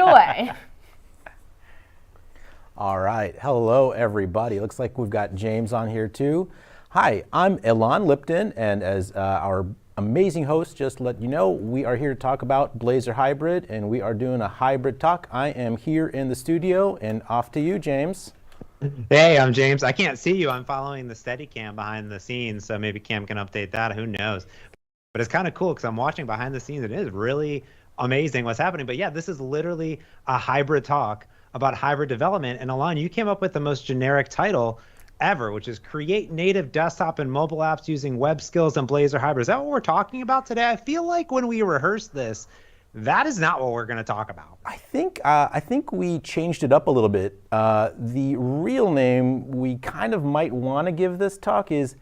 away. All right. Hello, everybody. Looks like we've got James on here too. Hi, I'm Elan Lipton, and as our amazing host just let you know, we are here to talk about Blazor Hybrid, and we are doing a hybrid talk. I am here in the studio, and off to you, James. Hey, I'm James. I can't see you. I'm following the Steadicam behind the scenes, so maybe Cam can update that. Who knows? But it's kind of cool because I'm watching behind the scenes. It is really amazing what's happening. But yeah, this is literally a hybrid talk about hybrid development. And Alon, you came up with the most generic title ever, which is Create Native Desktop and Mobile Apps Using Web Skills and Blazor Hybrid. Is that what we're talking about today? I feel like when we rehearsed this, that is not what we're going to talk about. I think we changed it up a little bit. The real name we kind of might want to give this talk is,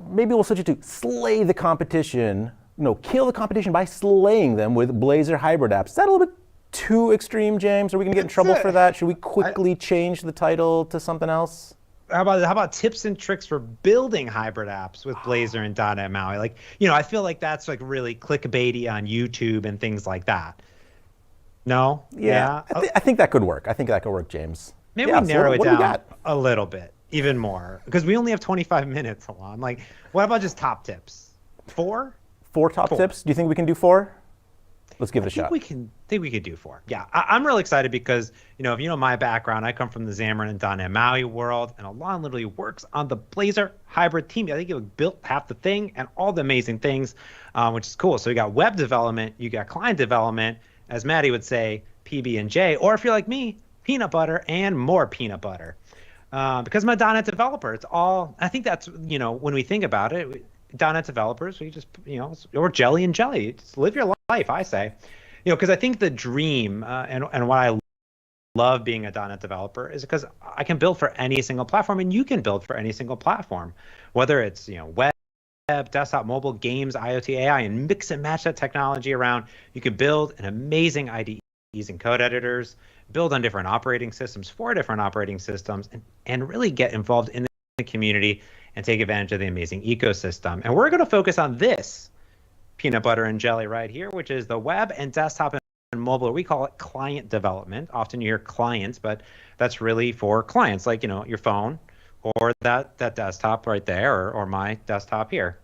maybe we'll switch it to Slay the Competition. No, kill the competition by slaying them with Blazor Hybrid Apps. Is that a little bit too extreme, James? Are we going to get in trouble for that? Should we quickly change the title to something else? How about tips and tricks for building hybrid apps with Blazor and .NET MAUI? Like, I feel like that's like really clickbaity on YouTube and things like that. No? Yeah. I think that could work. I think that could work, James. Maybe we narrow it down a little bit, even more, because we only have 25 minutes, Alon. Like, what about just top tips? Four top tips? Do you think we can do four? Let's give it a shot. I think we could do four. Yeah, I'm really excited because, if you know my background, I come from the Xamarin and .NET MAUI world, and Alon literally works on the Blazor hybrid team. I think he built half the thing and all the amazing things, which is cool. So you got web development, you got client development, as Maddie would say, PB&J, or if you're like me, peanut butter and more peanut butter. Because I'm a .NET developer, it's all, I think that's, when we think about it, .NET developers, we just, or jelly and jelly, just live your life, I say. Because I think the dream and what I love being a .NET developer is because I can build for any single platform, and you can build for any single platform, whether it's, web, desktop, mobile, games, IoT, AI, and mix and match that technology around. You can build an amazing IDEs and code editors, build on different operating systems for different operating systems, and really get involved in the community and take advantage of the amazing ecosystem. And we're going to focus on this peanut butter and jelly right here, which is the web and desktop and mobile. We call it client development. Often you hear clients, but that's really for clients, like, your phone or that desktop right there, or my desktop here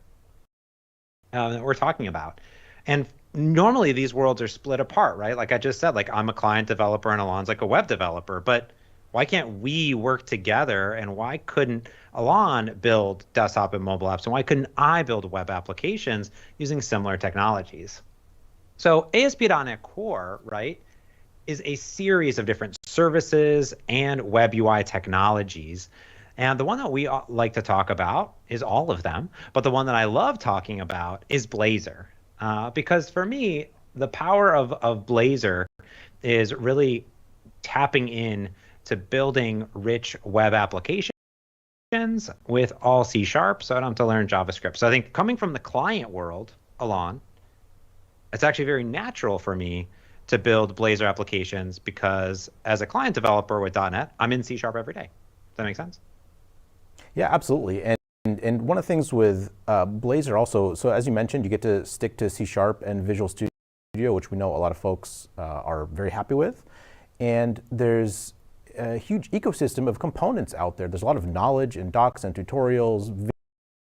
that we're talking about. And normally these worlds are split apart, right? Like I just said, like I'm a client developer and Alon's like a web developer, but why can't we work together, and why couldn't Alon build desktop and mobile apps, and why couldn't I build web applications using similar technologies? So ASP.NET Core, right, is a series of different services and web UI technologies. And the one that we like to talk about is all of them, but the one that I love talking about is Blazor. Because for me, the power of Blazor is really tapping in to building rich web applications with all C#, so I don't have to learn JavaScript. So I think coming from the client world, Alon, it's actually very natural for me to build Blazor applications because as a client developer with .NET, I'm in C# every day. Does that make sense? Yeah, absolutely. And one of the things with Blazor also, so as you mentioned, you get to stick to C# and Visual Studio, which we know a lot of folks are very happy with. And there's a huge ecosystem of components out there. There's a lot of knowledge and docs and tutorials,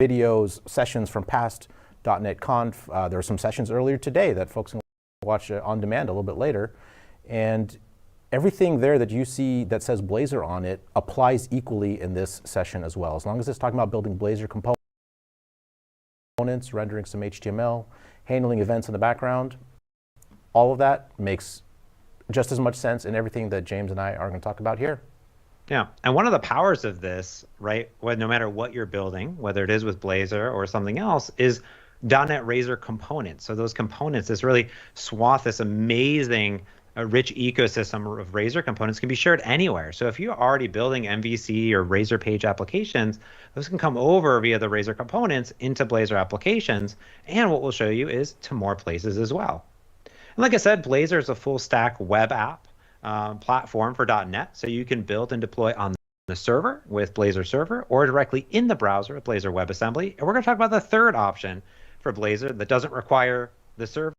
videos, sessions from past .NET Conf. There were some sessions earlier today that folks can watch on demand a little bit later. And everything there that you see that says Blazor on it applies equally in this session as well. As long as it's talking about building Blazor components, rendering some HTML, handling events in the background, all of that makes just as much sense in everything that James and I are going to talk about here. Yeah, and one of the powers of this, right, no matter what you're building, whether it is with Blazor or something else, is .NET Razor components. So those components, this really swath, this amazing, rich ecosystem of Razor components can be shared anywhere. So if you're already building MVC or Razor page applications, those can come over via the Razor components into Blazor applications. And what we'll show you is to more places as well. And like I said, Blazor is a full stack web app platform for .NET. So you can build and deploy on the server with Blazor Server or directly in the browser with Blazor WebAssembly. And we're going to talk about the third option for Blazor that doesn't require the server,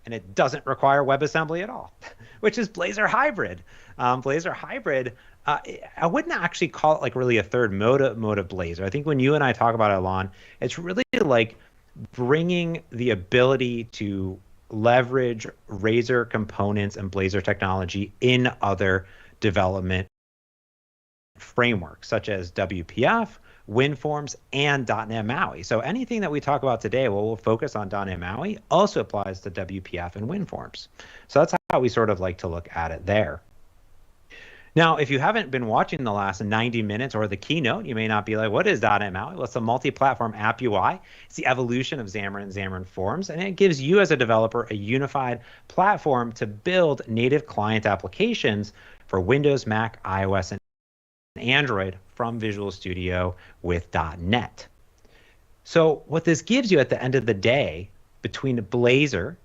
and it doesn't require WebAssembly at all, which is Blazor Hybrid. Blazor Hybrid, I wouldn't actually call it like really a third mode of Blazor. I think when you and I talk about it, Alon, it's really like bringing the ability to leverage Razor components and Blazor technology in other development frameworks, such as WPF, WinForms, and .NET MAUI. So anything that we talk about today, well, we'll focus on .NET MAUI, also applies to WPF and WinForms. So that's how we sort of like to look at it there. Now, if you haven't been watching the last 90 minutes or the keynote, you may not be like, what is .NET MAUI? Well, it's a multi-platform app UI. It's the evolution of Xamarin and Xamarin Forms, and it gives you as a developer a unified platform to build native client applications for Windows, Mac, iOS, and Android from Visual Studio with .NET. So what this gives you at the end of the day between Blazor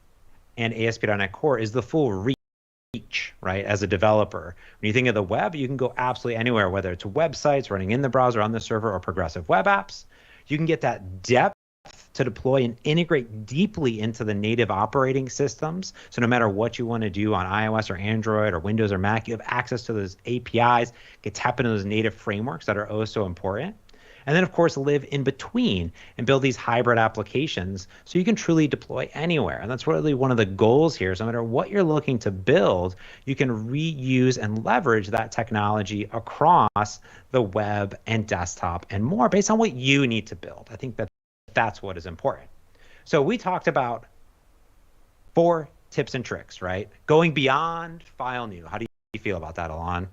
and ASP.NET Core is the full reach, right? As a developer, when you think of the web, you can go absolutely anywhere, whether it's websites running in the browser on the server or progressive web apps. You can get that depth to deploy and integrate deeply into the native operating systems. So no matter what you want to do on iOS or Android or Windows or Mac, you have access to those APIs, get tap into those native frameworks that are oh so important. And then, of course, live in between and build these hybrid applications so you can truly deploy anywhere. And that's really one of the goals here. So no matter what you're looking to build, you can reuse and leverage that technology across the web and desktop and more based on what you need to build. I think that's what is important. So we talked about 4 tips and tricks, right? Going beyond file new. How do you feel about that, Alon?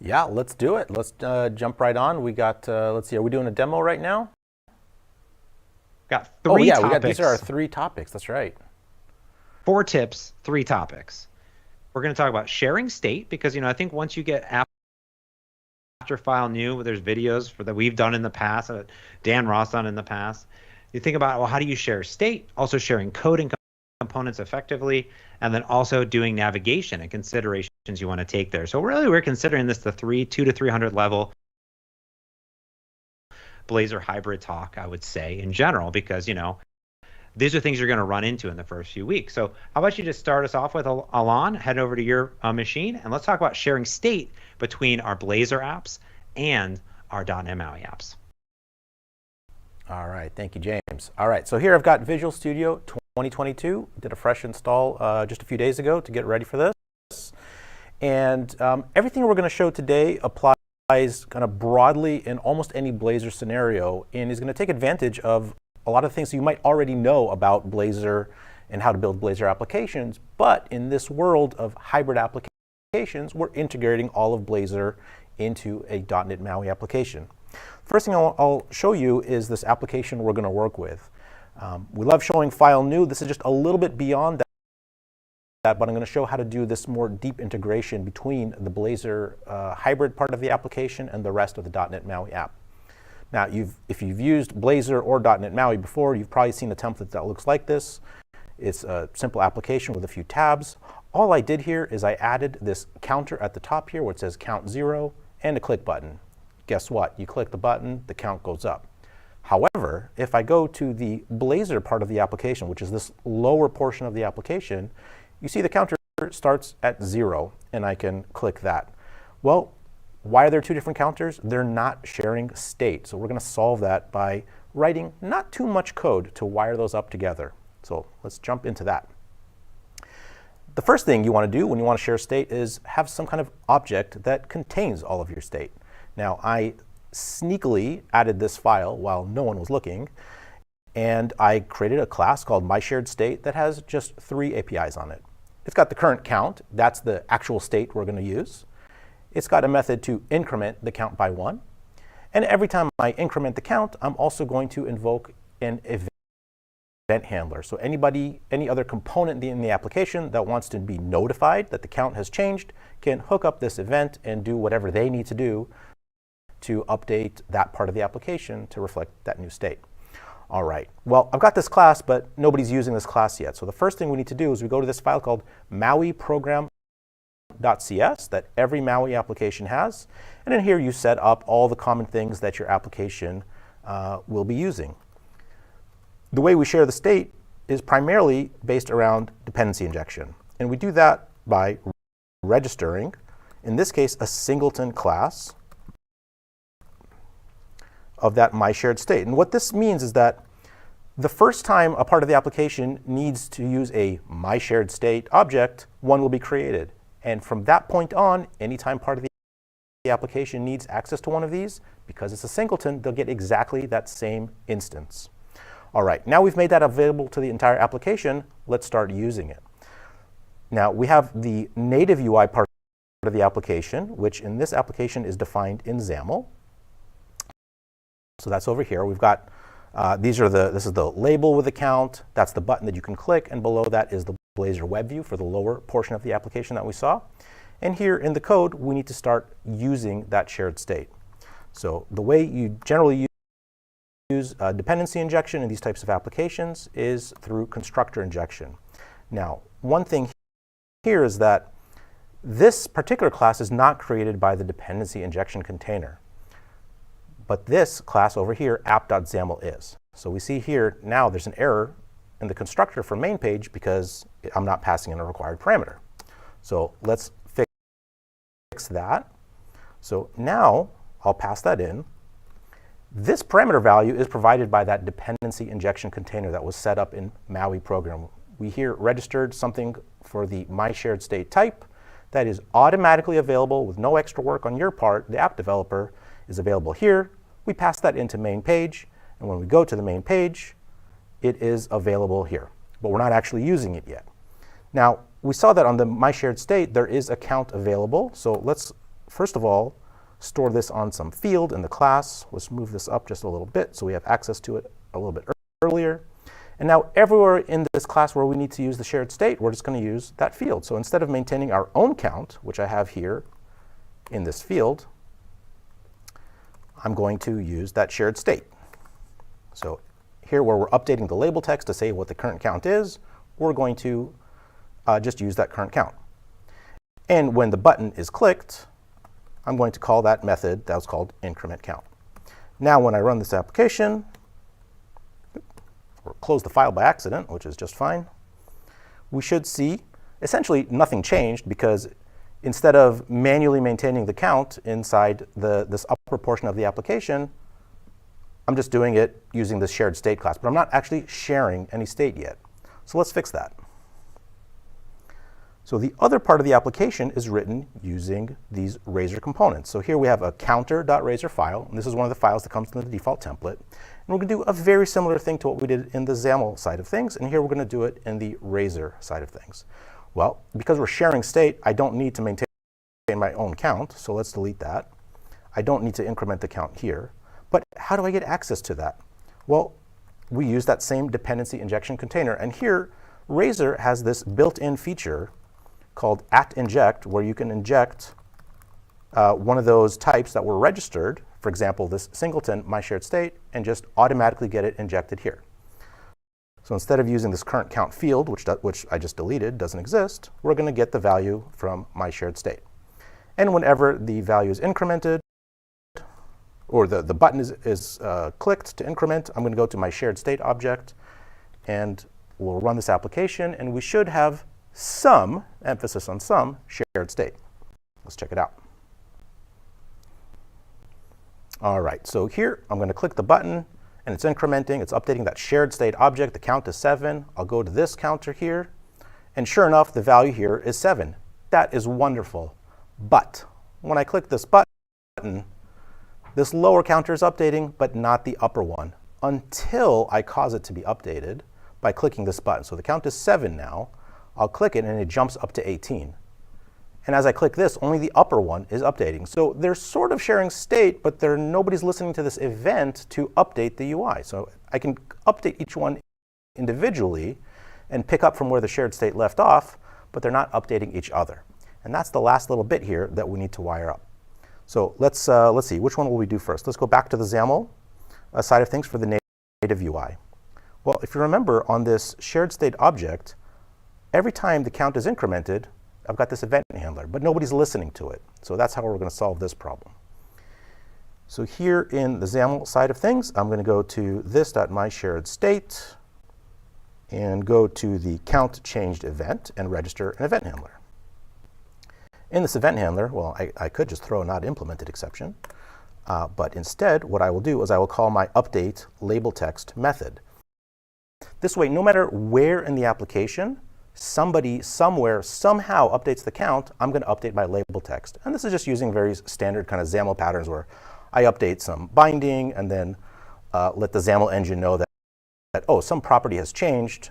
Yeah, let's do it. Let's jump right on. We got, let's see, are we doing a demo right now? Got 3 topics. These are our 3 topics. That's right. 4 tips, 3 topics. We're going to talk about sharing state because, I think once you get after file new, there's videos that we've done in the past, Dan Roth's done in the past. You think about, well, how do you share state? Also sharing code and components effectively, and then also doing navigation and considerations you want to take there. So really, we're considering this the 2 to 300 level Blazor hybrid talk, I would say, in general, because, these are things you're going to run into in the first few weeks. So how about you just start us off with, Alon, head over to your machine, and let's talk about sharing state between our Blazor apps and our .NET MAUI apps. All right, thank you, James. All right, so here I've got Visual Studio 2022. Did a fresh install just a few days ago to get ready for this. And everything we're going to show today applies kind of broadly in almost any Blazor scenario and is going to take advantage of a lot of things you might already know about Blazor and how to build Blazor applications. But in this world of hybrid applications, we're integrating all of Blazor into a .NET MAUI application. First thing I'll show you is this application we're going to work with. We love showing file new. This is just a little bit beyond that, but I'm going to show how to do this more deep integration between the Blazor hybrid part of the application and the rest of the .NET MAUI app. Now, if you've used Blazor or .NET MAUI before, you've probably seen a template that looks like this. It's a simple application with a few tabs. All I did here is I added this counter at the top here where it says count 0 and a click button. Guess what? You click the button, the count goes up. However, if I go to the Blazor part of the application, which is this lower portion of the application, you see the counter starts at 0, and I can click that. Well, why are there 2 different counters? They're not sharing state. So we're going to solve that by writing not too much code to wire those up together. So let's jump into that. The first thing you want to do when you want to share state is have some kind of object that contains all of your state. Now, I sneakily added this file while no one was looking, and I created a class called mySharedState that has just 3 APIs on it. It's got the current count. That's the actual state we're going to use. It's got a method to increment the count by 1. And every time I increment the count, I'm also going to invoke an event handler. So any other component in the application that wants to be notified that the count has changed can hook up this event and do whatever they need to do to update that part of the application to reflect that new state. All right, well, I've got this class, but nobody's using this class yet. So the first thing we need to do is we go to this file called MAUI program.cs that every MAUI application has. And in here, you set up all the common things that your application will be using. The way we share the state is primarily based around dependency injection. And we do that by registering, in this case, a singleton class of that mySharedState. And what this means is that the first time a part of the application needs to use a mySharedState object, one will be created. And from that point on, anytime part of the application needs access to one of these, because it's a singleton, they'll get exactly that same instance. All right, now we've made that available to the entire application. Let's start using it. Now, we have the native UI part of the application, which in this application is defined in XAML. So that's over here. We've got, this is the label with account. That's the button that you can click. And below that is the Blazor web view for the lower portion of the application that we saw. And here in the code, we need to start using that shared state. So the way you generally use dependency injection in these types of applications is through constructor injection. Now, one thing here is that this particular class is not created by the dependency injection container. But this class over here, app.xaml, is. So we see here now there's an error in the constructor for main page because I'm not passing in a required parameter. So let's fix that. So now I'll pass that in. This parameter value is provided by that dependency injection container that was set up in Maui program. We here registered something for the mySharedState type that is automatically available with no extra work on your part. The app developer is available here. We pass that into main page, and when we go to the main page, it is available here, but we're not actually using it yet. Now, we saw that on the mySharedState, there is a count available. So let's, first of all, store this on some field in the class. Let's move this up just a little bit so we have access to it a little bit earlier. And now everywhere in this class where we need to use the shared state, we're just going to use that field. So instead of maintaining our own count, which I have here in this field, I'm going to use that shared state. So here where we're updating the label text to say what the current count is, we're going to just use that current count. And when the button is clicked, I'm going to call that method that was called increment count. Now when I run this application, or close the file by accident, which is just fine, we should see essentially nothing changed because instead of manually maintaining the count inside this upper portion of the application, I'm just doing it using the shared state class, but I'm not actually sharing any state yet. So let's fix that. So the other part of the application is written using these Razor components. So here we have a counter.razor file, and this is one of the files that comes in the default template. And we're going to do a very similar thing to what we did in the XAML side of things, and here we're going to do it in the Razor side of things. Well, because we're sharing state, I don't need to maintain my own count, so let's delete that. I don't need to increment the count here. But how do I get access to that? Well, we use that same dependency injection container, and here Razor has this built-in feature called @inject, where you can inject one of those types that were registered, for example, this singleton, mySharedState, and just automatically get it injected here. So instead of using this current count field, which I just deleted, doesn't exist, we're going to get the value from mySharedState. And whenever the value is incremented, or the button is clicked to increment, I'm going to go to my shared state object, and we'll run this application, and we should have some, emphasis on some, shared state. Let's check it out. All right, so here I'm going to click the button, and it's incrementing. It's updating that shared state object. The count is 7. I'll go to this counter here, and sure enough, the value here is 7. That is wonderful. But when I click this button, this lower counter is updating, but not the upper one, until I cause it to be updated by clicking this button. So the count is 7 now. I'll click it, and it jumps up to 18. And as I click this, only the upper one is updating. So they're sort of sharing state, but nobody's listening to this event to update the UI. So I can update each one individually and pick up from where the shared state left off, but they're not updating each other. And that's the last little bit here that we need to wire up. So let's see, which one will we do first? Let's go back to the XAML side of things for the native UI. Well, if you remember on this shared state object, every time the count is incremented, I've got this event handler, but nobody's listening to it. So that's how we're going to solve this problem. So here in the XAML side of things, I'm going to go to this.mySharedState, and go to the count changed event and register an event handler. In this event handler, well, I could just throw a not implemented exception, but instead what I will do is I will call my update label text method. This way, no matter where in the application somebody somewhere somehow updates the count, I'm going to update my label text. And this is just using very standard kind of XAML patterns where I update some binding and then let the XAML engine know that, oh, some property has changed,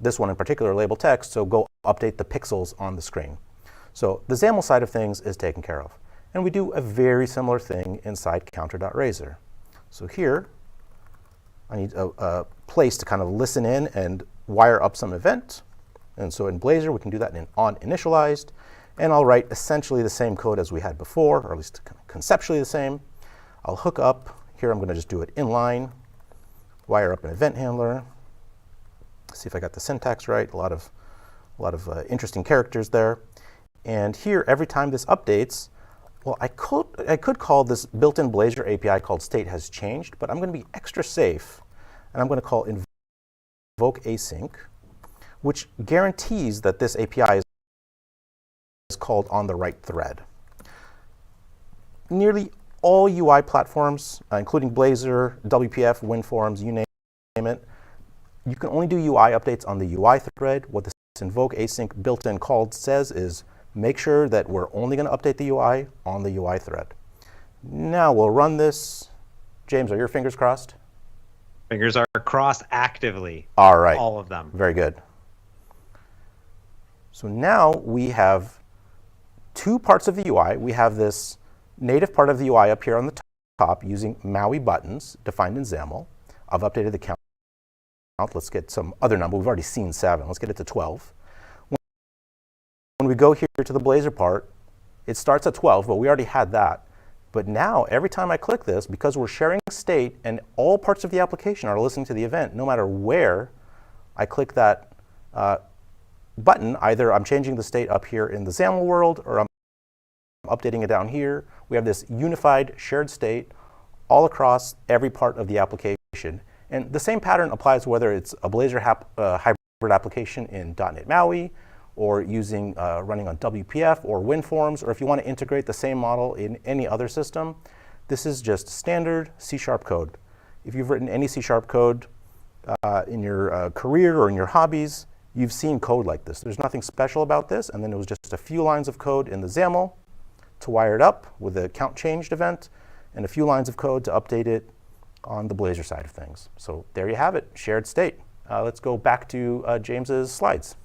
this one in particular, label text, so go update the pixels on the screen. So the XAML side of things is taken care of. And we do a very similar thing inside counter.razor. So here, I need a place to kind of listen in and wire up some event. And so in Blazor, we can do that in onInitialized. And I'll write essentially the same code as we had before, or at least conceptually the same. I'll hook up. Here I'm going to just do it inline, wire up an event handler. See if I got the syntax right. A lot of interesting characters there. And here, every time this updates, well, I could call this built-in Blazor API called state has changed, but I'm going to be extra safe, and I'm going to call invoke async, which guarantees that this API is called on the right thread. Nearly all UI platforms, including Blazor, WPF, WinForms, you name it, you can only do UI updates on the UI thread. What this invoke async built-in call says is make sure that we're only going to update the UI on the UI thread. Now we'll run this. James, are your fingers crossed? Fingers are crossed actively. All right. All of them. Very good. So now we have two parts of the UI. We have this native part of the UI up here on the top using MAUI buttons defined in XAML. I've updated the count. Let's get some other number. We've already seen 7. Let's get it to 12. When we go here to the Blazor part, it starts at 12, but we already had that. But now, every time I click this, because we're sharing state and all parts of the application are listening to the event, no matter where I click that button, either I'm changing the state up here in the XAML world or I'm updating it down here. We have this unified shared state all across every part of the application. And the same pattern applies whether it's a Blazor hybrid application in .NET MAUI, or using running on WPF or WinForms, or if you want to integrate the same model in any other system, this is just standard C# code. If you've written any C# code in your career or in your hobbies, you've seen code like this. There's nothing special about this, and then it was just a few lines of code in the XAML to wire it up with the count changed event, and a few lines of code to update it on the Blazor side of things. So there you have it, shared state. Let's go back to James's slides.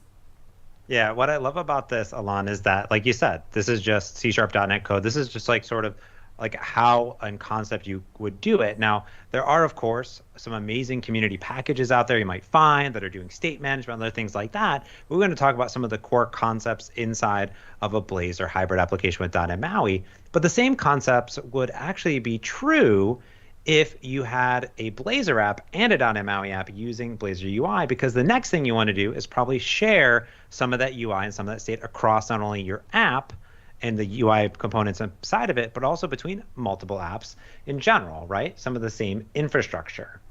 Yeah, what I love about this, Alon, is that, like you said, this is just C#.NET code. This is just like sort of like how in concept you would do it. Now, there are, of course, some amazing community packages out there you might find that are doing state management, other things like that. We're going to talk about some of the core concepts inside of a Blazor hybrid application with .NET MAUI. But the same concepts would actually be true if you had a Blazor app and a .NET MAUI app using Blazor UI, because the next thing you want to do is probably share some of that UI and some of that state across not only your app and the UI components inside of it, but also between multiple apps in general, right? Some of the same infrastructure.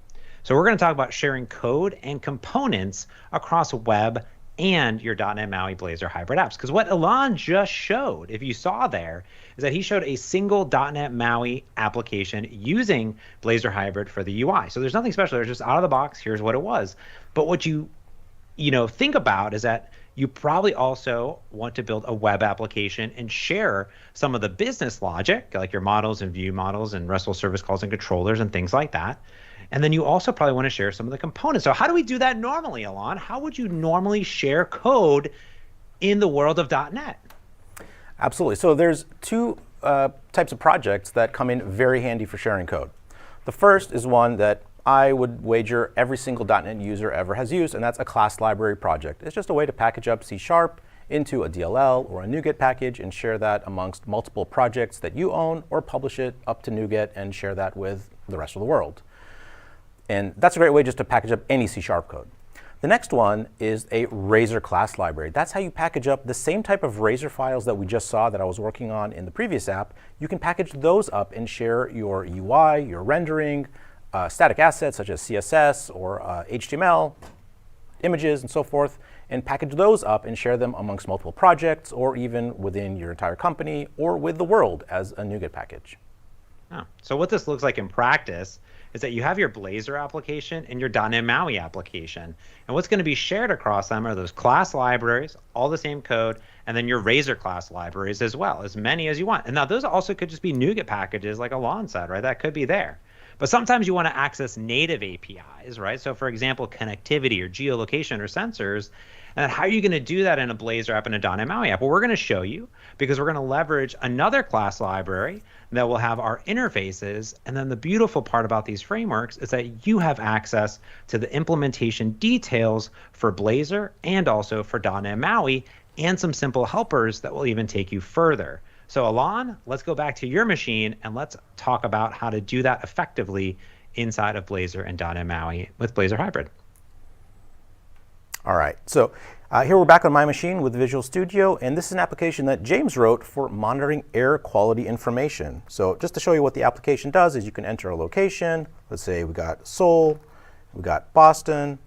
So we're going to talk about sharing code and components across web and your .NET MAUI Blazor hybrid apps. Because what Alon just showed, if you saw there, is that he showed a single .NET MAUI application using Blazor hybrid for the UI. So there's nothing special. There's just out of the box, here's what it was. But what you think about is that you probably also want to build a web application and share some of the business logic, like your models and view models and RESTful service calls and controllers and things like that. And then you also probably want to share some of the components. So how do we do that normally, Alon? How would you normally share code in the world of .NET? Absolutely. So there's two types of projects that come in very handy for sharing code. The first is one that I would wager every single .NET user ever has used, and that's a class library project. It's just a way to package up C# into a DLL or a NuGet package and share that amongst multiple projects that you own, or publish it up to NuGet and share that with the rest of the world. And that's a great way just to package up any C# code. The next one is a Razor class library. That's how you package up the same type of Razor files that we just saw that I was working on in the previous app. You can package those up and share your UI, your rendering, static assets such as CSS or HTML, images and so forth, and package those up and share them amongst multiple projects, or even within your entire company, or with the world as a NuGet package. Oh. So what this looks like in practice is that you have your Blazor application and your .NET MAUI application. And what's going to be shared across them are those class libraries, all the same code, and then your Razor class libraries as well, as many as you want. And now those also could just be NuGet packages, like Alon said, right? That could be there. But sometimes you want to access native APIs, right? So for example, connectivity or geolocation or sensors. And how are you going to do that in a Blazor app and a .NET MAUI app? Well, we're going to show you, because we're going to leverage another class library that will have our interfaces. And then the beautiful part about these frameworks is that you have access to the implementation details for Blazor and also for .NET MAUI, and some simple helpers that will even take you further. So Alon, let's go back to your machine and let's talk about how to do that effectively inside of Blazor and .NET MAUI with Blazor Hybrid. All right, so here we're back on my machine with Visual Studio, and this is an application that James wrote for monitoring air quality information. So just to show you what the application does is you can enter a location. Let's say we got Seoul, we got Boston,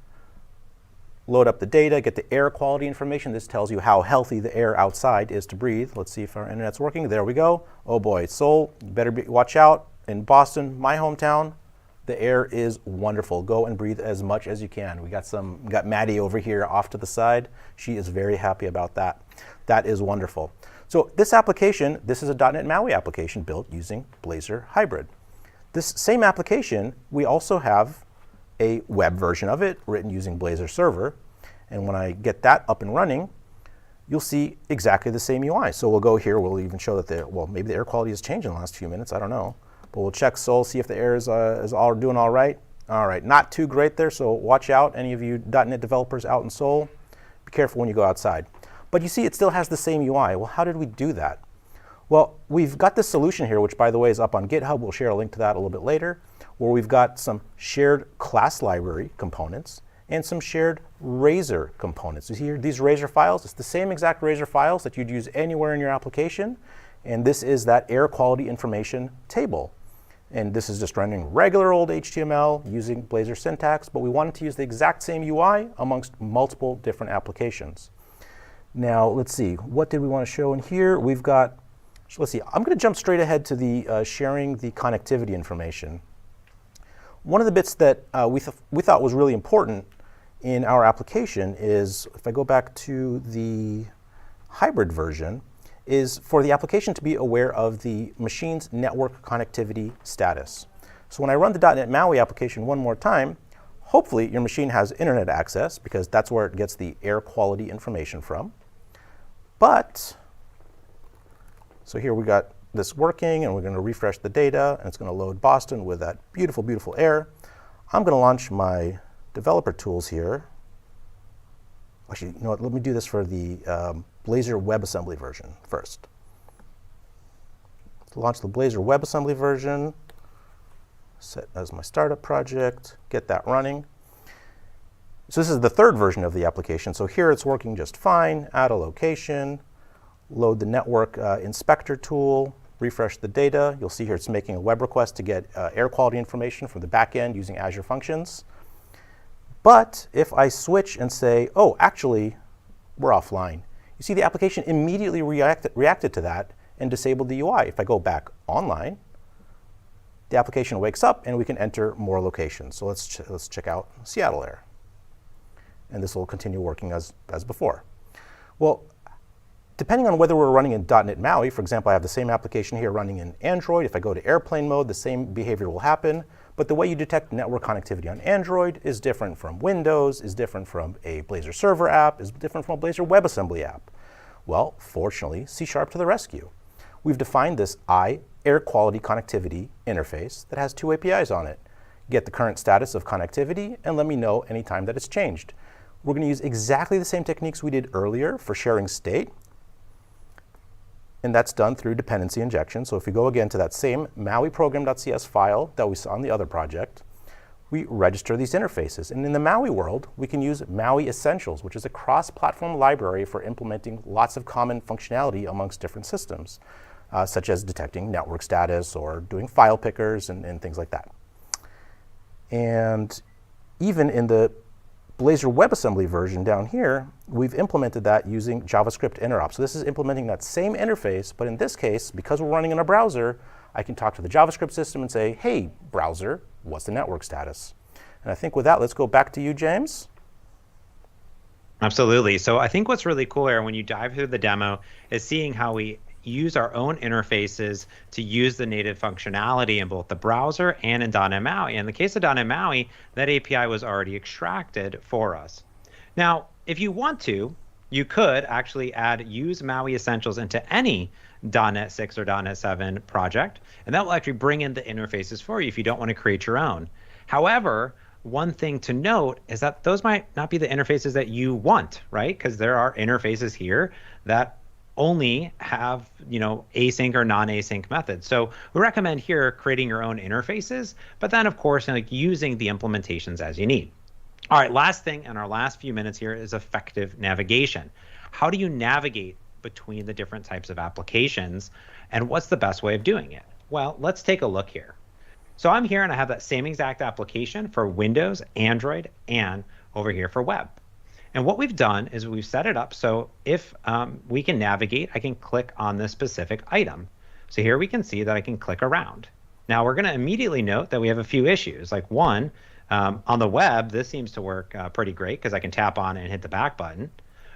load up the data, get the air quality information. This tells you how healthy the air outside is to breathe. Let's see if our internet's working. There we go. Oh boy, Seoul, you better watch out. In Boston, my hometown, the air is wonderful. Go and breathe as much as you can. We got Maddie over here off to the side. She is very happy about that. That is wonderful. So this application, this is a .NET MAUI application built using Blazor Hybrid. This same application, we also have a web version of it written using Blazor Server. And when I get that up and running, you'll see exactly the same UI. So we'll go here, we'll even show that maybe the air quality has changed in the last few minutes, I don't know. But we'll check Seoul, see if the air is all doing all right. All right, not too great there, so watch out, any of you .NET developers out in Seoul. Be careful when you go outside. But you see it still has the same UI. Well, how did we do that? Well, we've got this solution here, which by the way is up on GitHub. We'll share a link to that a little bit later, where we've got some shared class library components and some shared Razor components. You see here, these Razor files, it's the same exact Razor files that you'd use anywhere in your application. And this is that air quality information table. And this is just running regular old HTML using Blazor syntax, but we wanted to use the exact same UI amongst multiple different applications. Now, let's see, what did we want to show in here? We've got, let's see, I'm going to jump straight ahead to the sharing the connectivity information. One of the bits that we thought was really important in our application is, if I go back to the hybrid version, is for the application to be aware of the machine's network connectivity status. So when I run the .NET MAUI application one more time, hopefully your machine has internet access, because that's where it gets the air quality information from. But, so here we got this working, and we're going to refresh the data, and it's going to load Boston with that beautiful, beautiful air. I'm going to launch my developer tools here. Actually, you know what, let me do this for the Blazor WebAssembly version first. So launch the Blazor WebAssembly version, set as my startup project, get that running. So this is the third version of the application. So here it's working just fine. Add a location, load the network inspector tool, refresh the data. You'll see here it's making a web request to get air quality information from the back end using Azure Functions. But if I switch and say, oh, actually, we're offline, you see the application immediately reacted to that and disabled the UI. If I go back online, the application wakes up and we can enter more locations. So let's check out Seattle Air. And this will continue working as before. Well, depending on whether we're running in .NET MAUI, for example, I have the same application here running in Android. If I go to airplane mode, the same behavior will happen. But the way you detect network connectivity on Android is different from Windows, is different from a Blazor server app, is different from a Blazor WebAssembly app. Well, fortunately, C# to the rescue. We've defined this air quality connectivity interface that has two APIs on it. Get the current status of connectivity and let me know anytime that it's changed. We're going to use exactly the same techniques we did earlier for sharing state. And that's done through dependency injection. So if we go again to that same MAUI program.cs file that we saw in the other project, we register these interfaces. And in the MAUI world, we can use MAUI Essentials, which is a cross-platform library for implementing lots of common functionality amongst different systems, such as detecting network status or doing file pickers and things like that. And even in the Blazor WebAssembly version down here, we've implemented that using JavaScript interop. So this is implementing that same interface, but in this case, because we're running in a browser, I can talk to the JavaScript system and say, hey, browser, what's the network status? And I think with that, let's go back to you, James. Absolutely. So I think what's really cool here when you dive through the demo is seeing how we use our own interfaces to use the native functionality in both the browser and in .NET MAUI. In the case of .NET MAUI, that API was already extracted for us. Now, if you want to, you could actually add use MAUI essentials into any .NET 6 or .NET 7 project, and that will actually bring in the interfaces for you if you don't want to create your own. However, one thing to note is that those might not be the interfaces that you want, right? Because there are interfaces here that only have, async or non-async methods. So we recommend here creating your own interfaces, but then of course, using the implementations as you need. All right, last thing in our last few minutes here is effective navigation. How do you navigate between the different types of applications, and what's the best way of doing it? Well, let's take a look here. So I'm here and I have that same exact application for Windows, Android, and over here for web. And what we've done is we've set it up so if we can navigate, I can click on this specific item. So here we can see that I can click around. Now we're going to immediately note that we have a few issues. Like one, on the web, this seems to work pretty great because I can tap on it and hit the back button.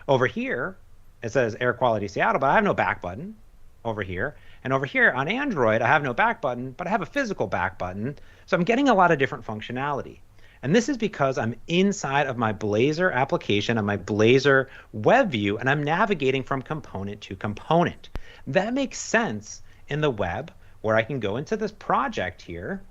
Over here, it says Air Quality Seattle, but I have no back button over here. And over here on Android, I have no back button, but I have a physical back button. So I'm getting a lot of different functionality. And this is because I'm inside of my Blazor application and my Blazor web view, and I'm navigating from component to component. That makes sense in the web, where I can go into this project here,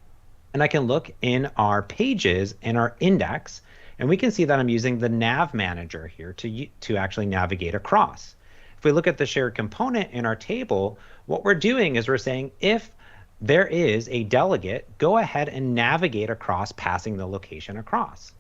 and I can look in our pages in our index, and we can see that I'm using the nav manager here to actually navigate across. If we look at the shared component in our table, what we're doing is we're saying if there is a delegate, go ahead and navigate across, passing the location across.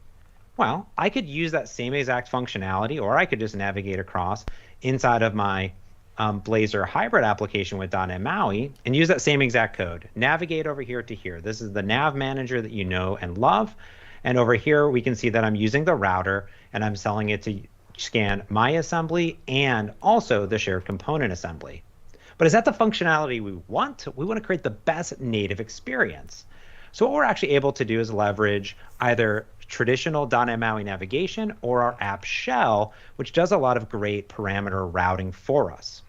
Well, I could use that same exact functionality, or I could just navigate across inside of my Blazor hybrid application with .NET MAUI and use that same exact code. Navigate over here to here. This is the nav manager that you know and love. And over here, we can see that I'm using the router and I'm telling it to scan my assembly and also the shared component assembly. But is that the functionality we want? We want to create the best native experience. So what we're actually able to do is leverage either traditional .NET MAUI navigation or our app shell, which does a lot of great parameter routing for us.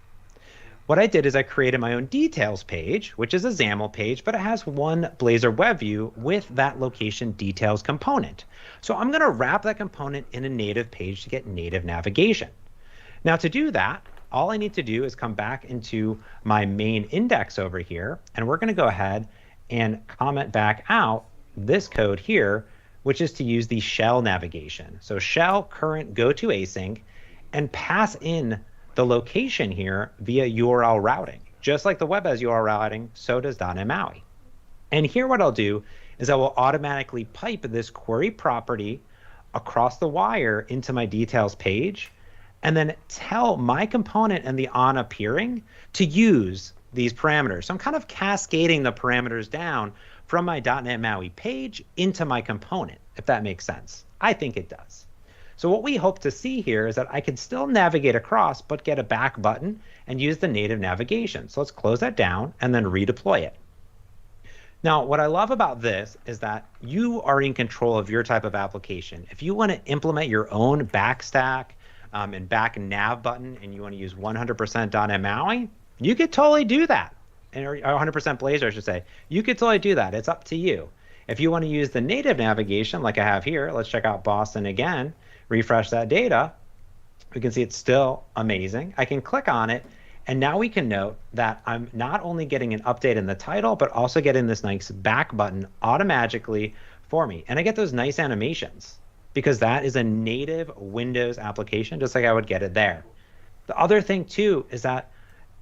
What I did is I created my own details page, which is a XAML page, but it has one Blazor web view with that location details component. So I'm going to wrap that component in a native page to get native navigation. Now to do that, all I need to do is come back into my main index over here, and we're going to go ahead and comment back out this code here, which is to use the shell navigation. So shell current go to async and pass in the location here via URL routing. Just like the web has URL routing, so does .NET MAUI. And here what I'll do is I will automatically pipe this query property across the wire into my details page, and then tell my component and the on appearing to use these parameters. So I'm kind of cascading the parameters down from my .NET MAUI page into my component, if that makes sense. I think it does. So what we hope to see here is that I can still navigate across, but get a back button and use the native navigation. So let's close that down and then redeploy it. Now, what I love about this is that you are in control of your type of application. If you want to implement your own backstack and back nav button, and you want to use 100% .NET MAUI, you could totally do that. Or 100% Blazor, I should say. You could totally do that. It's up to you. If you want to use the native navigation like I have here, let's check out Boston again, refresh that data. We can see it's still amazing. I can click on it, and now we can note that I'm not only getting an update in the title, but also getting this nice back button automatically for me. And I get those nice animations, because that is a native Windows application, just like I would get it there. The other thing too is that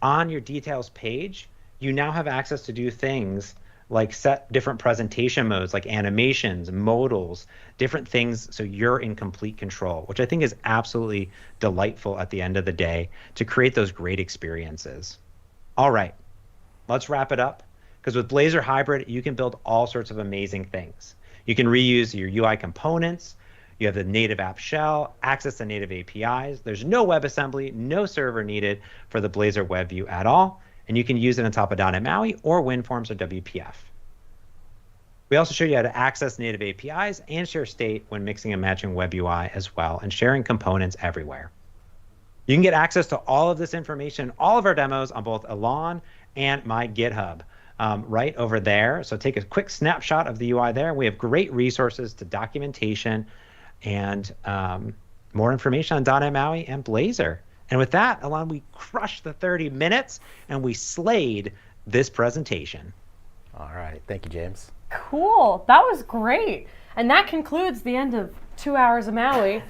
on your details page, you now have access to do things like set different presentation modes, like animations, modals, different things, so you're in complete control, which I think is absolutely delightful at the end of the day to create those great experiences. All right, let's wrap it up, because with Blazor Hybrid, you can build all sorts of amazing things. You can reuse your UI components. You have the native app shell, access to native APIs. There's no WebAssembly, no server needed for the Blazor web view at all. And you can use it on top of .NET MAUI or WinForms or WPF. We also showed you how to access native APIs and share state when mixing and matching web UI as well, and sharing components everywhere. You can get access to all of this information, all of our demos on both Elan and my GitHub right over there. So take a quick snapshot of the UI there. We have great resources to documentation and more information on .NET MAUI and Blazor. And with that, Elan, we crushed the 30 minutes and we slayed this presentation. All right. Thank you, James. Cool. That was great. And that concludes the end of 2 hours of MAUI.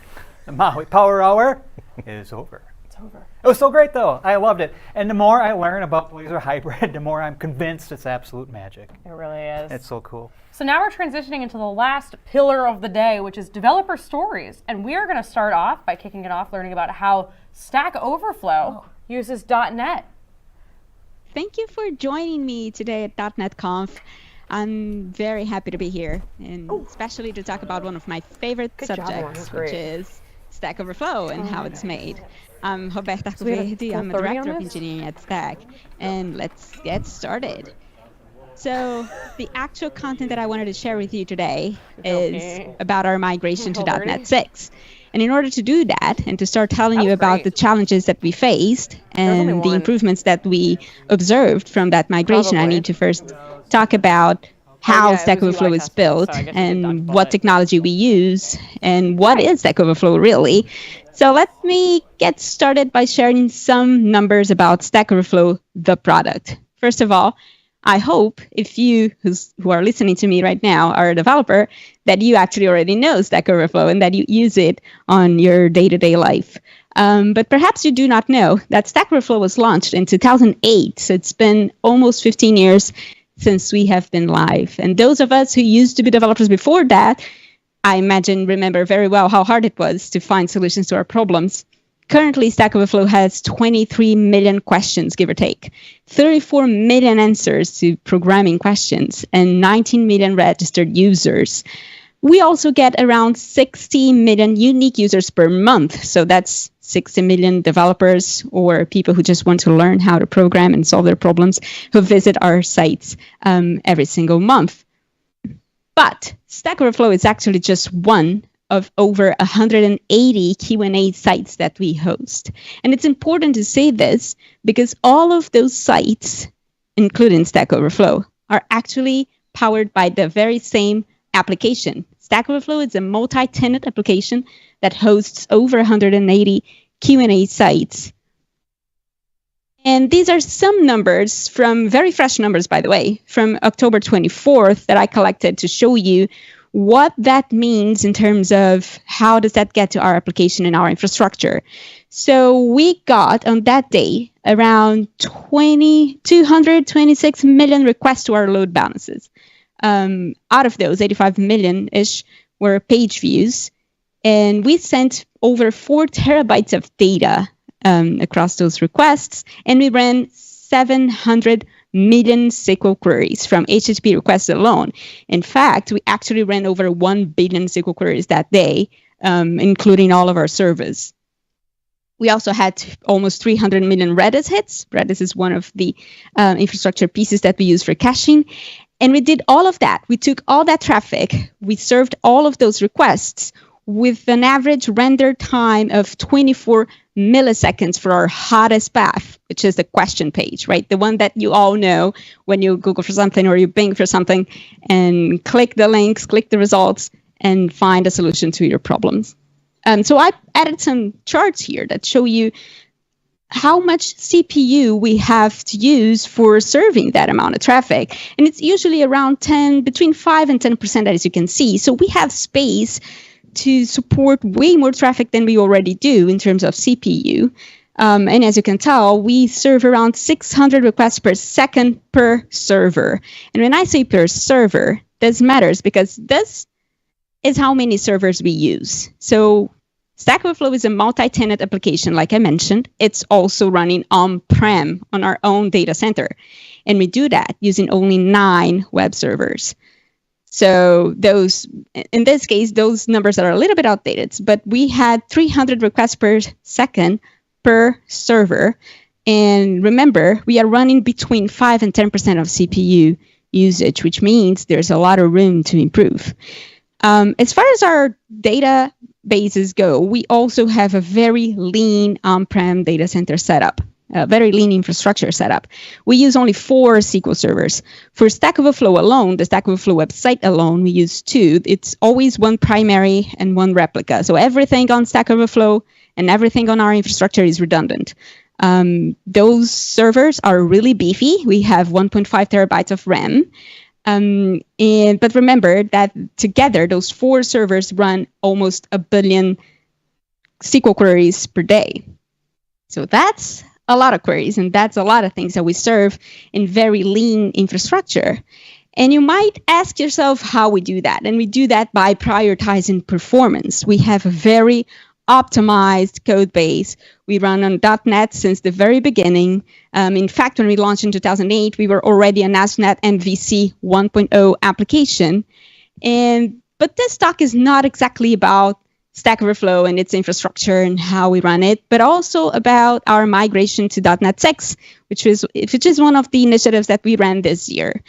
The MAUI Power Hour is over. It's over. It was so great, though. I loved it. And the more I learn about Blazor Hybrid, the more I'm convinced it's absolute magic. It really is. It's so cool. So now we're transitioning into the last pillar of the day, which is developer stories. And we are going to start off by kicking it off, learning about how Stack Overflow uses .NET. Thank you for joining me today at .NET Conf. I'm very happy to be here, and especially to talk about one of my favorite subjects, which is Stack Overflow and how it's made. I'm Roberta Coverde, I'm a Director of Engineering at Stack, and let's get started. So the actual content that I wanted to share with you today is about our migration to .NET 6. And in order to do that, and to start telling you about the challenges that we faced and the improvements that we observed from that migration, I need to first talk about how Stack Overflow is built and what technology we use and what is Stack Overflow really. So let me get started by sharing some numbers about Stack Overflow, the product. First of all, I hope if you who are listening to me right now are a developer, that you actually already know Stack Overflow and that you use it on your day-to-day life. But perhaps you do not know that Stack Overflow was launched in 2008, so it's been almost 15 years since we have been live. And those of us who used to be developers before that, I imagine remember very well how hard it was to find solutions to our problems. Currently, Stack Overflow has 23 million questions, give or take, 34 million answers to programming questions, and 19 million registered users. We also get around 60 million unique users per month. So that's 60 million developers or people who just want to learn how to program and solve their problems who visit our sites every single month. But Stack Overflow is actually just one of over 180 Q&A sites that we host. And it's important to say this because all of those sites, including Stack Overflow, are actually powered by the very same application. Stack Overflow is a multi-tenant application that hosts over 180 Q&A sites. And these are some numbers from very fresh numbers, by the way, from October 24th that I collected to show you what that means in terms of how does that get to our application and our infrastructure. So we got on that day around 226 million requests to our load balances. Out of those, 85 million-ish were page views. And we sent over 4 terabytes of data across those requests. And we ran 700 million SQL queries from HTTP requests alone. In fact, we actually ran over 1 billion SQL queries that day, including all of our servers. We also had almost 300 million Redis hits. Redis is one of the infrastructure pieces that we use for caching. And we did all of that. We took all that traffic. We served all of those requests with an average render time of 24 milliseconds for our hottest path, which is the question page, right? The one that you all know when you Google for something or you Bing for something and click the links, click the results, and find a solution to your problems. So I added some charts here that show you how much CPU we have to use for serving that amount of traffic. And it's usually around between 5 and 10%, as you can see. So we have space to support way more traffic than we already do in terms of CPU. And as you can tell, we serve around 600 requests per second per server. And when I say per server, this matters because this is how many servers we use. So Stack Overflow is a multi-tenant application, like I mentioned. It's also running on-prem on our own data center. And we do that using only 9 web servers. So in this case, those numbers are a little bit outdated, but we had 300 requests per second per server. And remember, we are running between 5 and 10% of CPU usage, which means there's a lot of room to improve. As far as our databases go, we also have a very lean on-prem data center setup, a very lean infrastructure setup. We use only 4 SQL servers. For Stack Overflow alone, the Stack Overflow website alone, we use 2. It's always one primary and one replica. So everything on Stack Overflow and everything on our infrastructure is redundant. Those servers are really beefy. We have 1.5 terabytes of RAM. But remember that together, those 4 servers run almost 1 billion SQL queries per day. So that's a lot of queries, and that's a lot of things that we serve in very lean infrastructure. And you might ask yourself how we do that. And we do that by prioritizing performance. We have a very optimized code base. We run on .NET since the very beginning. In fact, when we launched in 2008, we were already a NASDAQ MVC 1.0 application. But this talk is not exactly about Stack Overflow and its infrastructure and how we run it, but also about our migration to .NET 6, which is one of the initiatives that we ran this year.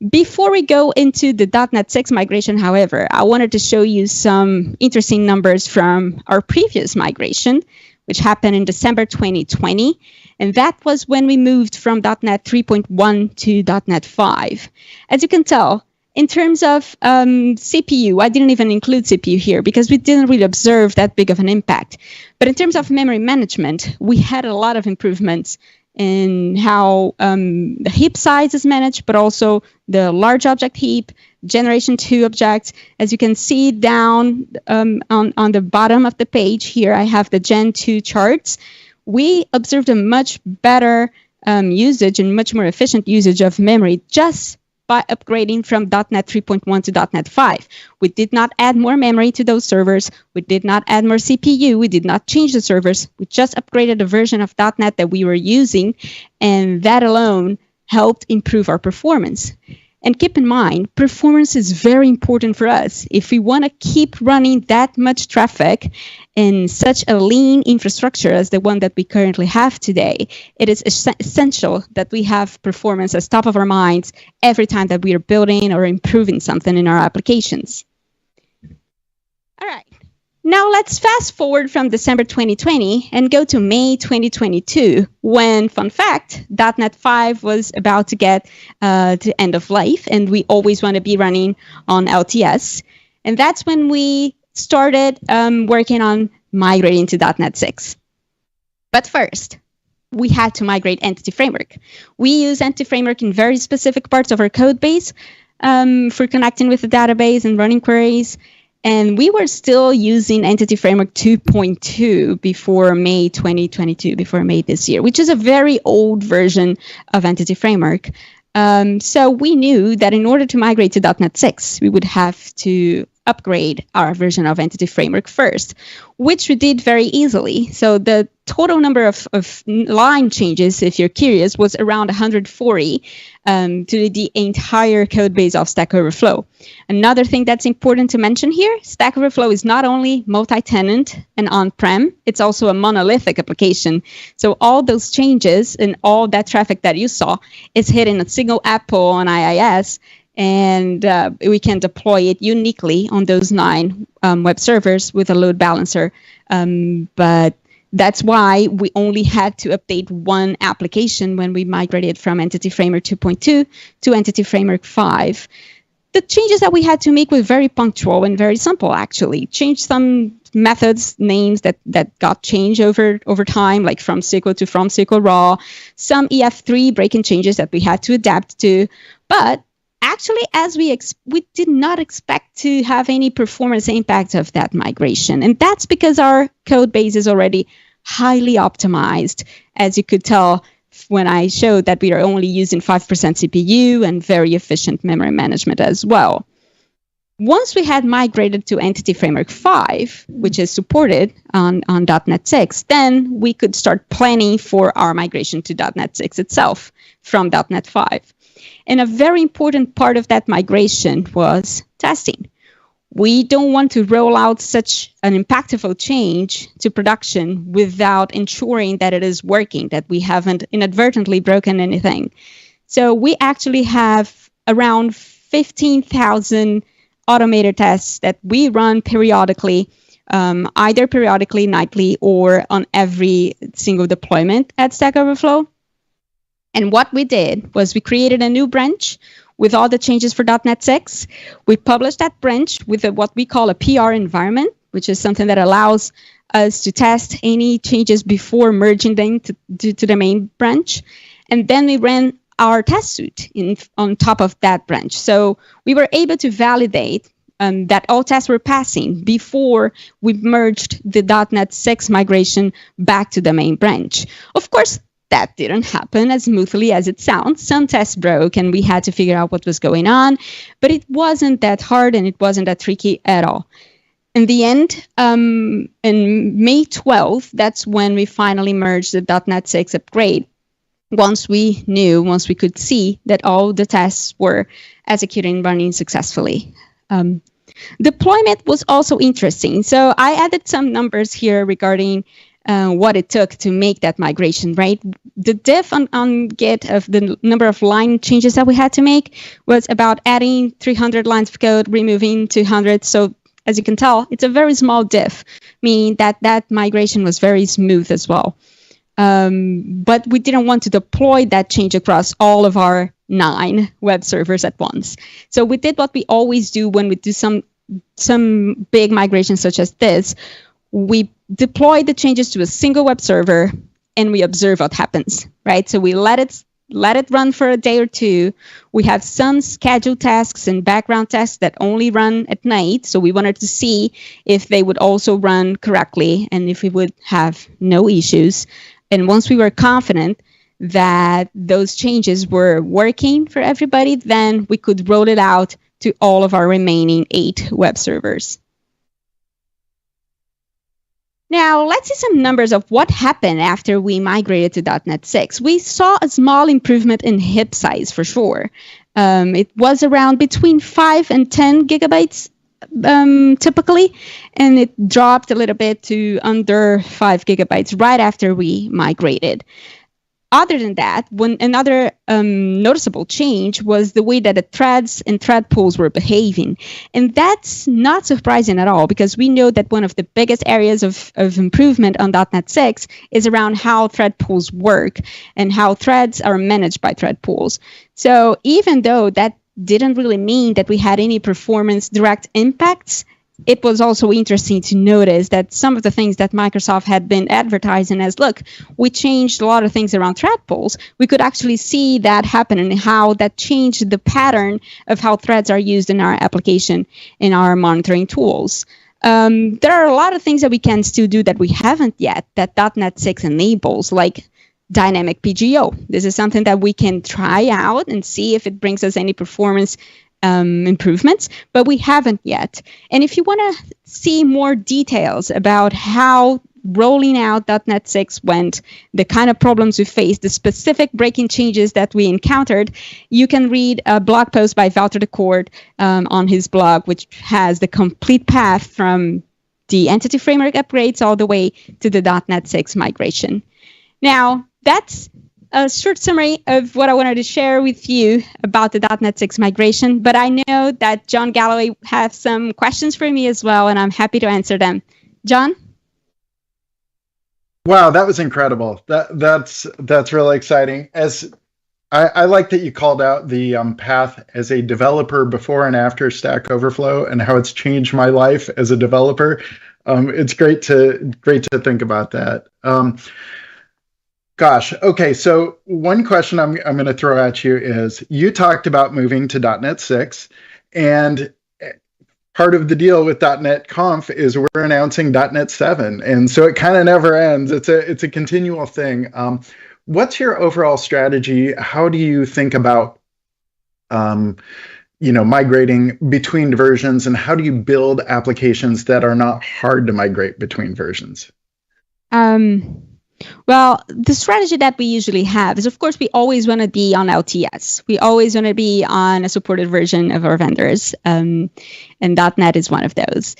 Before we go into the .NET 6 migration, however, I wanted to show you some interesting numbers from our previous migration, which happened in December 2020. And that was when we moved from .NET 3.1 to .NET 5. As you can tell, in terms of CPU, I didn't even include CPU here because we didn't really observe that big of an impact. But in terms of memory management, we had a lot of improvements in how the heap size is managed, but also the large object heap, generation 2 objects. As you can see down on the bottom of the page here, I have the Gen 2 charts. We observed a much better usage and much more efficient usage of memory just by upgrading from .NET 3.1 to .NET 5. We did not add more memory to those servers. We did not add more CPU. We did not change the servers. We just upgraded the version of .NET that we were using, and that alone helped improve our performance. And keep in mind, performance is very important for us. If we want to keep running that much traffic in such a lean infrastructure as the one that we currently have today, it is essential that we have performance as top of our minds every time that we are building or improving something in our applications. All right. Now let's fast forward from December 2020 and go to May 2022, when, fun fact, .NET 5 was about to get to end of life, and we always want to be running on LTS. And that's when we started working on migrating to .NET 6. But first, we had to migrate Entity Framework. We use Entity Framework in very specific parts of our code base for connecting with the database and running queries. And we were still using Entity Framework 2.2 before May 2022, before May this year, which is a very old version of Entity Framework. So we knew that in order to migrate to .NET 6, we would have to upgrade our version of Entity Framework first, which we did very easily. So the total number of line changes, if you're curious, was around 140 to the entire code base of Stack Overflow. Another thing that's important to mention here, Stack Overflow is not only multi-tenant and on-prem, it's also a monolithic application. So all those changes and all that traffic that you saw is hitting a single app pull on IIS, and we can deploy it uniquely on those 9 web servers with a load balancer. But that's why we only had to update one application when we migrated from Entity Framework 2.2 to Entity Framework 5. The changes that we had to make were very punctual and very simple, actually. Change some methods, names that got changed over time, like from SQL to from SQL raw, some EF3 breaking changes that we had to adapt to. But actually, as we did not expect to have any performance impact of that migration. And that's because our code base is already highly optimized, as you could tell when I showed that we are only using 5% CPU and very efficient memory management as well. Once we had migrated to Entity Framework 5, which is supported on .NET 6, then we could start planning for our migration to .NET 6 itself from .NET 5. And a very important part of that migration was testing. We don't want to roll out such an impactful change to production without ensuring that it is working, that we haven't inadvertently broken anything. So we actually have around 15,000 automated tests that we run periodically, either periodically, nightly, or on every single deployment at Stack Overflow. And what we did was we created a new branch with all the changes for .NET 6. We published that branch with what we call a PR environment, which is something that allows us to test any changes before merging them to the main branch. And then we ran our test suite on top of that branch. So we were able to validate that all tests were passing before we merged the .NET 6 migration back to the main branch. Of course, that didn't happen as smoothly as it sounds. Some tests broke and we had to figure out what was going on, but it wasn't that hard and it wasn't that tricky at all. In the end, in May 12th, that's when we finally merged the .NET 6 upgrade. Once we could see that all the tests were executing and running successfully. Deployment was also interesting. So I added some numbers here regarding what it took to make that migration, right? The diff on Git of the number of line changes that we had to make was about adding 300 lines of code, removing 200. So as you can tell, it's a very small diff, meaning that migration was very smooth as well. But we didn't want to deploy that change across all of our 9 web servers at once. So we did what we always do when we do some big migrations such as this. We deploy the changes to a single web server and we observe what happens, right? So we let it run for a day or two. We have some scheduled tasks and background tasks that only run at night. So we wanted to see if they would also run correctly and if we would have no issues. And once we were confident that those changes were working for everybody, then we could roll it out to all of our remaining 8 web servers. Now, let's see some numbers of what happened after we migrated to .NET 6. We saw a small improvement in heap size for sure. It was around between 5 and 10 gigabytes typically, and it dropped a little bit to under 5 gigabytes right after we migrated. Other than that, another noticeable change was the way that the threads and thread pools were behaving. And that's not surprising at all, because we know that one of the biggest areas of improvement on .NET 6 is around how thread pools work and how threads are managed by thread pools. So even though that didn't really mean that we had any performance direct impacts, it was also interesting to notice that some of the things that Microsoft had been advertising as, look, we changed a lot of things around thread pools, we could actually see that happen and how that changed the pattern of how threads are used in our application, in our monitoring tools. There are a lot of things that we can still do that we haven't yet that .NET 6 enables, like dynamic PGO. This is something that we can try out and see if it brings us any performance improvements, but we haven't yet. And if you want to see more details about how rolling out .NET 6 went, the kind of problems we faced, the specific breaking changes that we encountered, you can read a blog post by Wouter de Koord on his blog, which has the complete path from the entity framework upgrades all the way to the .NET 6 migration. Now, that's a short summary of what I wanted to share with you about the .NET 6 migration, but I know that John Galloway has some questions for me as well, and I'm happy to answer them. John? Wow, that was incredible. That's really exciting. As I like that you called out the path as a developer before and after Stack Overflow and how it's changed my life as a developer. It's great to think about that. Gosh, okay, so one question I'm going to throw at you is, you talked about moving to .NET 6, and part of the deal with .NET Conf is we're announcing .NET 7, and so it kind of never ends. It's a continual thing. What's your overall strategy? How do you think about migrating between versions, and how do you build applications that are not hard to migrate between versions? Well, the strategy that we usually have is, of course, we always want to be on LTS. We always want to be on a supported version of our vendors, and .NET is one of those.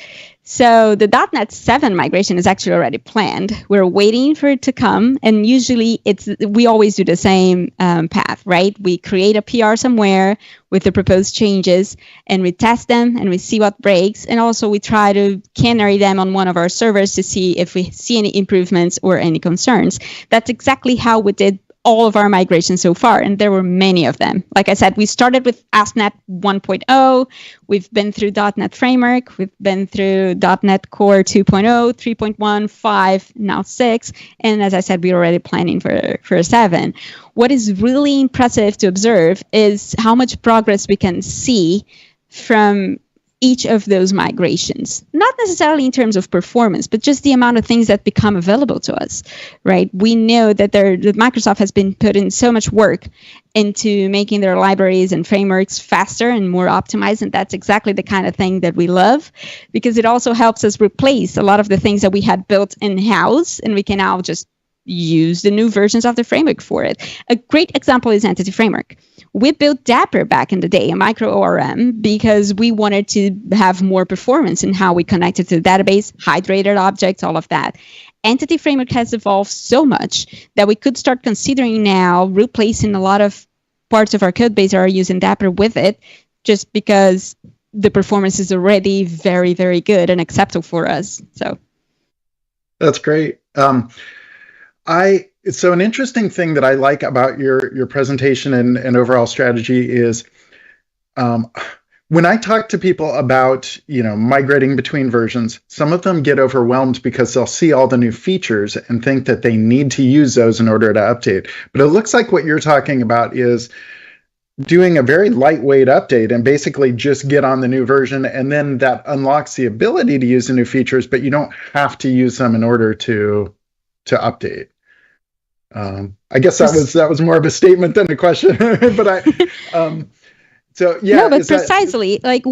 So the .NET 7 migration is actually already planned. We're waiting for it to come, and usually we always do the same path, right? We create a PR somewhere with the proposed changes, and we test them, and we see what breaks, and also we try to canary them on one of our servers to see if we see any improvements or any concerns. That's exactly how we did all of our migrations so far, and there were many of them. Like I said, we started with ASP.NET 1.0, we've been through .NET Framework, we've been through .NET Core 2.0, 3.1, 5, now 6, and as I said, we're already planning for 7. What is really impressive to observe is how much progress we can see from each of those migrations, not necessarily in terms of performance, but just the amount of things that become available to us, right? We know that Microsoft has been putting so much work into making their libraries and frameworks faster and more optimized, and that's exactly the kind of thing that we love, because it also helps us replace a lot of the things that we had built in-house, and we can now just use the new versions of the framework for it. A great example is Entity Framework. We built Dapper back in the day, a micro ORM, because we wanted to have more performance in how we connected to the database, hydrated objects, all of that. Entity Framework has evolved so much that we could start considering now replacing a lot of parts of our code base that are using Dapper with it, just because the performance is already very, very good and acceptable for us. So that's great. So an interesting thing that I like about your presentation and overall strategy is when I talk to people about migrating between versions, some of them get overwhelmed because they'll see all the new features and think that they need to use those in order to update. But it looks like what you're talking about is doing a very lightweight update and basically just get on the new version, and then that unlocks the ability to use the new features, but you don't have to use them in order to update. I guess that was more of a statement than a question, but so yeah. No, but precisely, like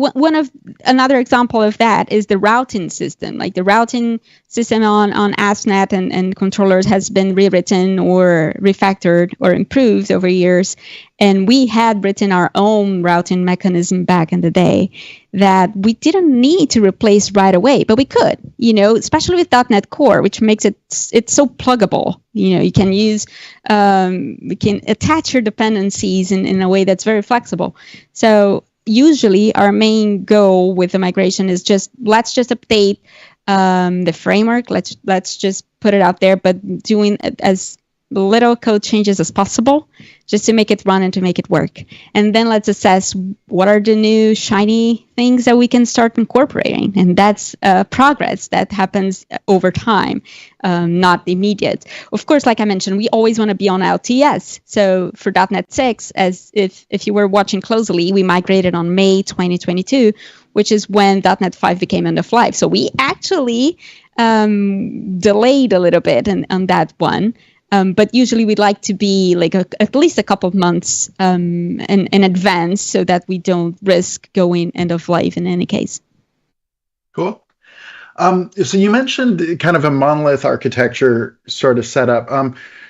another example of that is the routing system. Like the routing system on ASP.NET and controllers has been rewritten or refactored or improved over years. And we had written our own routing mechanism back in the day that we didn't need to replace right away, but we could, especially with .NET Core, which makes it's so pluggable. You can use, we can attach your dependencies in a way that's very flexible. So usually our main goal with the migration is let's just update the framework. Let's just put it out there, but doing as little code changes as possible just to make it run and to make it work. And then let's assess what are the new shiny things that we can start incorporating. And that's progress that happens over time, not immediate. Of course, like I mentioned, we always want to be on LTS. So for .NET 6, as if you were watching closely, we migrated on May 2022, which is when .NET 5 became end of life. So we actually delayed a little bit on that one. But usually we'd like to be like at least a couple of months in advance so that we don't risk going end of life in any case. Cool. So you mentioned kind of a monolith architecture sort of setup.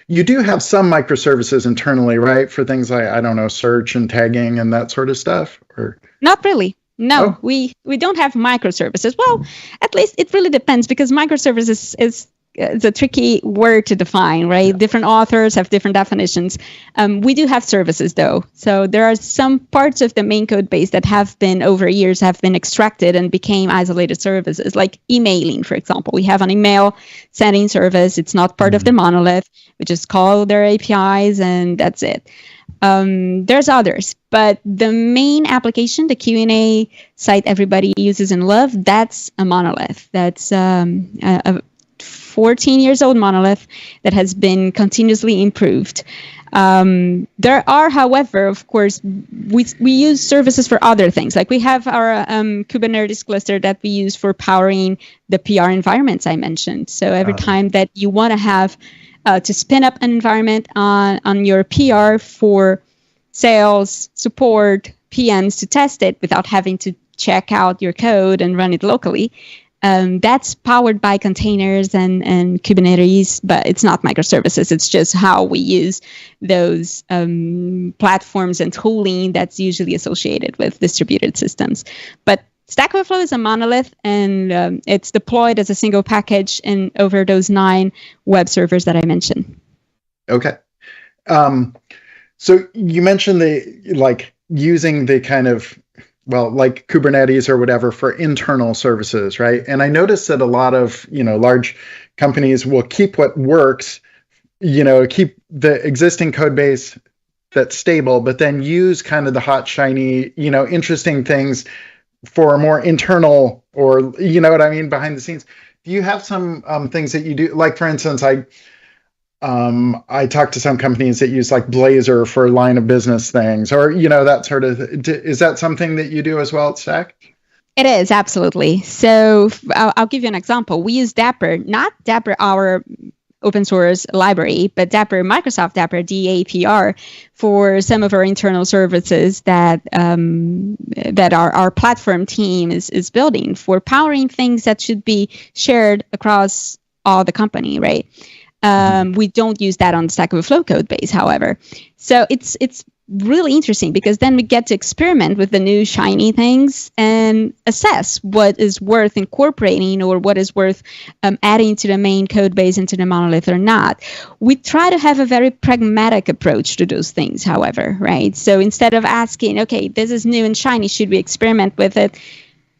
You do have some microservices internally, right? For things like, I don't know, search and tagging and that sort of stuff? Or not really. No, we don't have microservices. Well, at least it really depends, because microservices is it's a tricky word to define, right? Yeah. Different authors have different definitions. We do have services, though. So there are some parts of the main code base that have been, over years, have been extracted and became isolated services, like emailing, for example. We have an email sending service. It's not part of the monolith. We just call their APIs, and that's it. There's others, but the main application, the Q&A site everybody uses and loves, that's a monolith. That's a 14 years old monolith that has been continuously improved. There are, however, of course, we use services for other things. Like we have our Kubernetes cluster that we use for powering the PR environments I mentioned. So every time that you want to have to spin up an environment on your PR for sales, support, PMs to test it without having to check out your code and run it locally, That's powered by containers and Kubernetes, but it's not microservices. It's just how we use those platforms and tooling that's usually associated with distributed systems. But Stack Overflow is a monolith, and it's deployed as a single package in over those 9 web servers that I mentioned. Okay. So you mentioned using the kind of, like Kubernetes or whatever for internal services, right? And I noticed that a lot of, large companies will keep what works, keep the existing code base that's stable, but then use kind of the hot, shiny, interesting things for more internal, or, you know what I mean, behind the scenes. Do you have some things that you do? Like, for instance, I talk to some companies that use like Blazor for line of business things, or, that sort of, is that something that you do as well at Stack? It is, absolutely. So I'll give you an example. We use Dapper, not Dapper, our open source library, but Dapper, Microsoft Dapper, DAPR, for some of our internal services that our platform team is building for powering things that should be shared across all the company, right? We don't use that on Stack Overflow code base, however. So it's really interesting because then we get to experiment with the new shiny things and assess what is worth incorporating or what is worth adding to the main code base into the monolith or not. We try to have a very pragmatic approach to those things, however, right? So instead of asking, okay, this is new and shiny, should we experiment with it?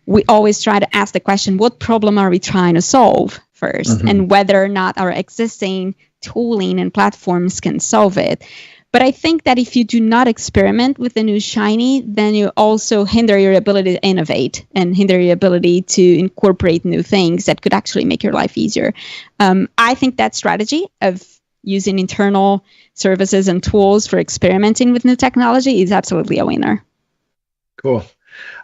We always try to ask the question, what problem are we trying to solve first, and whether or not our existing tooling and platforms can solve it. But I think that if you do not experiment with the new shiny, then you also hinder your ability to innovate and hinder your ability to incorporate new things that could actually make your life easier. I think that strategy of using internal services and tools for experimenting with new technology is absolutely a winner. Cool.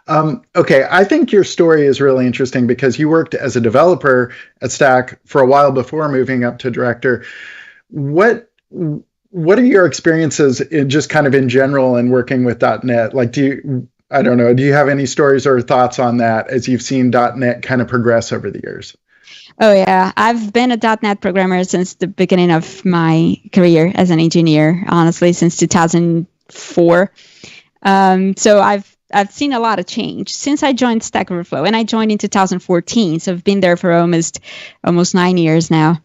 Okay, I think your story is really interesting because you worked as a developer at Stack for a while before moving up to director. What are your experiences just kind of in general in working with .NET? Like, do you have any stories or thoughts on that as you've seen .NET kind of progress over the years? Oh, yeah. I've been a .NET programmer since the beginning of my career as an engineer, honestly, since 2004. So I've seen a lot of change since I joined Stack Overflow, and I joined in 2014. So I've been there for almost 9 years now.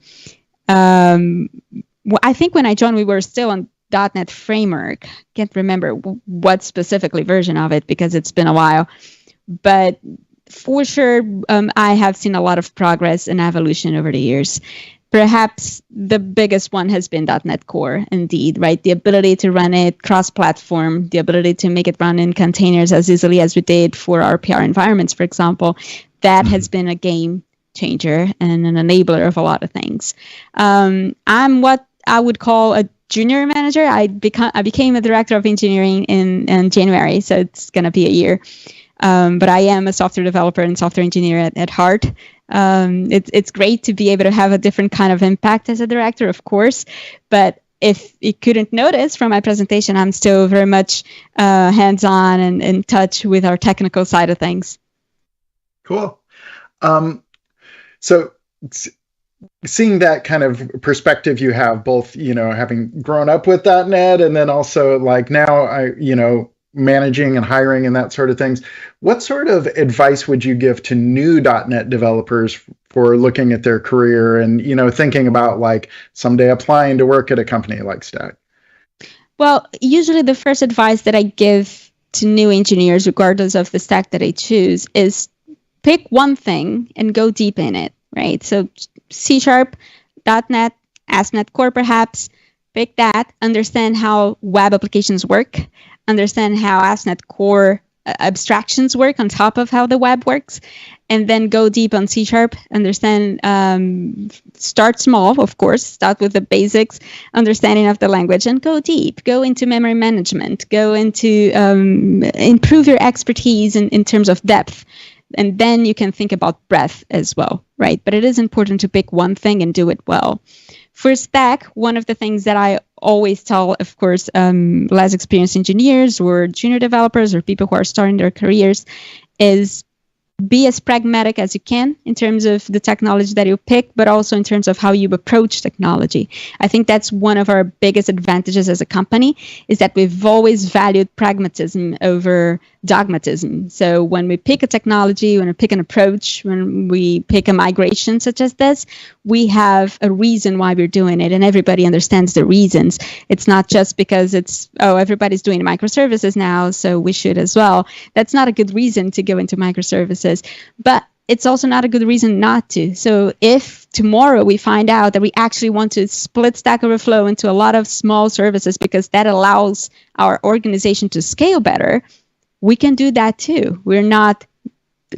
I think when I joined, we were still on .NET Framework. Can't remember what specifically version of it because it's been a while. But for sure, I have seen a lot of progress and evolution over the years. Perhaps the biggest one has been .NET Core, indeed, right? The ability to run it cross-platform, the ability to make it run in containers as easily as we did for our PR environments, for example. That has been a game changer and an enabler of a lot of things. I'm what I would call a junior manager. I became a director of engineering in January, so it's going to be a year. But I am a software developer and software engineer at heart. It's great to be able to have a different kind of impact as a director, of course. But if you couldn't notice from my presentation, I'm still very much hands-on and in touch with our technical side of things. Cool. So seeing that kind of perspective you have, both, having grown up with .NET and then also like now, managing and hiring and that sort of things. What sort of advice would you give to new .NET developers for looking at their career and, thinking about like someday applying to work at a company like Stack? Well, usually the first advice that I give to new engineers, regardless of the stack that they choose, is pick one thing and go deep in it, right? So C#, .NET, ASP.NET Core perhaps, pick that, understand how web applications work, understand how ASP.NET Core abstractions work on top of how the web works, and then go deep on C#, understand, start small, of course, start with the basics, understanding of the language, and go deep, go into memory management, go into improve your expertise in terms of depth. And then you can think about breadth as well, right? But it is important to pick one thing and do it well. For Stack, one of the things that I always tell, of course, less experienced engineers or junior developers or people who are starting their careers is be as pragmatic as you can in terms of the technology that you pick, but also in terms of how you approach technology. I think that's one of our biggest advantages as a company, is that we've always valued pragmatism over dogmatism. So when we pick a technology, when we pick an approach, when we pick a migration such as this, we have a reason why we're doing it, and everybody understands the reasons. It's not just because everybody's doing microservices now, so we should as well. That's not a good reason to go into microservices, but it's also not a good reason not to. So if tomorrow we find out that we actually want to split Stack Overflow into a lot of small services because that allows our organization to scale better, we can do that too. We're not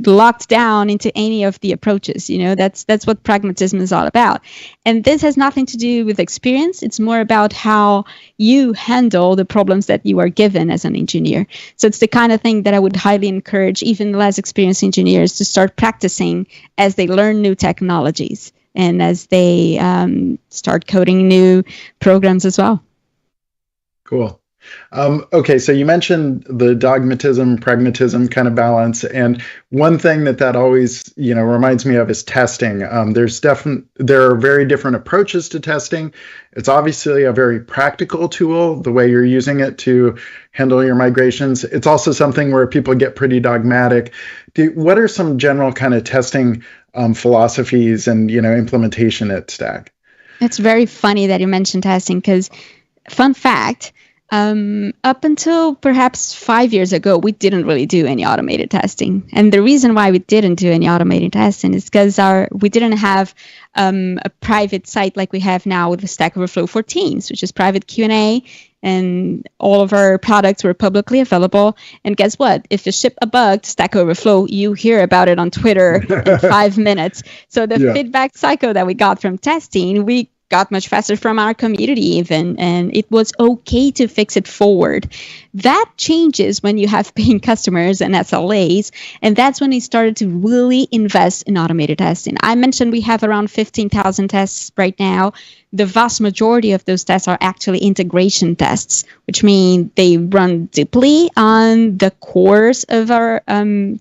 locked down into any of the approaches. That's what pragmatism is all about. And this has nothing to do with experience. It's more about how you handle the problems that you are given as an engineer. So it's the kind of thing that I would highly encourage even less experienced engineers to start practicing as they learn new technologies and as they start coding new programs as well. Cool. Okay, so you mentioned the dogmatism, pragmatism kind of balance, and one thing that always reminds me of is testing. There are very different approaches to testing. It's obviously a very practical tool, the way you're using it to handle your migrations. It's also something where people get pretty dogmatic. What are some general kind of testing philosophies and implementation at Stack? It's very funny that you mentioned testing, because fun fact. Up until perhaps 5 years ago, we didn't really do any automated testing. And the reason why we didn't do any automated testing is because we didn't have a private site like we have now with the Stack Overflow for Teams, which is private Q&A, and all of our products were publicly available. And guess what? If you ship a bug to Stack Overflow, you hear about it on Twitter in 5 minutes. So the feedback cycle that we got from testing, we got much faster from our community even, and it was okay to fix it forward. That changes when you have paying customers and SLAs, and that's when we started to really invest in automated testing. I mentioned we have around 15,000 tests right now. The vast majority of those tests are actually integration tests, which mean they run deeply on the cores of our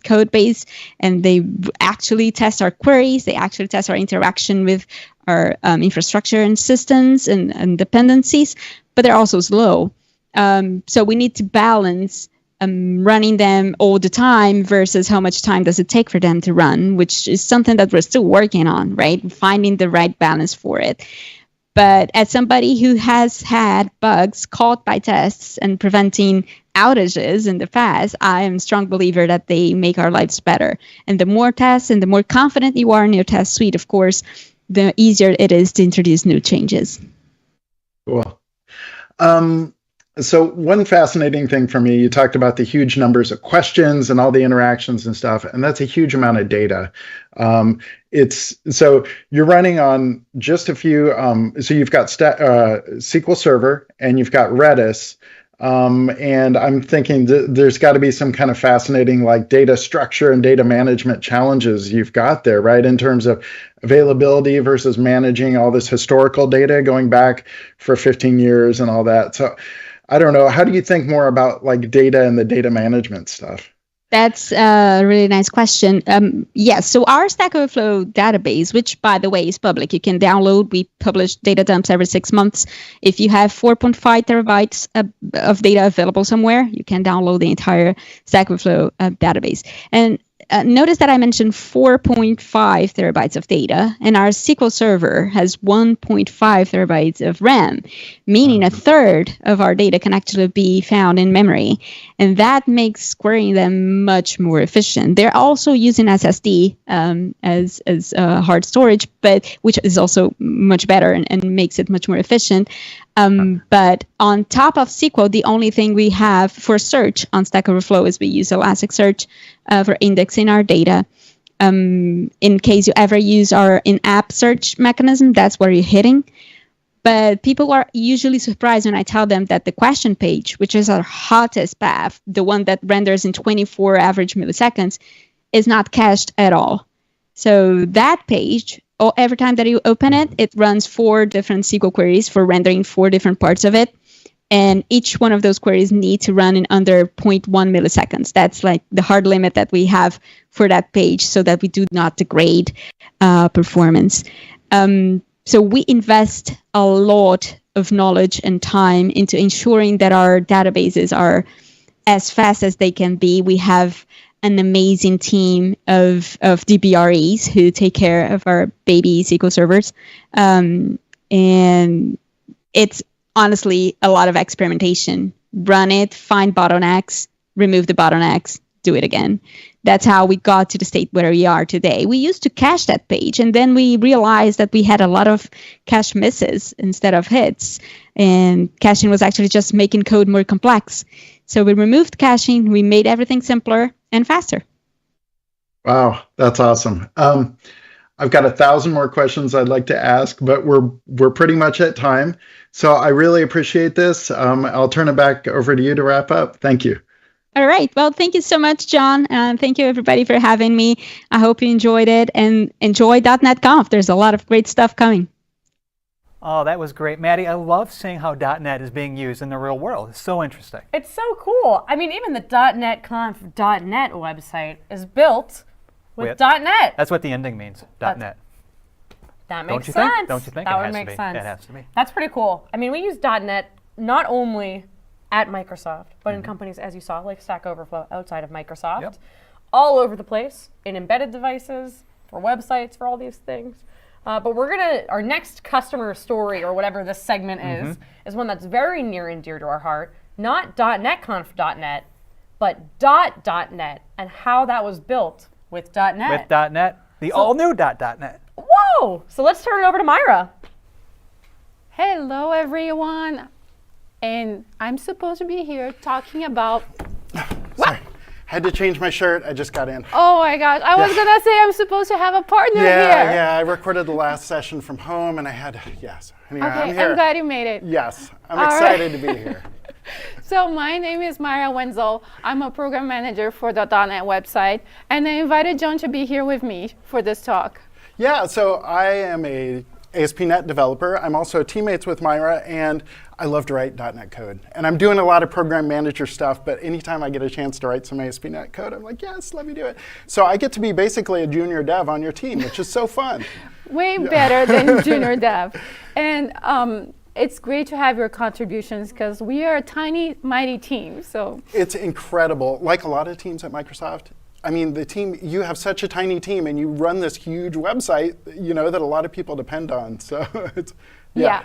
code base, and they actually test our queries. They actually test our interaction with our infrastructure and systems and dependencies, but they're also slow. So we need to balance running them all the time versus how much time does it take for them to run, which is something that we're still working on, right? Finding the right balance for it. But as somebody who has had bugs caught by tests and preventing outages in the past, I am a strong believer that they make our lives better. And the more tests and the more confident you are in your test suite, of course, the easier it is to introduce new changes. Cool. So one fascinating thing for me, you talked about the huge numbers of questions and all the interactions and stuff, and that's a huge amount of data. So you're running on just a few, so you've got SQL Server and you've got Redis, and I'm thinking there's got to be some kind of fascinating like data structure and data management challenges you've got there, right? In terms of availability versus managing all this historical data going back for 15 years and all that. So I don't know, how do you think more about like data and the data management stuff? That's a really nice question. Yes, so our Stack Overflow database, which by the way is public, you can download. We publish data dumps every 6 months. If you have 4.5 terabytes of data available somewhere, you can download the entire Stack Overflow database. And notice that I mentioned 4.5 terabytes of data, and our SQL Server has 1.5 terabytes of RAM, meaning a third of our data can actually be found in memory. And that makes querying them much more efficient. They're also using SSD as hard storage, but which is also much better and makes it much more efficient. But on top of SQL, the only thing we have for search on Stack Overflow is we use Elasticsearch for indexing our data. In case you ever use our in-app search mechanism, that's where you're hitting. But people are usually surprised when I tell them that the question page, which is our hottest path, the one that renders in 24 average milliseconds, is not cached at all. So that page, every time that you open it, it runs 4 different SQL queries for rendering 4 different parts of it. And each one of those queries need to run in under 0.1 milliseconds. That's like the hard limit that we have for that page so that we do not degrade performance. So we invest a lot of knowledge and time into ensuring that our databases are as fast as they can be. We have an amazing team of DBREs who take care of our baby SQL servers. And it's honestly a lot of experimentation. Run it, find bottlenecks, remove the bottlenecks, do it again. That's how we got to the state where we are today. We used to cache that page, and then we realized that we had a lot of cache misses instead of hits. And caching was actually just making code more complex. So we removed caching, we made everything simpler and faster. Wow, that's awesome. I've got 1,000 more questions I'd like to ask, but we're pretty much at time. So I really appreciate this. I'll turn it back over to you to wrap up. Thank you. All right. Well, thank you so much, John. And thank you, everybody, for having me. I hope you enjoyed it, and enjoy .NET Conf. There's a lot of great stuff coming. Oh, that was great. Maddie, I love seeing how .NET is being used in the real world. It's so interesting. It's so cool. I mean, even the dotnetconf.net website is built with .NET. That's what the ending means, .NET. That makes Don't you sense. think? Don't you think? That It would has to make be. sense. It has to be. That's pretty cool. I mean, we use .NET not only at Microsoft, but in companies, as you saw, like Stack Overflow outside of Microsoft, Yep. all over the place, in embedded devices, for websites, for all these things. But our next customer story, or whatever this segment is one that's very near and dear to our heart. Not .netconf.net, but .net, and how that was built with .net. With .NET, the all-new .NET. Whoa! So let's turn it over to Myra. Hello, everyone. And I'm supposed to be here talking about... Sorry, had to change my shirt. I just got in. Oh my gosh, I was gonna say I'm supposed to have a partner here. Yeah, I recorded the last session from home and I had, yes. Anyway, Okay, I'm here. I'm glad you made it. Yes, I'm All excited to be here. So my name is Myra Wenzel. I'm a program manager for the .NET website, and I invited John to be here with me for this talk. Yeah, so I am a ASP.NET developer. I'm also teammates with Myra, and I love to write .NET code. And I'm doing a lot of program manager stuff, but anytime I get a chance to write some ASP.NET code, I'm like, yes, let me do it. So I get to be basically a junior dev on your team, which is so fun. Way better than junior dev. And it's great to have your contributions because we are a tiny, mighty team. So it's incredible. Like a lot of teams at Microsoft, I mean, the team, you have such a tiny team and you run this huge website, you know, that a lot of people depend on. So it's, yeah.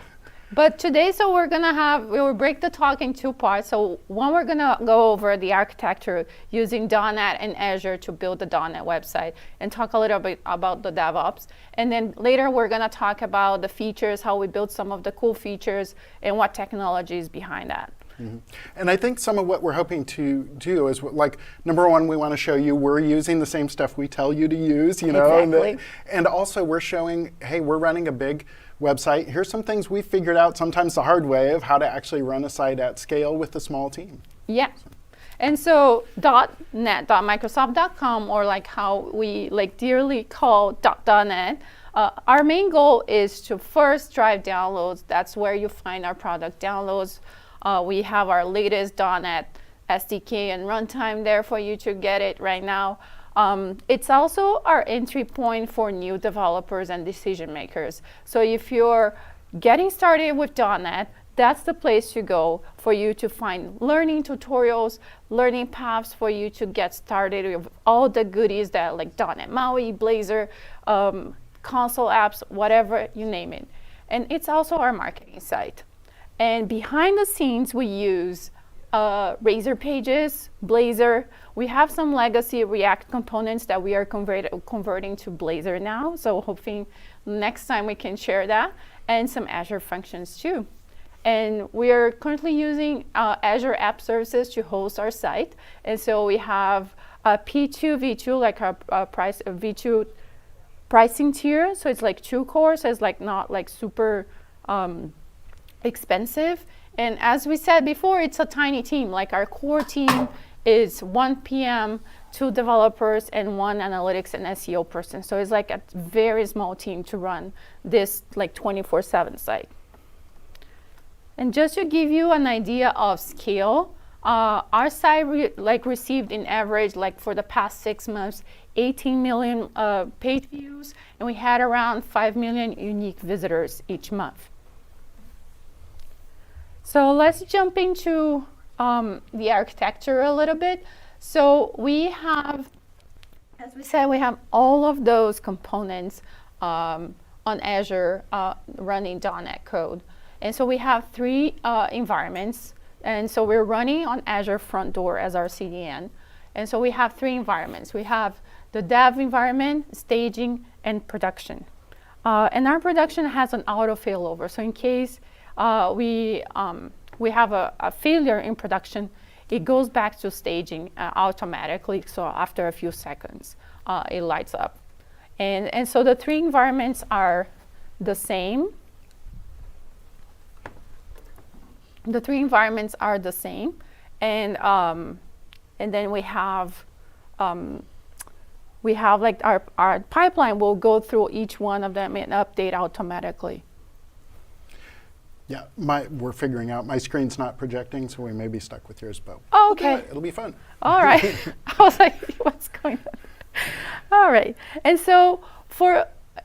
But today, so we'll break the talk in two parts. So one, we're gonna go over the architecture using .NET and Azure to build the .NET website and talk a little bit about the DevOps. And then later, we're gonna talk about the features, how we build some of the cool features and what technology is behind that. Mm-hmm. And I think some of what we're hoping to do is, like, number one, we want to show you we're using the same stuff we tell you to use, you know, exactly. and also we're showing, hey, we're running a big website. Here's some things we figured out, sometimes the hard way, of how to actually run a site at scale with a small team. Yeah. And so .net.microsoft.com, or like how we dearly call .net, our main goal is to first drive downloads. That's where you find our product downloads. We have our latest .NET SDK and runtime there for you to get it right now. It's also our entry point for new developers and decision makers. So if you're getting started with .NET, that's the place to go for you to find learning tutorials, learning paths for you to get started with all the goodies that like .NET MAUI, Blazor, console apps, whatever you name it. And it's also our marketing site. And behind the scenes, we use Razor Pages, Blazor. We have some legacy React components that we are converting to Blazor now. So hoping next time we can share that, and some Azure functions too. And we are currently using Azure App Services to host our site. And so we have a P2 V2, like our V2 pricing tier. So it's like 2 cores, so it's like not like super expensive. And as we said before, it's a tiny team. Like our core team is 1 PM, 2 developers, and 1 analytics and SEO person. So it's like a very small team to run this like 24/7 site. And just to give you an idea of scale, our site received in average, like for the past 6 months, 18 million page views, and we had around 5 million unique visitors each month. So let's jump into the architecture a little bit. So we have, as we said, we have all of those components on Azure running .NET code. And so we have 3 environments. And so we're running on Azure Front Door as our CDN. And so we have 3 environments. We have the dev environment, staging, and production. And our production has an auto failover. So in case we have a failure in production, it goes back to staging automatically. So after a few seconds, it lights up. And so the 3 environments are the same. The 3 environments are the same, and then we have like our pipeline will go through each one of them and update automatically. Yeah, we're figuring out. My screen's not projecting, so we may be stuck with yours, but Oh, okay. it'll be fun. All right. I was like, what's going on? All right. And so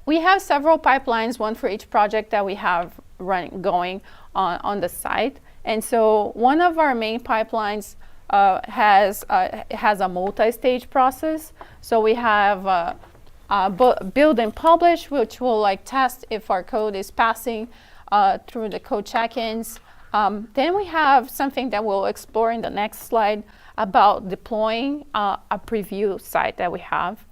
we have several pipelines, one for each project that we have going on the site. And so one of our main pipelines has a multi-stage process. So we have build and publish, which will like test if our code is passing through the code check-ins. Then we have something that we'll explore in the next slide about deploying a preview site that we have.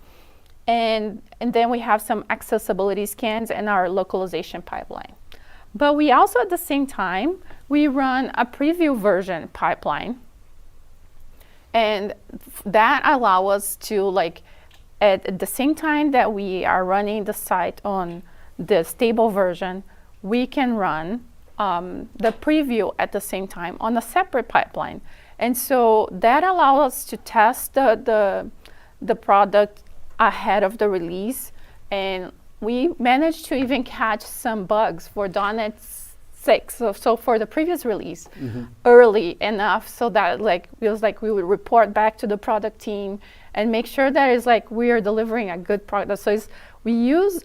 And then we have some accessibility scans and our localization pipeline. But we also, at the same time, we run a preview version pipeline. And that allows us to, like, at the same time that we are running the site on the stable version, we can run the preview at the same time on a separate pipeline. And so that allows us to test the product ahead of the release. And we managed to even catch some bugs for .NET 6, so for the previous release, early enough so that like it was like we would report back to the product team and make sure that it's like we are delivering a good product. So we use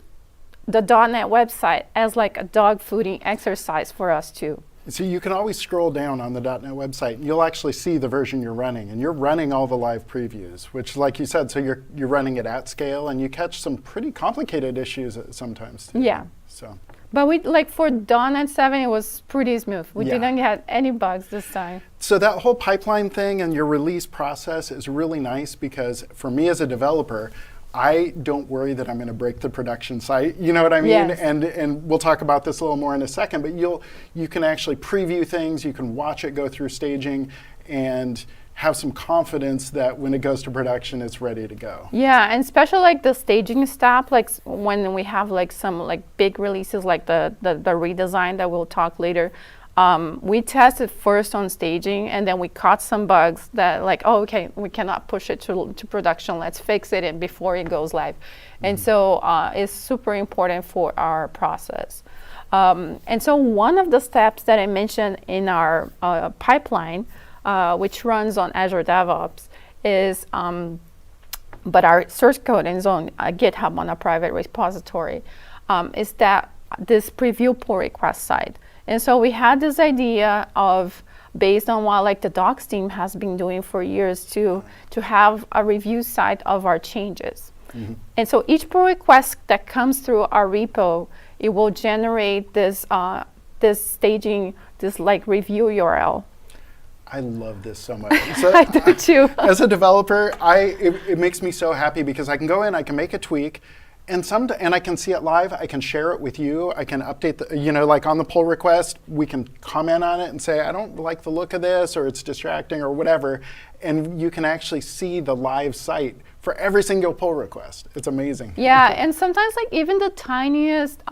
the .NET website as like a dog fooding exercise for us too. So you can always scroll down on the .NET website, and you'll actually see the version you're running, and you're running all the live previews, which, like you said, so you're running it at scale, and you catch some pretty complicated issues sometimes too. Yeah. So. But we like for .NET 7, it was pretty smooth. We Yeah. didn't get any bugs this time. So that whole pipeline thing and your release process is really nice because for me as a developer, I don't worry that I'm going to break the production site. You know what I mean? Yes. And we'll talk about this a little more in a second, but you can actually preview things, you can watch it go through staging, and have some confidence that when it goes to production, it's ready to go. Yeah, and especially like the staging step, like when we have like some like big releases, like the redesign that we'll talk later. We tested first on staging, and then we caught some bugs that like, oh, okay, we cannot push it to production. Let's fix it before it goes live. And so it's super important for our process. And so one of the steps that I mentioned in our pipeline, which runs on Azure DevOps, is, but our source code is on GitHub on a private repository, is that this preview pull request side. And so we had this idea of, based on what like the docs team has been doing for years, to have a review site of our changes. And so each pull request that comes through our repo, it will generate this staging, this like review URL. I love this so much. So, I do too. As a developer, it makes me so happy because I can go in, I can make a tweak, and I can see it live. I can share it with you. I can update like on the pull request, we can comment on it and say, I don't like the look of this, or it's distracting, or whatever. And you can actually see the live site for every single pull request. It's amazing. Yeah, and sometimes like even the tiniest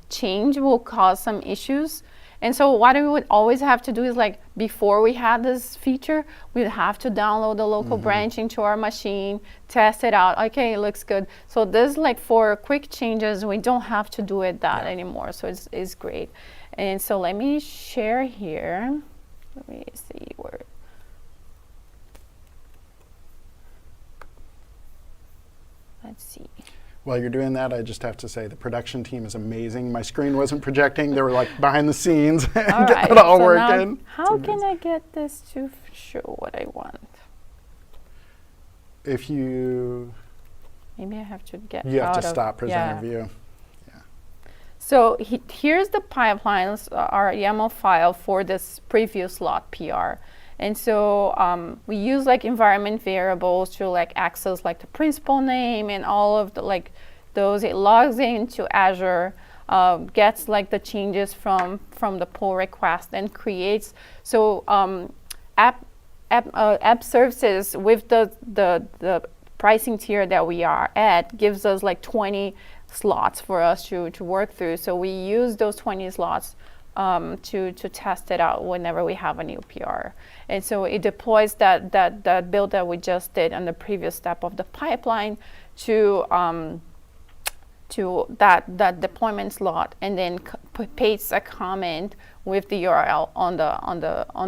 change will cause some issues. And so what we would always have to do is like, before we had this feature, we'd have to download the local branch into our machine, test it out. Okay, it looks good. So this like for quick changes, we don't have to do it anymore. So it's great. And so let me share here. Let me see where. Let's see. While you're doing that, I just have to say the production team is amazing. My screen wasn't projecting. They were like behind the scenes and getting it all so working. Now, how can I get this to show what I want? If you... Maybe I have to get You have out to of, stop presenter view. So here's the pipelines, our YAML file for this preview slot PR. And so we use like environment variables to like access like the principal name and all of the like those. It logs into Azure, gets like the changes from the pull request and creates. So app services with the pricing tier that we are at gives us like 20 slots for us to work through. So we use those 20 slots to test it out whenever we have a new PR. And so it deploys that build that we just did on the previous step of the pipeline to that deployment slot, and then pastes a comment with the URL on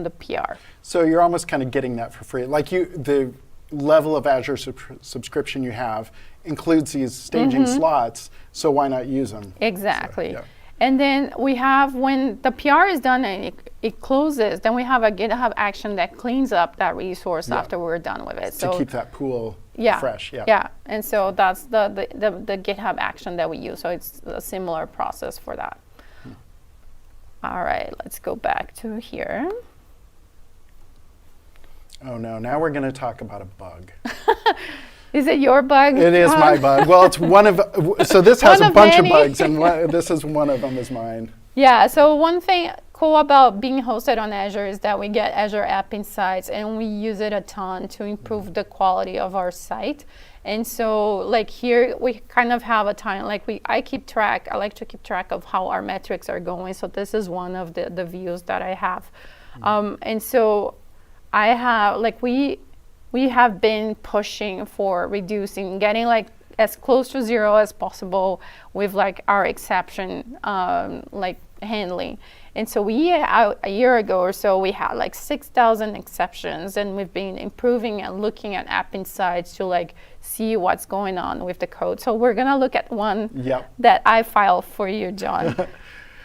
the PR. So you're almost kind of getting that for free. Like the level of Azure subscription you have includes these staging slots, so why not use them? Exactly. So, yeah. And then we have, when the PR is done and it closes, then we have a GitHub action that cleans up that resource after we're done with it. To keep that pool fresh. Yeah. And so that's the GitHub action that we use. So it's a similar process for that. All right, let's go back to here. Oh no, now we're going to talk about a bug. Is it your bug? It is my bug. Well, it's one of, so this has a bunch of bugs, and this is one of them is mine. Yeah, so one thing cool about being hosted on Azure is that we get Azure App Insights, and we use it a ton to improve the quality of our site. And so like here, we kind of have a time, like I like to keep track of how our metrics are going. So this is one of the views that I have. And so I have, like we have been pushing for reducing, getting like as close to zero as possible with like our exception like handling. And so a year ago or so, we had like 6,000 exceptions, and we've been improving and looking at App Insights to like see what's going on with the code. So we're gonna look at one that I filed for you, John.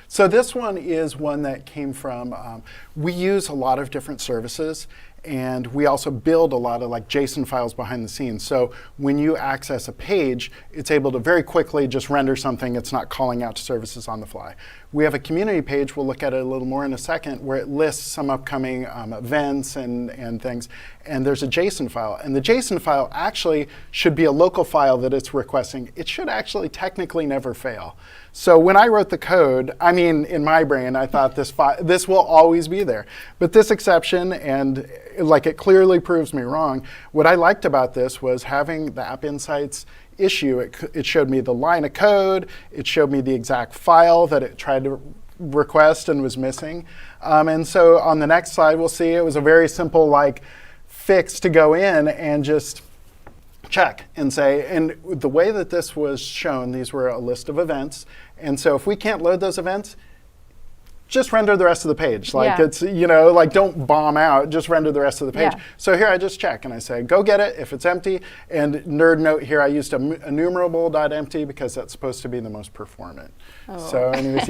So this one is one that came from, we use a lot of different services, and we also build a lot of like JSON files behind the scenes. So when you access a page, it's able to very quickly just render something. It's not calling out to services on the fly. We have a community page, we'll look at it a little more in a second, where it lists some upcoming events and things. And there's a JSON file. And the JSON file actually should be a local file that it's requesting. It should actually technically never fail. So when I wrote the code, I mean, in my brain, I thought this will always be there. But this exception, and like it clearly proves me wrong, what I liked about this was having the App Insights issue. It showed me the line of code. It showed me the exact file that it tried to request and was missing. And so on the next slide, we'll see it was a very simple like fix to go in and just check and say, and the way that this was shown, these were a list of events. And so if we can't load those events, just render the rest of the page. Like it's, like don't bomb out, just render the rest of the page. So here I just check and I say, go get it if it's empty. And nerd note here, I used enumerable.empty because that's supposed to be the most performant. So anyways,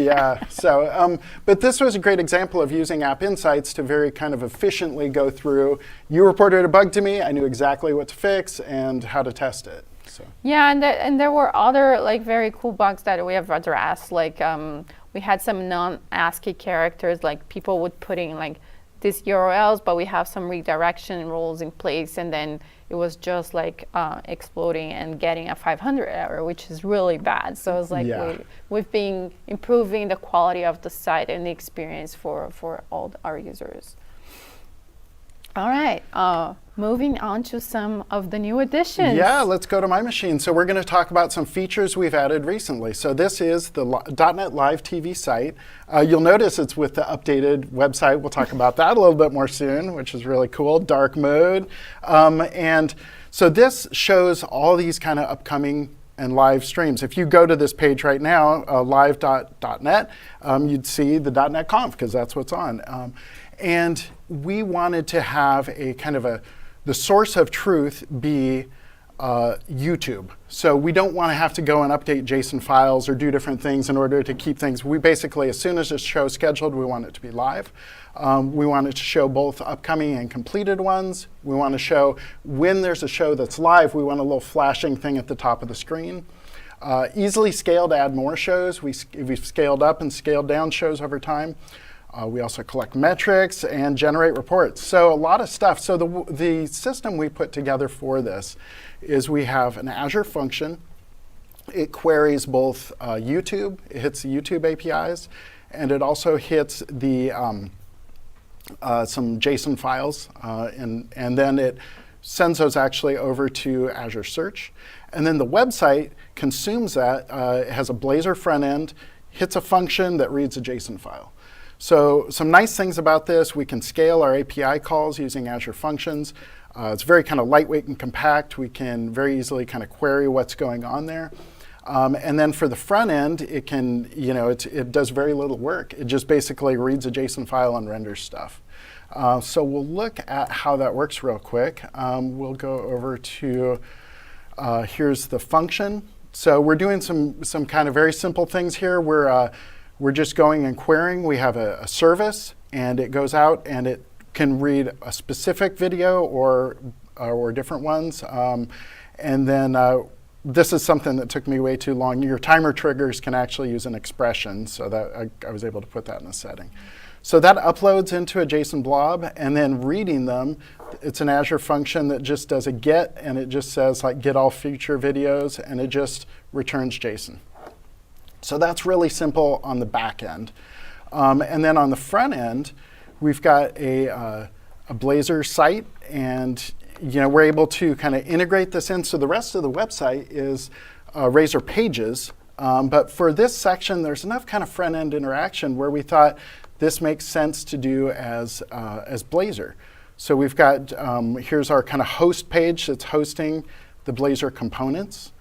So, but this was a great example of using App Insights to very kind of efficiently go through. You reported a bug to me, I knew exactly what to fix and how to test it. So. Yeah, and there were other like very cool bugs that we have addressed. Like we had some non-ASCII characters, like people would put in like these URLs, but we have some redirection rules in place, and then it was just like exploding and getting a 500 error, which is really bad. So it's like we've been improving the quality of the site and the experience for all our users. All right, moving on to some of the new additions. Yeah, let's go to my machine. So we're going to talk about some features we've added recently. So this is the .NET Live TV site. You'll notice it's with the updated website. We'll talk about that a little bit more soon, which is really cool. Dark mode. And so this shows all these kind of upcoming and live streams. If you go to this page right now, live.net, you'd see the dotnet conf, because that's what's on. And we wanted to have a kind of the source of truth be YouTube. So we don't want to have to go and update JSON files or do different things in order to keep things. We basically, as soon as this show is scheduled, we want it to be live. We want it to show both upcoming and completed ones. We want to show when there's a show that's live, we want a little flashing thing at the top of the screen. Easily scale to add more shows. We've scaled up and scaled down shows over time. We also collect metrics and generate reports. So a lot of stuff. So the system we put together for this is we have an Azure function. It queries both YouTube, it hits the YouTube APIs, and it also hits the some JSON files, and then it sends those actually over to Azure Search. And then the website consumes that. It has a Blazor front end, hits a function that reads a JSON file. So some nice things about this, we can scale our API calls using Azure Functions. It's very kind of lightweight and compact. We can very easily kind of query what's going on there. And then for the front end, it can, it does very little work. It just basically reads a JSON file and renders stuff. So we'll look at how that works real quick. We'll go over to, here's the function. So we're doing some kind of very simple things here. We're just going and querying. We have a service, and it goes out and it can read a specific video or different ones. And then this is something that took me way too long. Your timer triggers can actually use an expression, so that I was able to put that in a setting. So that uploads into a JSON blob, and then reading them, it's an Azure function that just does a get, and it just says like get all future videos, and it just returns JSON. So that's really simple on the back end. And then on the front end, we've got a Blazor site, and we're able to kind of integrate this in. So the rest of the website is Razor pages. But for this section, there's enough kind of front end interaction where we thought this makes sense to do as Blazor. So we've got, here's our kind of host page that's hosting the Blazor components.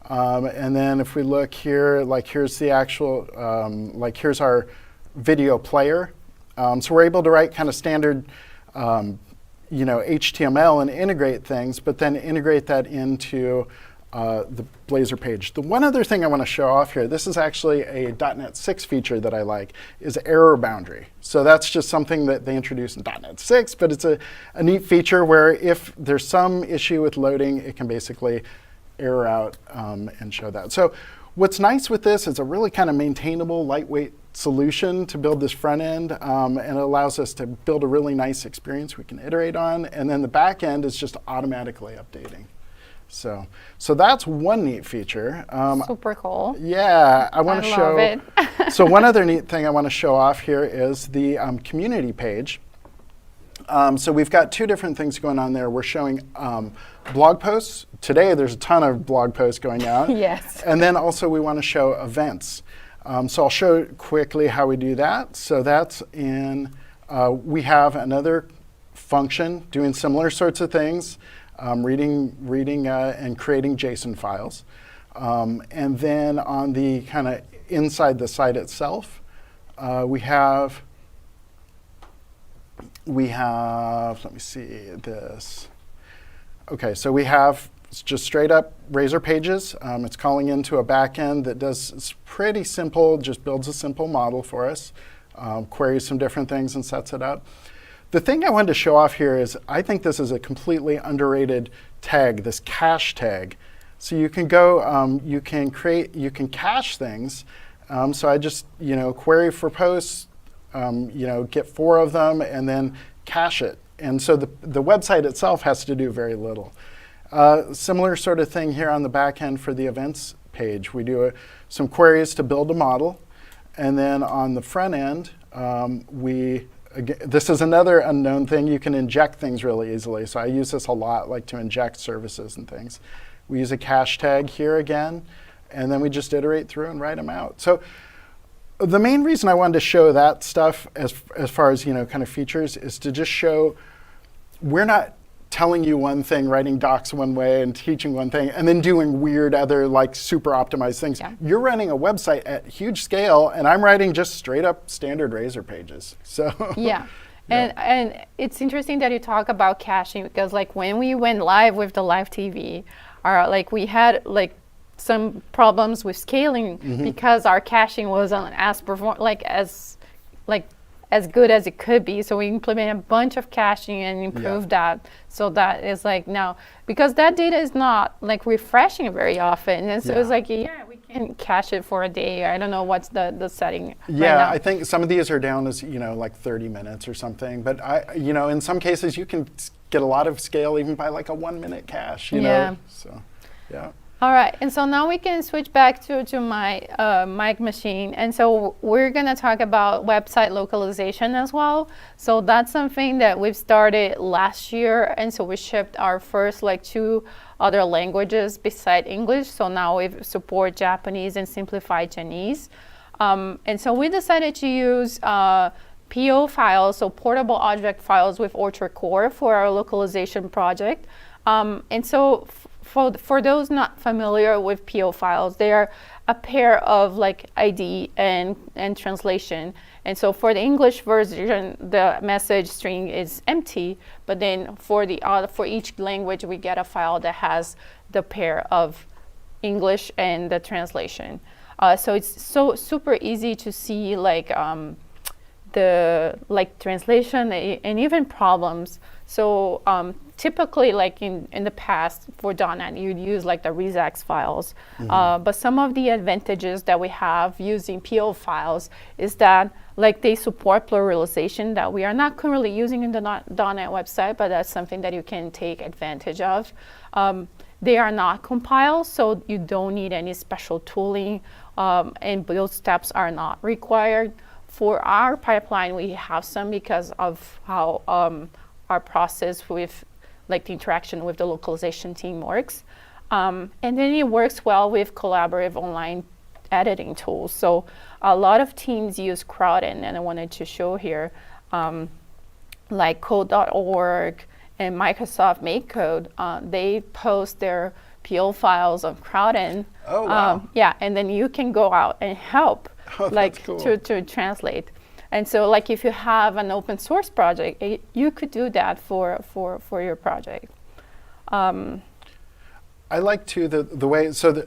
And then if we look here, like here's the actual, here's our video player. So we're able to write kind of standard, HTML and integrate things, but then integrate that into the Blazor page. The one other thing I want to show off here, this is actually a .NET 6 feature that I like, is error boundary. So that's just something that they introduced in .NET 6, but it's a neat feature where if there's some issue with loading, it can basically error out and show that. So what's nice with this is a really kind of maintainable, lightweight solution to build this front end, and it allows us to build a really nice experience we can iterate on, and then the back end is just automatically updating. So that's one neat feature. Super cool. Yeah, I want to show. Love it. So one other neat thing I want to show off here is the community page. So we've got two different things going on there. We're showing blog posts. Today there's a ton of blog posts going out. Yes. And then also we want to show events. So I'll show quickly how we do that. So that's in, we have another function doing similar sorts of things, reading and creating JSON files. And then on the kind of inside the site itself, we have, let me see this. Okay, so we have just straight up Razor pages. It's calling into a backend that does, it's pretty simple, just builds a simple model for us, queries some different things and sets it up. The thing I wanted to show off here is I think this is a completely underrated tag, this cache tag. So you can go, you can cache things. So I just, query for posts, get 4 of them and then cache it. And so the website itself has to do very little. Similar sort of thing here on the back end for the events page. We do some queries to build a model. And then on the front end, this is another unknown thing. You can inject things really easily. So I use this a lot, like to inject services and things. We use a cache tag here again, and then we just iterate through and write them out. So the main reason I wanted to show that stuff as far as kind of features is to just show we're not telling you one thing, writing docs one way and teaching one thing, and then doing weird other like super optimized things. Yeah. You're running a website at huge scale, and I'm writing just straight up standard Razor pages. So Yeah. And it's interesting that you talk about caching, because like when we went live with the live TV, we had like some problems with scaling because our caching wasn't as good as it could be. So we implemented a bunch of caching and improved that. So that is like now, because that data is not like refreshing very often. And so it's like, we can cache it for a day. I don't know what's the setting right now. I think some of these are down as, like 30 minutes or something. But in some cases you can get a lot of scale even by like a 1 minute cache, you know? So, yeah. All right, and so now we can switch back to my mic machine. And so we're gonna talk about website localization as well. So that's something that we've started last year. And so we shipped our first 2 other languages beside English. So now we support Japanese and simplified Chinese. And so we decided to use PO files, so portable object files with Orchard Core for our localization project. And so for those not familiar with PO files, they are a pair of ID and translation. And so for the English version, the message string is empty, but then for each language, we get a file that has the pair of English and the translation. So it's so super easy to see the translation and even problems. So typically, in the past for .NET, you'd use the regex files. But some of the advantages that we have using PO files is that they support pluralization that we are not currently using in the .NET website, but that's something that you can take advantage of. They are not compiled, so you don't need any special tooling, and build steps are not required. For our pipeline, we have some because of how our process with the interaction with the localization team works. And then it works well with collaborative online editing tools. So a lot of teams use Crowdin, and I wanted to show here, like code.org and Microsoft MakeCode, they post their PO files on Crowdin. Oh, wow. And then you can go out and help cool. to translate. And so if you have an open source project, you could do that for your project. I like too the way, so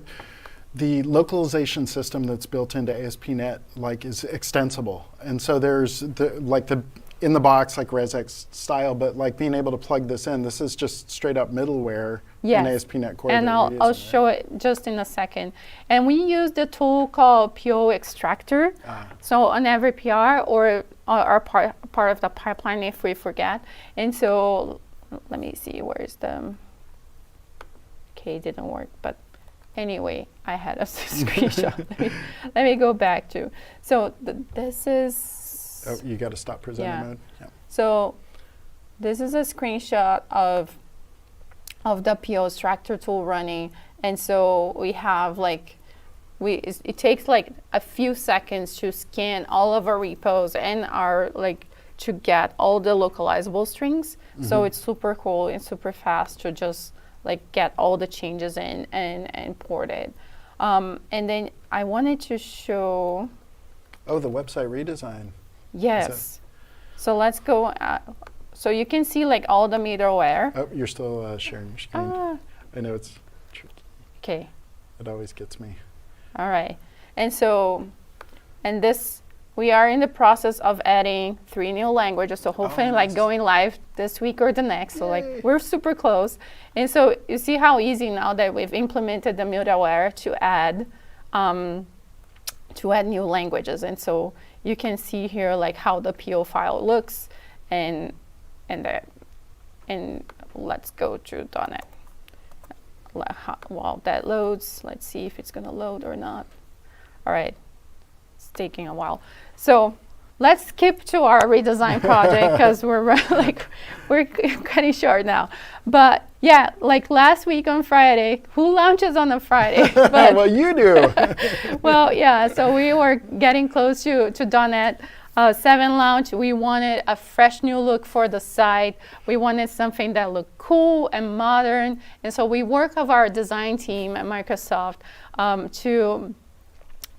the localization system that's built into ASP.NET is extensible. And so there's the in the box regex style, but being able to plug this in, this is just straight up middleware in ASP.NET Core. And I'll show it just in a second. And we use the tool called PO Extractor. So on every PR or part of the pipeline if we forget. And so let me see, where's the, okay, it didn't work, but anyway, I had a screenshot. Let me go back to, so this is, oh, you got to stop presenter mode. Yeah. So this is a screenshot of the PO Extractor tool running, and so we have it takes a few seconds to scan all of our repos and our to get all the localizable strings. So it's super cool and super fast to just get all the changes in and port it. And then I wanted to show. Oh, the website redesign. Yes. So let's go. So you can see all the middleware. Oh, you're still sharing your screen. I know it's tricky. Okay. It always gets me. All right. And so, we are in the process of adding 3 new languages. So hopefully nice. Going live this week or the next. So we're super close. And so you see how easy now that we've implemented the middleware to add new languages. And so you can see here how the PO file looks, and let's go to .NET. While that loads, let's see if it's going to load or not. All right, it's taking a while. So let's skip to our redesign project because we're cutting short now. But yeah, last week on Friday, who launches on a Friday? But well, you do. well, yeah. So we were getting close to .NET 7 launch, we wanted a fresh new look for the site. We wanted something that looked cool and modern. And so we work with our design team at Microsoft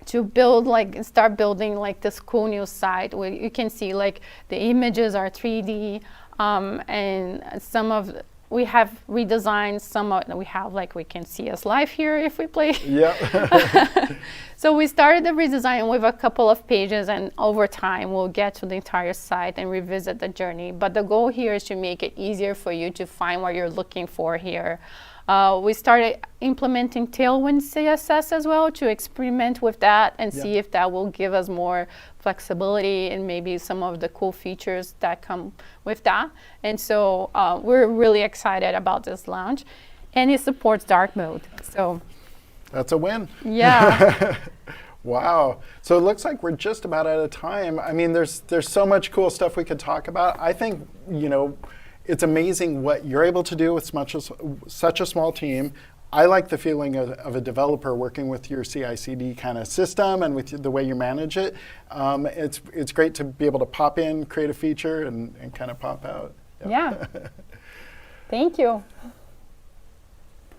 to build start building this cool new site where you can see the images are 3D, and we have redesigned some of we have we can see us live here if we play. Yeah. So we started the redesign with a couple of pages, and over time we'll get to the entire site and revisit the journey. But the goal here is to make it easier for you to find what you're looking for here. We started implementing Tailwind CSS as well to experiment with that and see if that will give us more flexibility and maybe some of the cool features that come with that. And so we're really excited about this launch, and it supports dark mode. So that's a win. Yeah. Wow. So it looks like we're just about out of time. I mean, there's so much cool stuff we could talk about. I think, it's amazing what you're able to do with such a small team. I like the feeling of a developer working with your CI/CD kind of system and with the way you manage it. It's great to be able to pop in, create a feature, and kind of pop out. Yeah. Thank you.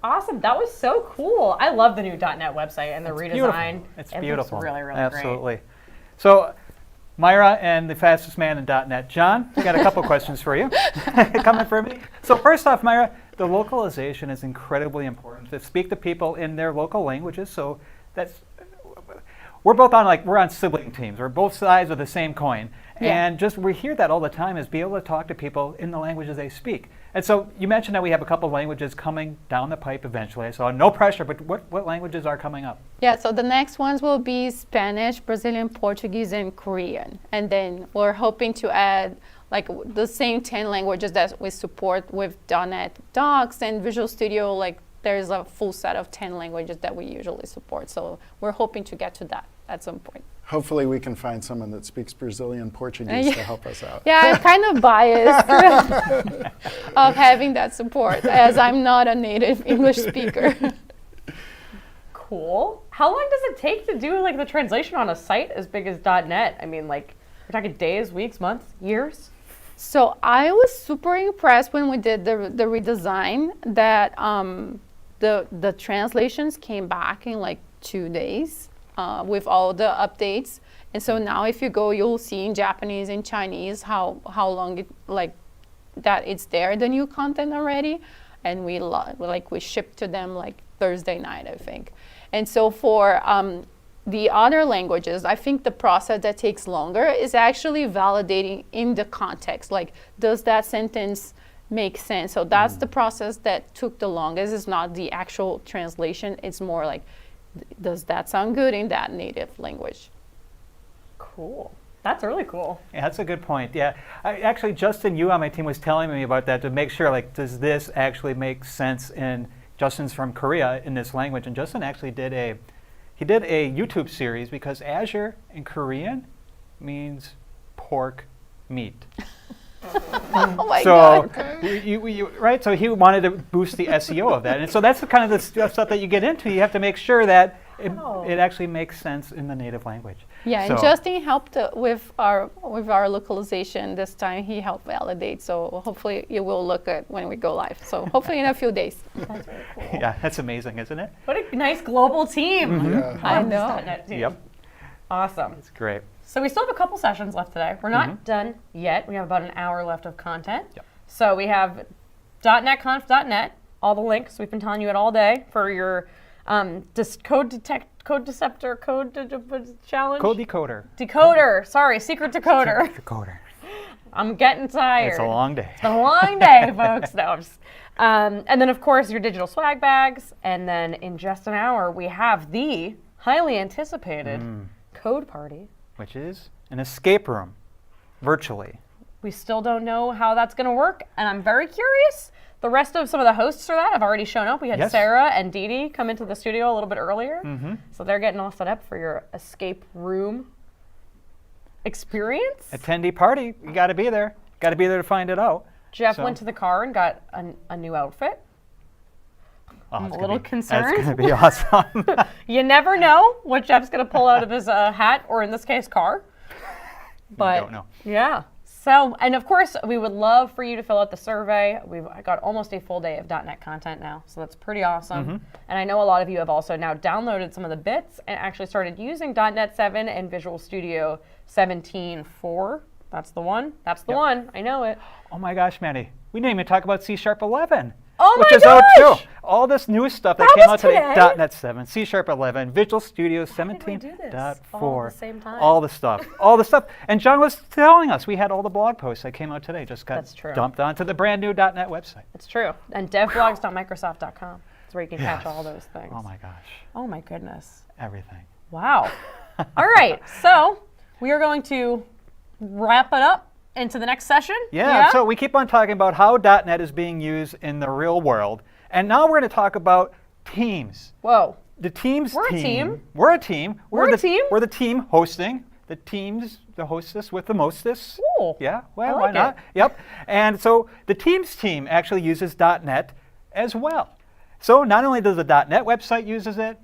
Awesome. That was so cool. I love the new .NET website and the redesign. It's it beautiful. Looks really, really Absolutely. So, Myra and the fastest man in .NET, John, we got a couple questions for you coming from me. So first off, Myra, the localization is incredibly important to speak to people in their local languages. So we're both we're on sibling teams. We're both sides of the same coin. Yeah. And we hear that all the time, is be able to talk to people in the languages they speak. And so you mentioned that we have a couple of languages coming down the pipe eventually. So no pressure, but what languages are coming up? Yeah, so the next ones will be Spanish, Brazilian, Portuguese, and Korean. And then we're hoping to add the same 10 languages that we support with .NET Docs and Visual Studio. There's a full set of 10 languages that we usually support. So we're hoping to get to that at some point. Hopefully we can find someone that speaks Brazilian Portuguese to help us out. Yeah, I'm kind of biased of having that support, as I'm not a native English speaker. Cool. How long does it take to do the translation on a site as big as .NET? I mean, we're talking days, weeks, months, years? So I was super impressed when we did the redesign that the translations came back in 2 days. With all the updates, and so now if you go, you'll see in Japanese and Chinese how long it that it's there, the new content already, and we shipped to them Thursday night, I think. And so for the other languages, I think the process that takes longer is actually validating in the context. Does that sentence make sense? So that's the process that took the longest. It's not the actual translation. It's more does that sound good in that native language? Cool. That's really cool. Yeah, that's a good point. Yeah, actually, Justin, you on my team was telling me about that to make sure, does this actually make sense in, Justin's from Korea, in this language, and Justin actually did a YouTube series because Azure in Korean means pork meat. Oh my God. Right? So he wanted to boost the SEO of that. And so that's the kind of the stuff that you get into. You have to make sure that it actually makes sense in the native language. Yeah, and Justin helped with our localization this time. He helped validate. So hopefully you will look at when we go live. So hopefully in a few days. That's really cool. Yeah, that's amazing, isn't it? What a nice global team. Mm-hmm. Yeah. I know. .NET team. Yep. Awesome. It's great. So we still have a couple sessions left today. We're not done yet. We have about an hour left of content. Yep. So we have dotnetconf.net, all the links we've been telling you it all day for your code deceptor, challenge? Code decoder. Decoder. Sorry, secret decoder. Decoder. I'm getting tired. It's a long day. It's a long day, folks. No, and then, of course, your digital swag bags. And then in just an hour, we have the highly anticipated code party. Which is an escape room, virtually. We still don't know how that's going to work, and I'm very curious. The rest of some of the hosts for that have already shown up. We had Sarah and Dee Dee come into the studio a little bit earlier. So they're getting all set up for your escape room experience. Attendee party, you got to be there. Got to be there to find it out. Jeff went to the car and got a new outfit. I'm a little concerned. That's going to be awesome. You never know what Jeff's going to pull out of his hat, or in this case, car. but don't know. Yeah. So, and of course, we would love for you to fill out the survey. We've got almost a full day of .NET content now, so that's pretty awesome. And I know a lot of you have also now downloaded some of the bits and actually started using .NET 7 and Visual Studio 17.4. That's the one. That's the one. I know it. Oh my gosh, Manny. We didn't even talk about C# 11. Oh which my is out gosh! too. All this new stuff that That came was out today. today? .NET 7, C# 11, Visual Studio did we do this 17.4. all at the same time? All the stuff. All the stuff. And John was telling us we had all the blog posts that came out today. Just got That's true. dumped onto the brand new .NET website. It's true. And devblogs.microsoft.com. That's where you can catch all those things. Oh my gosh. Oh my goodness. Everything. Wow. All right. So we are going to wrap it up into the next session. Yeah, so we keep on talking about how .NET is being used in the real world. And now we're going to talk about teams. Whoa. The teams We're a team. We're a team. We're a team? We're the team hosting. The teams, the hostess with the mostess. Cool. Yeah, well, I why like not? it. Yep. And so the teams team actually uses .NET as well. So not only does the .NET website uses it,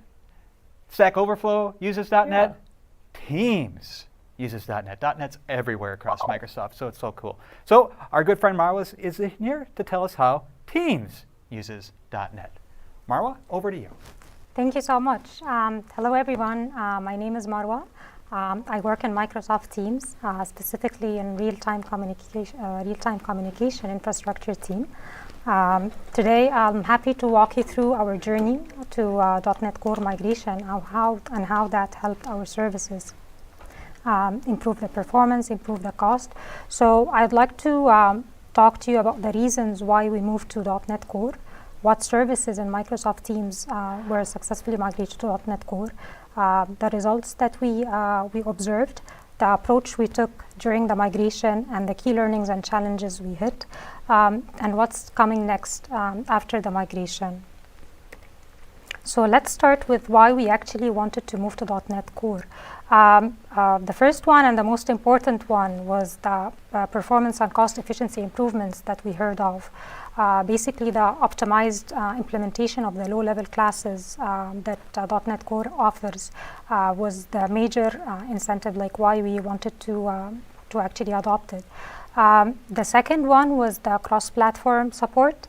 Stack Overflow uses .NET, Teams uses .NET. .NET's everywhere across Microsoft, so it's so cool. So our good friend Marwa is here to tell us how Teams uses .NET. Marwa, over to you. Thank you so much. Hello, everyone. My name is Marwa. I work in Microsoft Teams, specifically in real-time communication infrastructure team. Today, I'm happy to walk you through our journey to .NET Core migration, how that helped our services improve the performance, improve the cost. So I'd like to talk to you about the reasons why we moved to .NET Core, what services in Microsoft Teams were successfully migrated to .NET Core, the results that we observed, the approach we took during the migration, and the key learnings and challenges we hit, and what's coming next after the migration. So let's start with why we actually wanted to move to .NET Core. The first one and the most important one was the performance and cost efficiency improvements that we heard of. Basically, the optimized implementation of the low-level classes that .NET Core offers was the major incentive, like why we wanted to actually adopt it. The second one was the cross-platform support.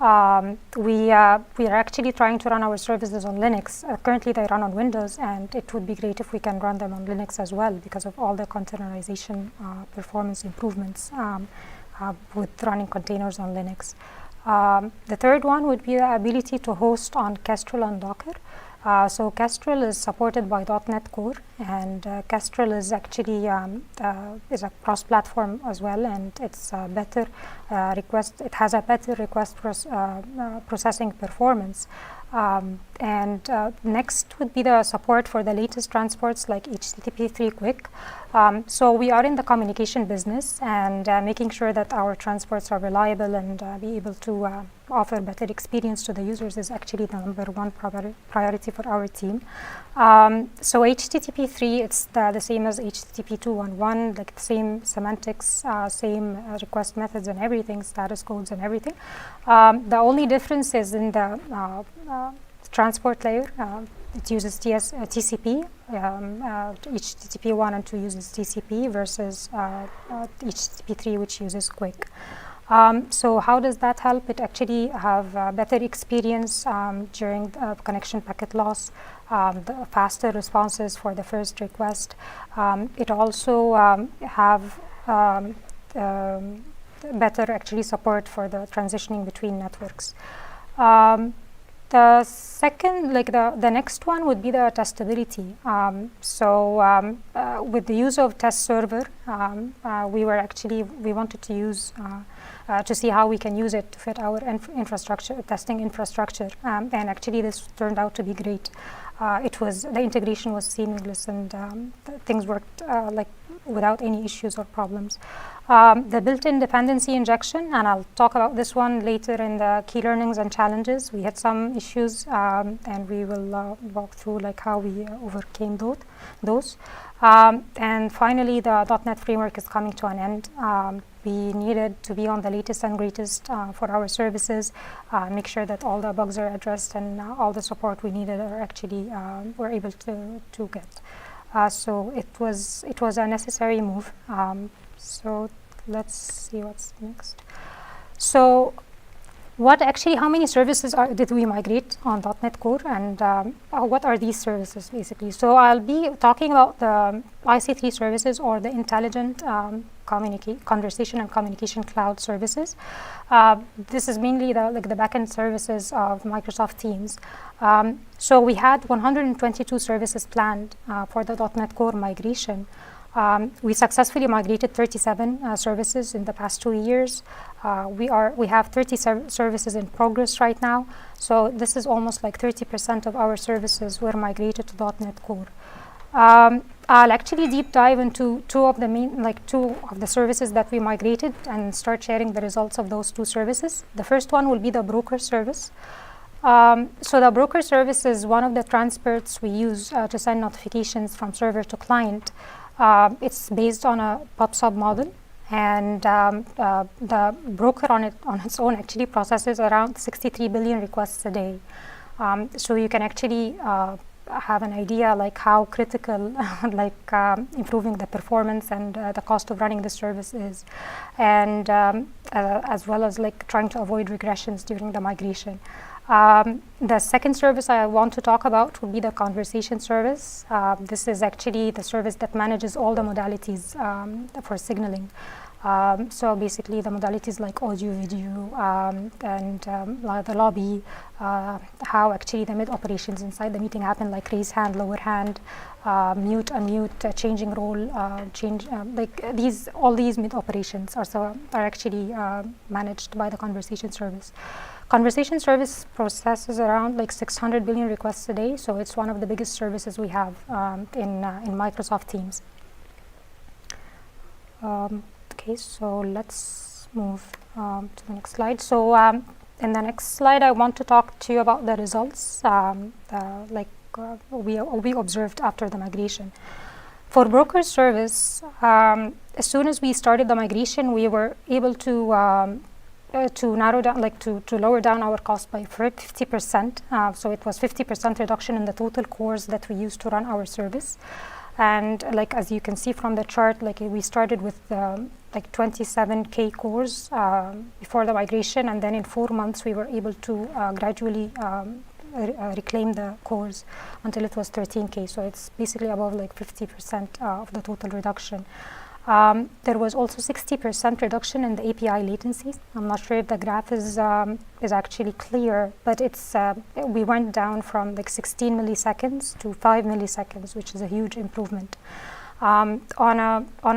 We are actually trying to run our services on Linux. Currently, they run on Windows, and it would be great if we can run them on Linux as well because of all the containerization performance improvements with running containers on Linux. The third one would be the ability to host on Kestrel and Docker. So Kestrel is supported by .NET Core, and Kestrel is actually is a cross-platform as well, and it's better request. It has a better request processing performance. And next would be the support for the latest transports like HTTP 3 Quick. So we are in the communication business, and making sure that our transports are reliable and be able to offer better experience to the users is actually the #1 priority for our team. So HTTP 3, it's the same as HTTP 2.1, like the same semantics, same request methods and everything, status codes and everything. The only difference is in the transport layer. It uses TCP. HTTP 1 and 2 uses TCP versus HTTP 3, which uses Quick. So how does that help? It actually have better experience during connection packet loss, the faster responses for the first request. It also have better actually support for the transitioning between networks. The second, like the next one would be the testability. With the use of test server, we wanted to use to see how we can use it to fit our testing infrastructure, and actually this turned out to be great. The integration was seamless, and things worked like without any issues or problems. The built-in dependency injection, and I'll talk about this one later in the key learnings and challenges. We had some issues, and we will walk through like how we overcame those. And finally, the .NET framework is coming to an end. We needed to be on the latest and greatest for our services, make sure that all the bugs are addressed and all the support we needed are actually we're able to get. So it was a necessary move. So let's see what's next. So how many services did we migrate on .NET Core, and what are these services basically? So I'll be talking about the IC3 services, or the Intelligent Conversation and Communication Cloud services. This is mainly the backend services of Microsoft Teams. So we had 122 services planned for the .NET Core migration. We successfully migrated 37 services in the past 2 years. We have 30 services in progress right now. So this is almost like 30% of our services were migrated to .NET Core. I'll actually deep dive into two of the services that we migrated and start sharing the results of those two services. The first one will be the broker service. So the broker service is one of the transports we use to send notifications from server to client. It's based on a pub/sub model, and the broker on its own actually processes around 63 billion requests a day. So you can actually have an idea like how critical improving the performance and the cost of running the service is, and as well as trying to avoid regressions during the migration. The second service I want to talk about would be the conversation service. This is actually the service that manages all the modalities for signaling. So basically the modalities like audio, video, and the lobby, how actually the mid operations inside the meeting happen, like raise hand, lower hand, mute, unmute, changing role, all these mid operations are actually managed by the conversation service. Conversation service processes around 600 billion requests a day, so it's one of the biggest services we have in Microsoft Teams. Okay, so let's move to the next slide. So in the next slide, I want to talk to you about the results we observed after the migration. For broker service, as soon as we started the migration, we were able to narrow down, to lower down our cost by 50%. So it was 50% reduction in the total cores that we used to run our service. And as you can see from the chart, we started with 27K cores before the migration, and then in 4 months we were able to gradually reclaim the cores until it was 13K. So it's basically above 50% of the total reduction. There was also 60% reduction in the API latency. I'm not sure if the graph is actually clear, but it's we went down from 16 milliseconds to 5 milliseconds, which is a huge improvement. On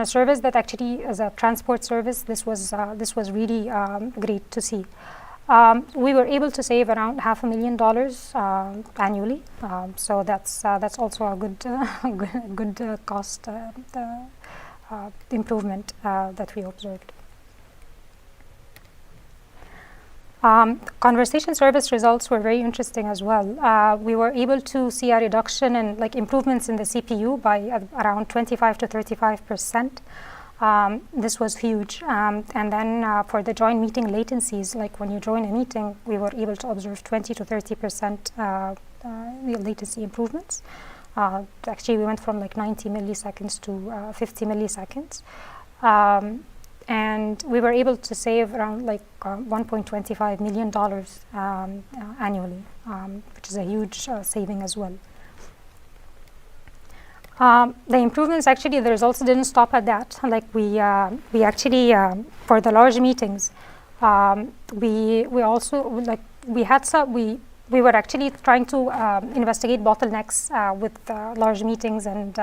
a service that actually is a transport service, this was really great to see. We were able to save around $500,000 annually, so that's also a good cost improvement that we observed. Conversation service results were very interesting as well. We were able to see a reduction in improvements in the CPU by around 25 to 35%. This was huge. And then for the join meeting latencies, when you join a meeting, we were able to observe 20 to 30% latency improvements. Actually, we went from 90 milliseconds to 50 milliseconds. And we were able to save around $1.25 million annually, which is a huge saving as well. The improvements, actually, the results didn't stop at that. We actually, for the large meetings, we also, we were actually trying to investigate bottlenecks with large meetings and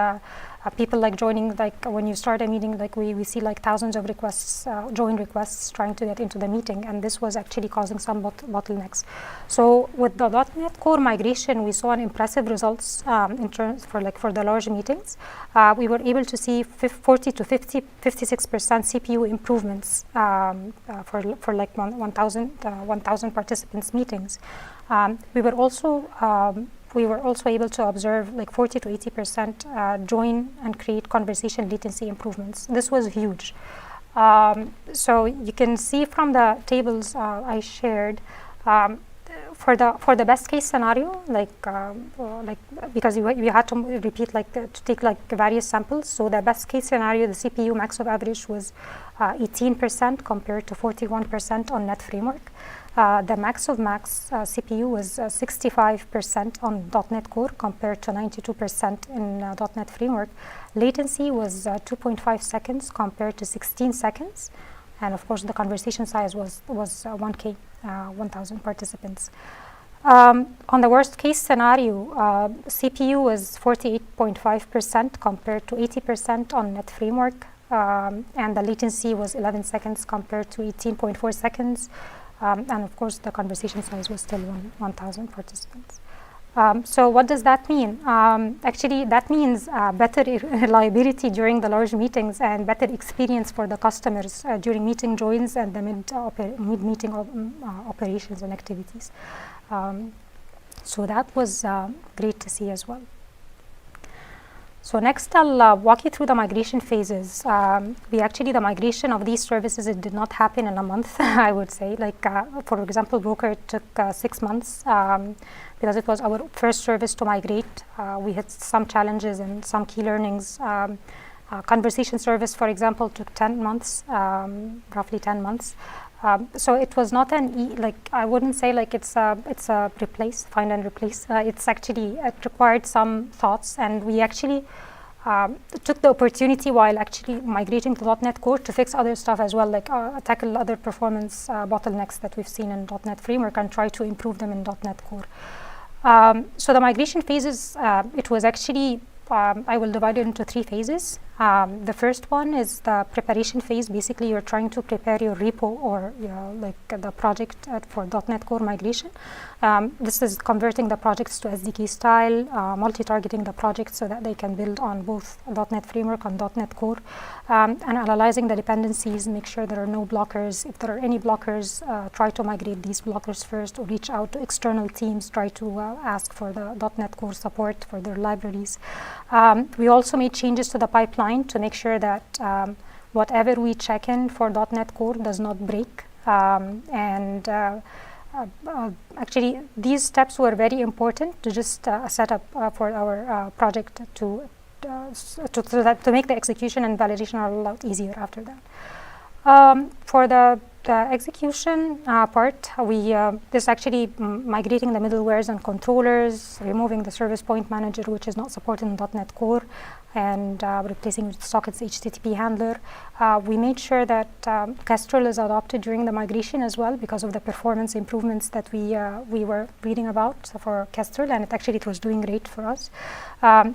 people joining, when you start a meeting, we see thousands of requests, join requests trying to get into the meeting, and this was actually causing some bottlenecks. So with the .NET Core migration, we saw an impressive results in terms for the large meetings. We were able to see 40 to 56% CPU improvements for 1,000 participants meetings. We were also able to observe 40 to 80% join and create conversation latency improvements. This was huge. So you can see from the tables I shared, for the best case scenario, because you had to repeat to take various samples. So the best case scenario, the CPU max of average was 18% compared to 41% on .NET Framework. The max of max CPU was 65% on .NET Core compared to 92% in .NET Framework. Latency was 2.5 seconds compared to 16 seconds. And of course, the conversation size was 1K, 1,000 participants. On the worst case scenario, CPU was 48.5% compared to 80% on .NET Framework. And the latency was 11 seconds compared to 18.4 seconds. And of course, the conversation size was still 1,000 participants. So what does that mean? Actually, that means better reliability during the large meetings and better experience for the customers during meeting joins and the mid-meeting operations and activities. So that was great to see as well. So next, I'll walk you through the migration phases. The migration of these services, it did not happen in a month, I would say. For example, Broker took 6 months because it was our first service to migrate. We had some challenges and some key learnings. Conversation service, for example, took 10 months, roughly 10 months. So it was not I wouldn't say it's a replace, find and replace. It's actually, it required some thoughts, and we actually took the opportunity while actually migrating to .NET Core to fix other stuff as well, tackle other performance bottlenecks that we've seen in .NET Framework and try to improve them in .NET Core. So the migration phases, it was actually, I will divide it into 3 phases. The first one is the preparation phase. Basically, you're trying to prepare your repo or the project for .NET Core migration. This is converting the projects to SDK style, multi-targeting the projects so that they can build on both .NET Framework and .NET Core, and analyzing the dependencies, make sure there are no blockers. If there are any blockers, try to migrate these blockers first or reach out to external teams, try to ask for the .NET Core support for their libraries. We also made changes to the pipeline to make sure that whatever we check in for .NET Core does not break. Actually, these steps were very important to just set up for our project to make the execution and validation a lot easier after that. For the execution part, this actually migrating the middlewares and controllers, removing the service point manager, which is not supported in .NET Core, and replacing with sockets HTTP handler. We made sure that Kestrel is adopted during the migration as well because of the performance improvements that we were reading about for Kestrel, and it was doing great for us.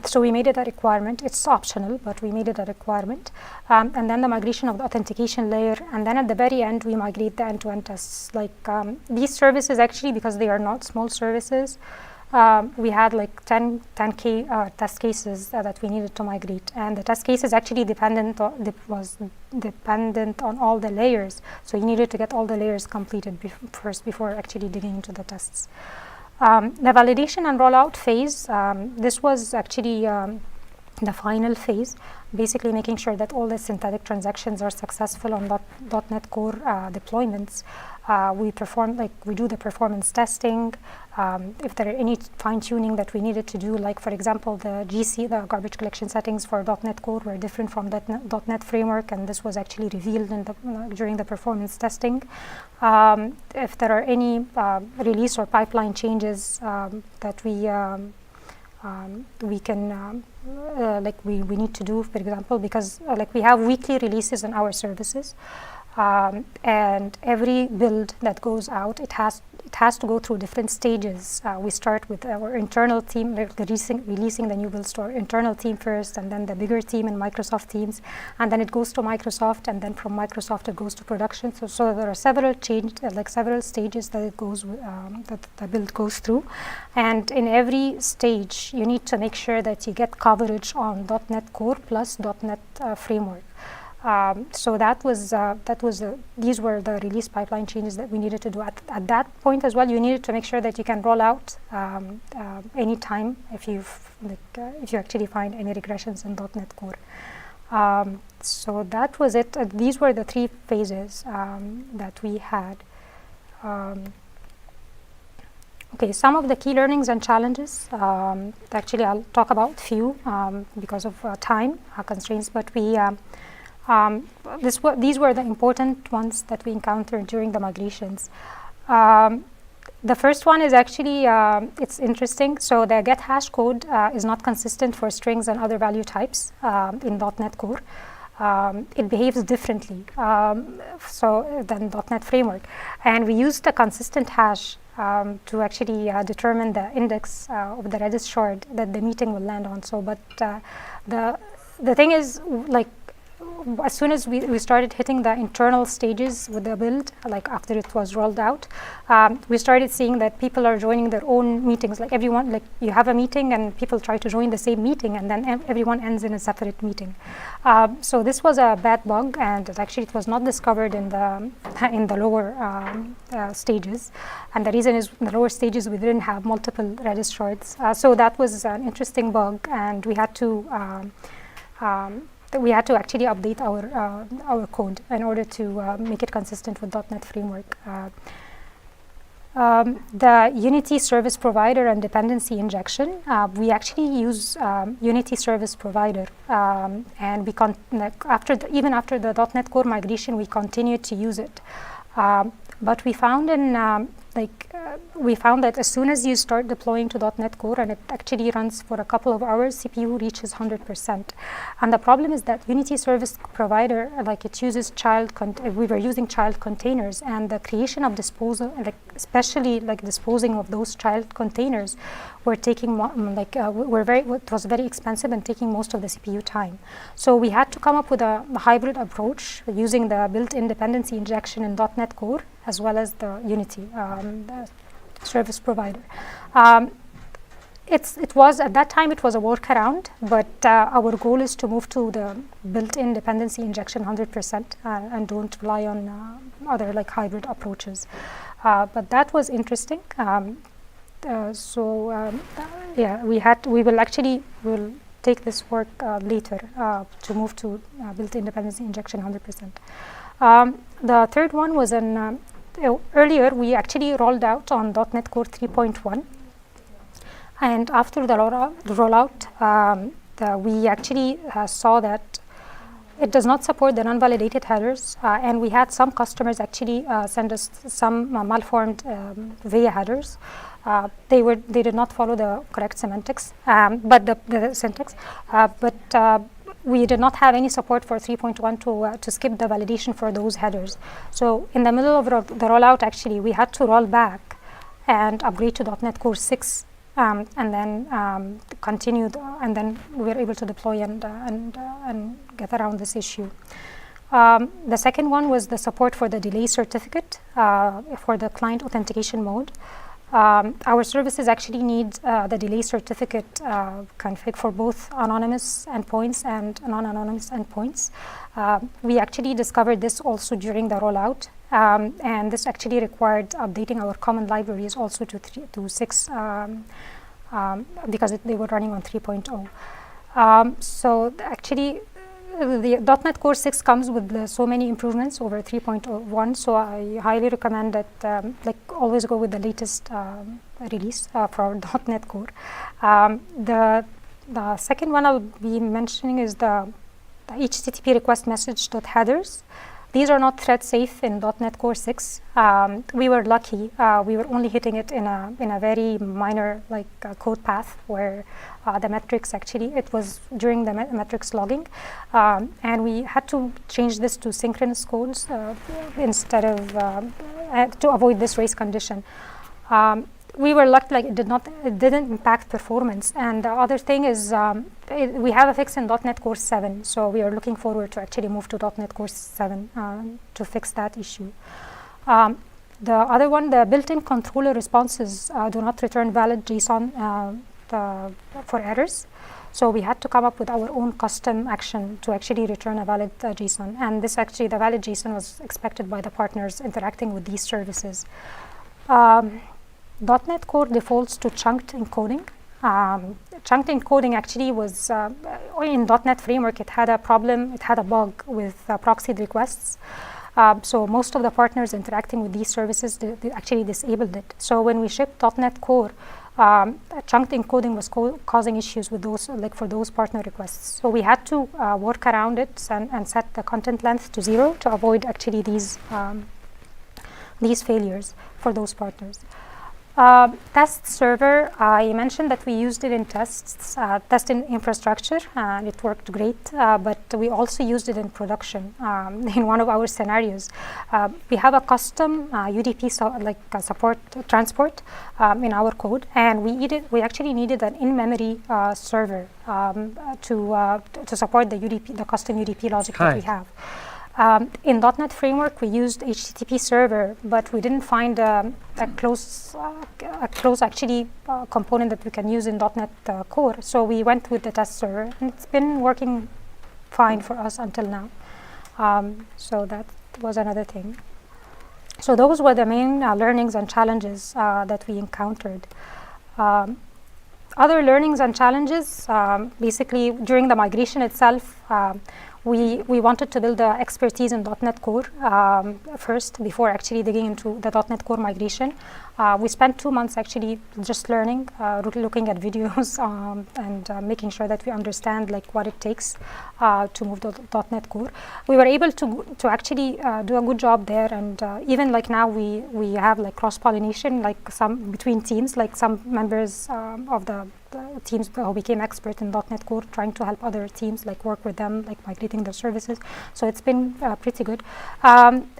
So we made it a requirement. It's optional, but we made it a requirement. And then the migration of the authentication layer, and then at the very end, we migrate the end-to-end tests. These services, actually, because they are not small services, we had 10K test cases that we needed to migrate, and the test cases actually was dependent on all the layers. So you needed to get all the layers completed first before actually digging into the tests. The validation and rollout phase, this was actually the final phase, basically making sure that all the synthetic transactions are successful on .NET Core deployments. We do the performance testing. If there are any fine-tuning that we needed to do, like for example, the GC, the garbage collection settings for .NET Core were different from .NET Framework, and this was actually revealed during the performance testing. If there are any release or pipeline changes that we need to do, for example, because we have weekly releases in our services, and every build that goes out, it has to go through different stages. We start with our internal team, releasing the new builds to our internal team first, and then the bigger team in Microsoft Teams, and then it goes to Microsoft, and then from Microsoft it goes to production. So there are several stages that it goes that the build goes through, and in every stage you need to make sure that you get coverage on .NET Core plus .NET Framework. So these were the release pipeline changes that we needed to do. At that point as well, you needed to make sure that you can roll out any time if you actually find any regressions in .NET Core. So that was it. These were the 3 phases that we had. Okay, some of the key learnings and challenges. Actually, I'll talk about few because of time constraints, but these were the important ones that we encountered during the migrations. The first one is actually, it's interesting. So the get hash code is not consistent for strings and other value types in .NET Core. It behaves differently than .NET Framework. And we used a consistent hash to actually determine the index of the Redis shard that the meeting will land on. So, but the thing is, like, as soon as we started hitting the internal stages with the build, like after it was rolled out, we started seeing that people are joining their own meetings. Like everyone, like you have a meeting and people try to join the same meeting, and then everyone ends in a separate meeting. So this was a bad bug, and it was not discovered in the lower stages. And the reason is in the lower stages we didn't have multiple Redis shards. So that was an interesting bug, and we had to actually update our code in order to make it consistent with .NET Framework. The Unity Service Provider and dependency injection, we actually use Unity Service Provider, and even after the .NET Core migration, we continued to use it. But we found that as soon as you start deploying to .NET Core and it actually runs for a couple of hours, CPU reaches 100%. And the problem is that Unity Service Provider, it uses we were using child containers, and the creation of disposal, especially disposing of those child containers, were taking it was very expensive and taking most of the CPU time. So we had to come up with a hybrid approach using the built-in dependency injection in .NET Core as well as the Unity the service provider. It was at that time it was a workaround, but our goal is to move to the built-in dependency injection 100% and don't rely on other hybrid approaches. But that was interesting. We'll take this work later to move to built-in dependency injection 100%. The third one was earlier we actually rolled out on .NET Core 3.1, and after the rollout, we actually saw that it does not support the non-validated headers, and we had some customers actually send us some malformed VEA headers. They did not follow the correct semantics, but the syntax, but we did not have any support for 3.1 to skip the validation for those headers. So in the middle of the rollout, actually, we had to roll back and upgrade to .NET Core 6, and then continue, and then we were able to deploy and get around this issue. The second one was the support for the delay certificate for the client authentication mode. Our services actually need the delay certificate config for both anonymous endpoints and non-anonymous endpoints. We actually discovered this also during the rollout, and this actually required updating our common libraries also to 6 because they were running on 3.0. So actually, the .NET Core 6 comes with so many improvements over 3.1, so I highly recommend that always go with the latest release for .NET Core. The second one I'll be mentioning is the HTTP request message .headers. These are not thread safe in .NET Core 6. We were lucky. We were only hitting it in a very minor code path where the metrics it was during the metrics logging, and we had to change this to synchronous codes instead of to avoid this race condition. We were lucky, it didn't impact performance. And the other thing is we have a fix in .NET Core 7, so we are looking forward to actually move to .NET Core 7 to fix that issue. The other one, the built-in controller responses do not return valid JSON for errors. So we had to come up with our own custom action to actually return a valid JSON. And this actually, the valid JSON was expected by the partners interacting with these services. .NET Core defaults to chunked encoding. Chunked encoding actually was, in .NET Framework, it had a problem, it had a bug with proxied requests. So most of the partners interacting with these services they actually disabled it. So when we shipped .NET Core, chunked encoding was causing issues with those, like for those partner requests. So we had to work around it and set the content length to 0 to avoid actually these failures for those partners. Test server, I mentioned that we used it in testing infrastructure, and it worked great, but we also used it in production in one of our scenarios. We have a custom UDP support transport in our code, and we actually needed an in-memory server to support the custom UDP logic that we have. In .NET Framework, we used HTTP server, but we didn't find a close actually component that we can use in .NET Core. So we went with the test server, and it's been working fine for us until now. So that was another thing. So those were the main learnings and challenges that we encountered. Other learnings and challenges, basically during the migration itself, we wanted to build the expertise in .NET Core first before actually digging into the .NET Core migration. We spent 2 months actually just learning, looking at videos and making sure that we understand like what it takes to move the .NET Core. We were able to actually do a good job there, and even like now we have like cross-pollination, like some between teams, like some members of the teams who became expert in .NET Core trying to help other teams like work with them, like migrating their services. So it's been pretty good.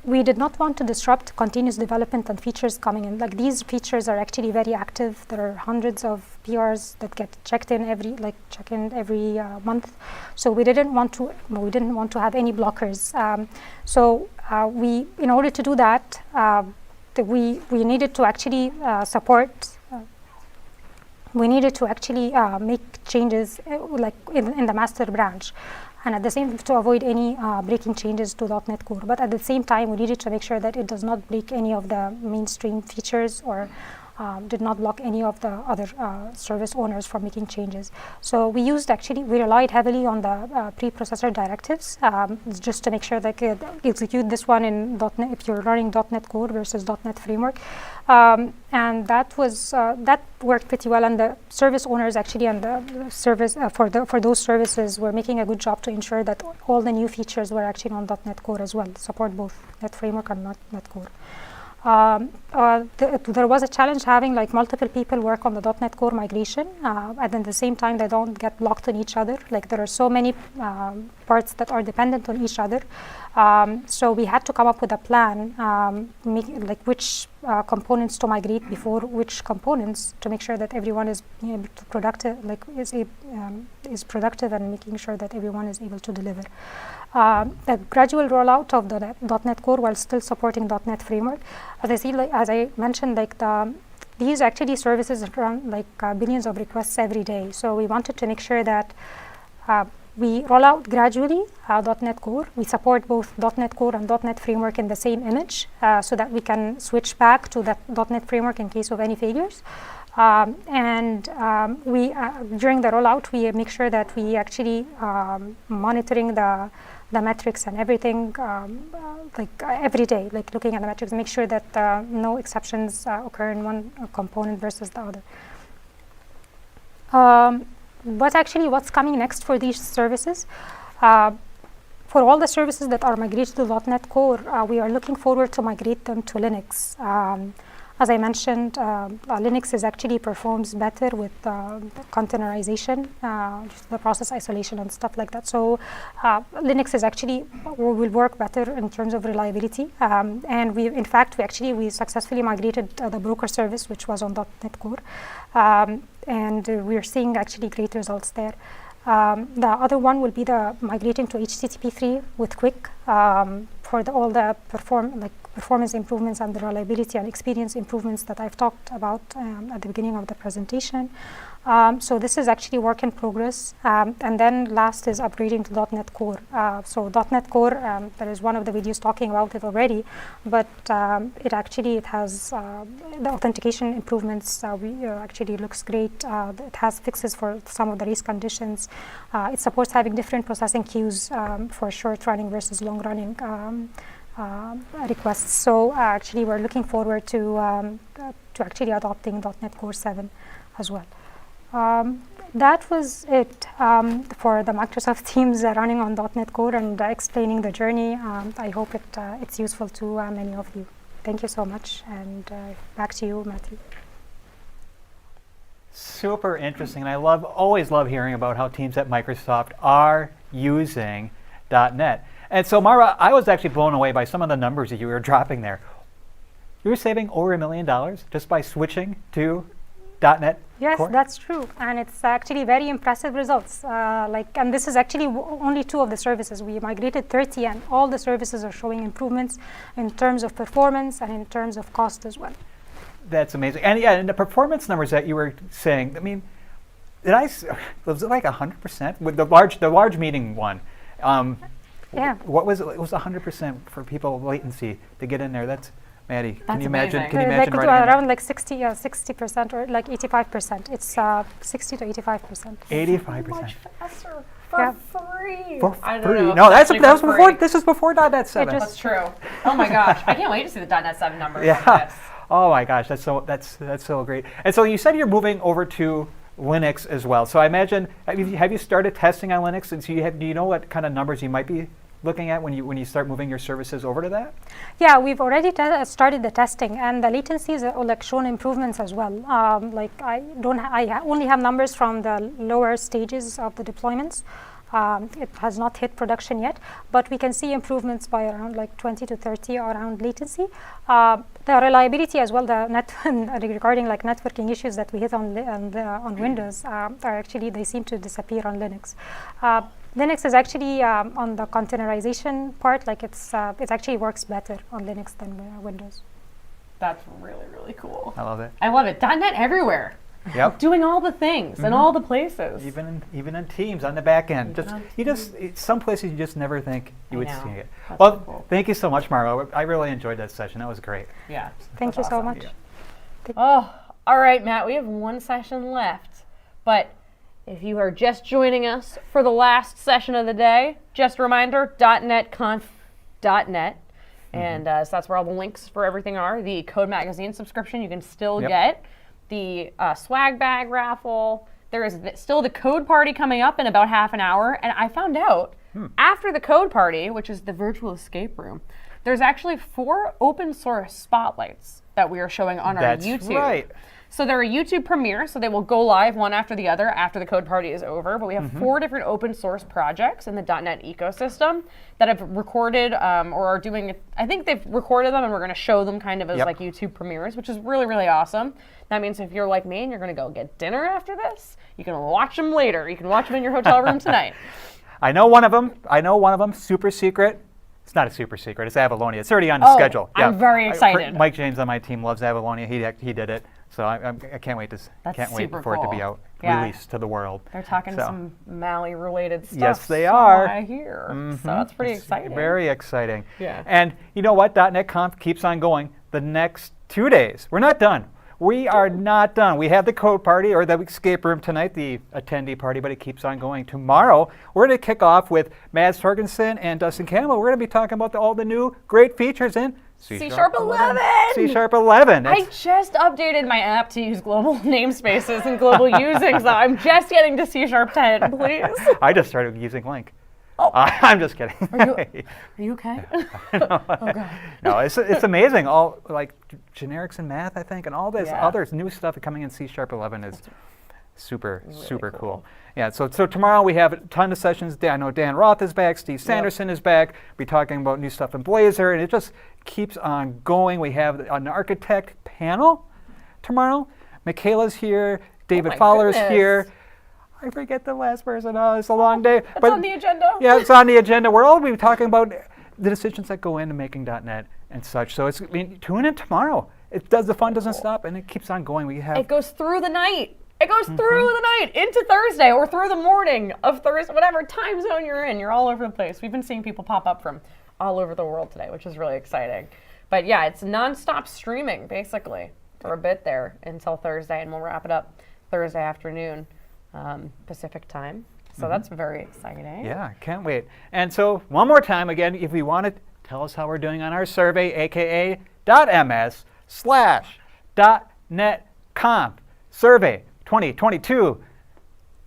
We did not want to disrupt continuous development and features coming in. Like these features are actually very active. There are hundreds of PRs that get checked in every month. So we didn't want to have any blockers. In order to do that, we needed to actually make changes like in the master branch, and at the same time to avoid any breaking changes to .NET Core. But at the same time, we needed to make sure that it does not break any of the mainstream features or did not block any of the other service owners from making changes. So we relied heavily on the preprocessor directives just to make sure that you execute this one in .NET if you're running .NET Core versus .NET Framework. And that worked pretty well, and the service owners actually and the service for those services were making a good job to ensure that all the new features were actually on .NET Core as well, support both .NET Framework and .NET Core. There was a challenge having like multiple people work on the .NET Core migration, and at the same time they don't get blocked on each other. Like there are so many parts that are dependent on each other. So we had to come up with a plan, which components to migrate before which components, to make sure that everyone is productive, is productive, and making sure that everyone is able to deliver. The gradual rollout of the .NET Core while still supporting .NET Framework. As I mentioned, these actually services run billions of requests every day. So we wanted to make sure that we roll out gradually .NET Core. We support both .NET Core and .NET Framework in the same image, so that we can switch back to that .NET Framework in case of any failures. We during the rollout, we make sure that we actually monitoring the metrics and everything every day, looking at the metrics, make sure that no exceptions occur in one component versus the other. What's coming next for these services? For all the services that are migrated to .NET Core, we are looking forward to migrate them to Linux. As I mentioned, Linux actually performs better with containerization, the process isolation and stuff like that. So Linux will work better in terms of reliability. And we successfully migrated the broker service, which was on .NET Core. And we're seeing actually great results there. The other one will be the migrating to HTTP3 with Quick for all the performance improvements and the reliability and experience improvements that I've talked about at the beginning of the presentation. So this is actually work in progress. And then last is upgrading to .NET Core. So .NET Core, there is one of the videos talking about it already, but it has the authentication improvements. Actually looks great. It has fixes for some of the race conditions. It supports having different processing queues for short running versus long running requests. So actually, we're looking forward to actually adopting .NET Core 7 as well. That was it for the Microsoft teams running on .NET Core and explaining the journey. I hope it's useful to many of you. Thank you so much, and back to you, Matthew. Super interesting, and I always love hearing about how teams at Microsoft are using .NET. And so, Mara, I was actually blown away by some of the numbers that you were dropping there. You were saving over $1 million just by switching to .NET Yes, Core? that's true, and it's actually very impressive results. And this is actually only 2 of the services. We migrated 30, and all the services are showing improvements in terms of performance and in terms of cost as well. That's amazing. And yeah, and the performance numbers that you were saying, I mean, was it like 100% with the large meeting one? Yeah. What was it? It was 100% for people latency to get in there. That's Maddie. That's Can you imagine? amazing. Can you imagine like running around like 60% or like 85%. It's 60 to 85%. 85%. Much faster for free. For I don't free. know. No, that Actually was for before. free. This is before .NET 7. That's true. Oh my gosh, I can't wait to see the .NET 7 numbers. Yeah. On this. Oh my gosh, that's so great. And so you said you're moving over to Linux as well. So I imagine have you started testing on Linux? And so do you know what kind of numbers you might be looking at when you start moving your services over to that? Yeah, we've already started the testing, and the latencies are like shown improvements as well. Like I only have numbers from the lower stages of the deployments. It has not hit production yet, but we can see improvements by around like 20 to 30 around latency. The reliability as well, regarding like networking issues that we hit on Windows they seem to disappear on Linux. Linux is actually on the containerization part, like it actually works better on Linux than Windows. That's really, really cool. I love it. I love it. .NET everywhere. Yep. Doing all the things in all the places. Even in Teams on the back end. Some places you just never think you would see it. That's Well, so cool. thank you so much, Marlo. I really enjoyed that session. That was great. Yeah. Thank you so awesome. much. Yeah. Oh, all right, Matt. We have one session left, but if you are just joining us for the last session of the day, just a reminder: dotnetconf.net. And so that's where all the links for everything are. The Code Magazine subscription you can still get. The swag bag raffle. There is still the code party coming up in about half an hour. And I found out after the code party, which is the virtual escape room, there's actually 4 open source spotlights that we are showing on our YouTube. That's right. So they're a YouTube premiere, so they will go live one after the other after the code party is over. But we have 4 different open source projects in the .NET ecosystem that have recorded or are doing, I think they've recorded them and we're going to show them kind of as like YouTube premieres, which is really, really awesome. That means if you're like me and you're going to go get dinner after this, you can watch them later. You can watch them in your hotel room tonight. I know one of them, super secret. It's not a super secret. It's Avalonia. It's already on the schedule. I'm very excited. Mike James on my team loves Avalonia. He did it. So I can't wait for it to be out, released to the world. They're talking some Mali-related stuff. Yes, they are. I hear. So that's pretty exciting. Very exciting. Yeah. And you know what? .NET Conf keeps on going the next 2 days. We're not done. We are not done. We have the code party or the escape room tonight, the attendee party, but it keeps on going. Tomorrow, we're going to kick off with Mads Torgensen and Dustin Campbell. We're going to be talking about all the new great features in C#11. I just updated my app to use global namespaces and global using, so I'm just getting to C#10, please. I just started using LINQ. Oh. I'm just kidding. Are you okay? Oh, God. No, it's amazing. All like generics and math, I think, and all this other new stuff coming in C#11 is super cool. Yeah. So tomorrow we have a ton of sessions. I know Dan Roth is back. Steve Sanderson is back. We're talking about new stuff in Blazor, and it just keeps on going. We have an architect panel tomorrow. Michaela's here. David Fowler's here. I forget the last person. Oh, it's a long day. It's on the agenda. Yeah, it's on the agenda. We're all be talking about the decisions that go into making .NET and such. So tune in tomorrow. The fun doesn't stop, and it keeps on going. It goes through the night. It goes through the night into Thursday or through the morning of Thursday, whatever time zone you're in. You're all over the place. We've been seeing people pop up from all over the world today, which is really exciting. But yeah, it's nonstop streaming basically for a bit there until Thursday, and we'll wrap it up Thursday afternoon. Pacific time. So that's very exciting. Yeah, can't wait. And so one more time, again, if you want to tell us how we're doing on our survey, aka .ms/.netconf survey 2022.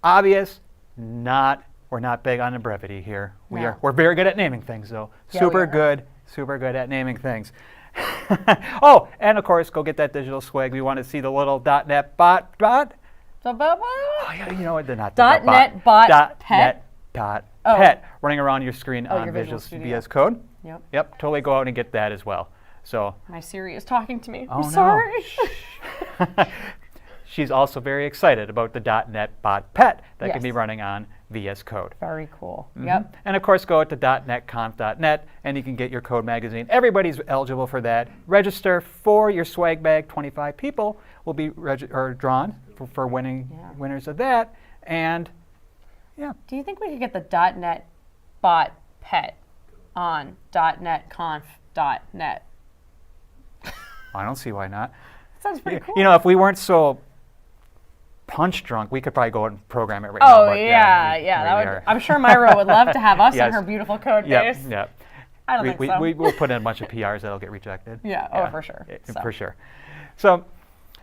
Obvious, we're not big on the brevity here. We're very good at naming things, though. Yeah, super good at naming things. Oh, and of course, go get that digital swag. We want to see the little .net bot. Oh, yeah, you know what? They're not .net bot pet. .pet running around your screen on Visual VS Code. Yep. Totally go out and get that as well. So my Siri is talking to me. Oh, I'm sorry. No. She's also very excited about the .NET bot pet that can be Yes. running on VS Code. Very cool. Yep. And of course, go to dotnetconf.net and you can get your code magazine. Everybody's eligible for that. Register for your swag bag. 25 people will be drawn for winners of that. And yeah. Do you think we could get the .NET bot pet on dotnetconf.net? I don't see why not. Sounds pretty cool. You know, if we weren't so punch drunk, we could probably go and program it right now. Oh, but yeah. That would, I'm sure Myra would love to have us in Yes. her beautiful code base. Yep. I don't think so. We'll put in a bunch of PRs that'll get rejected. Yeah, for sure. For sure. So,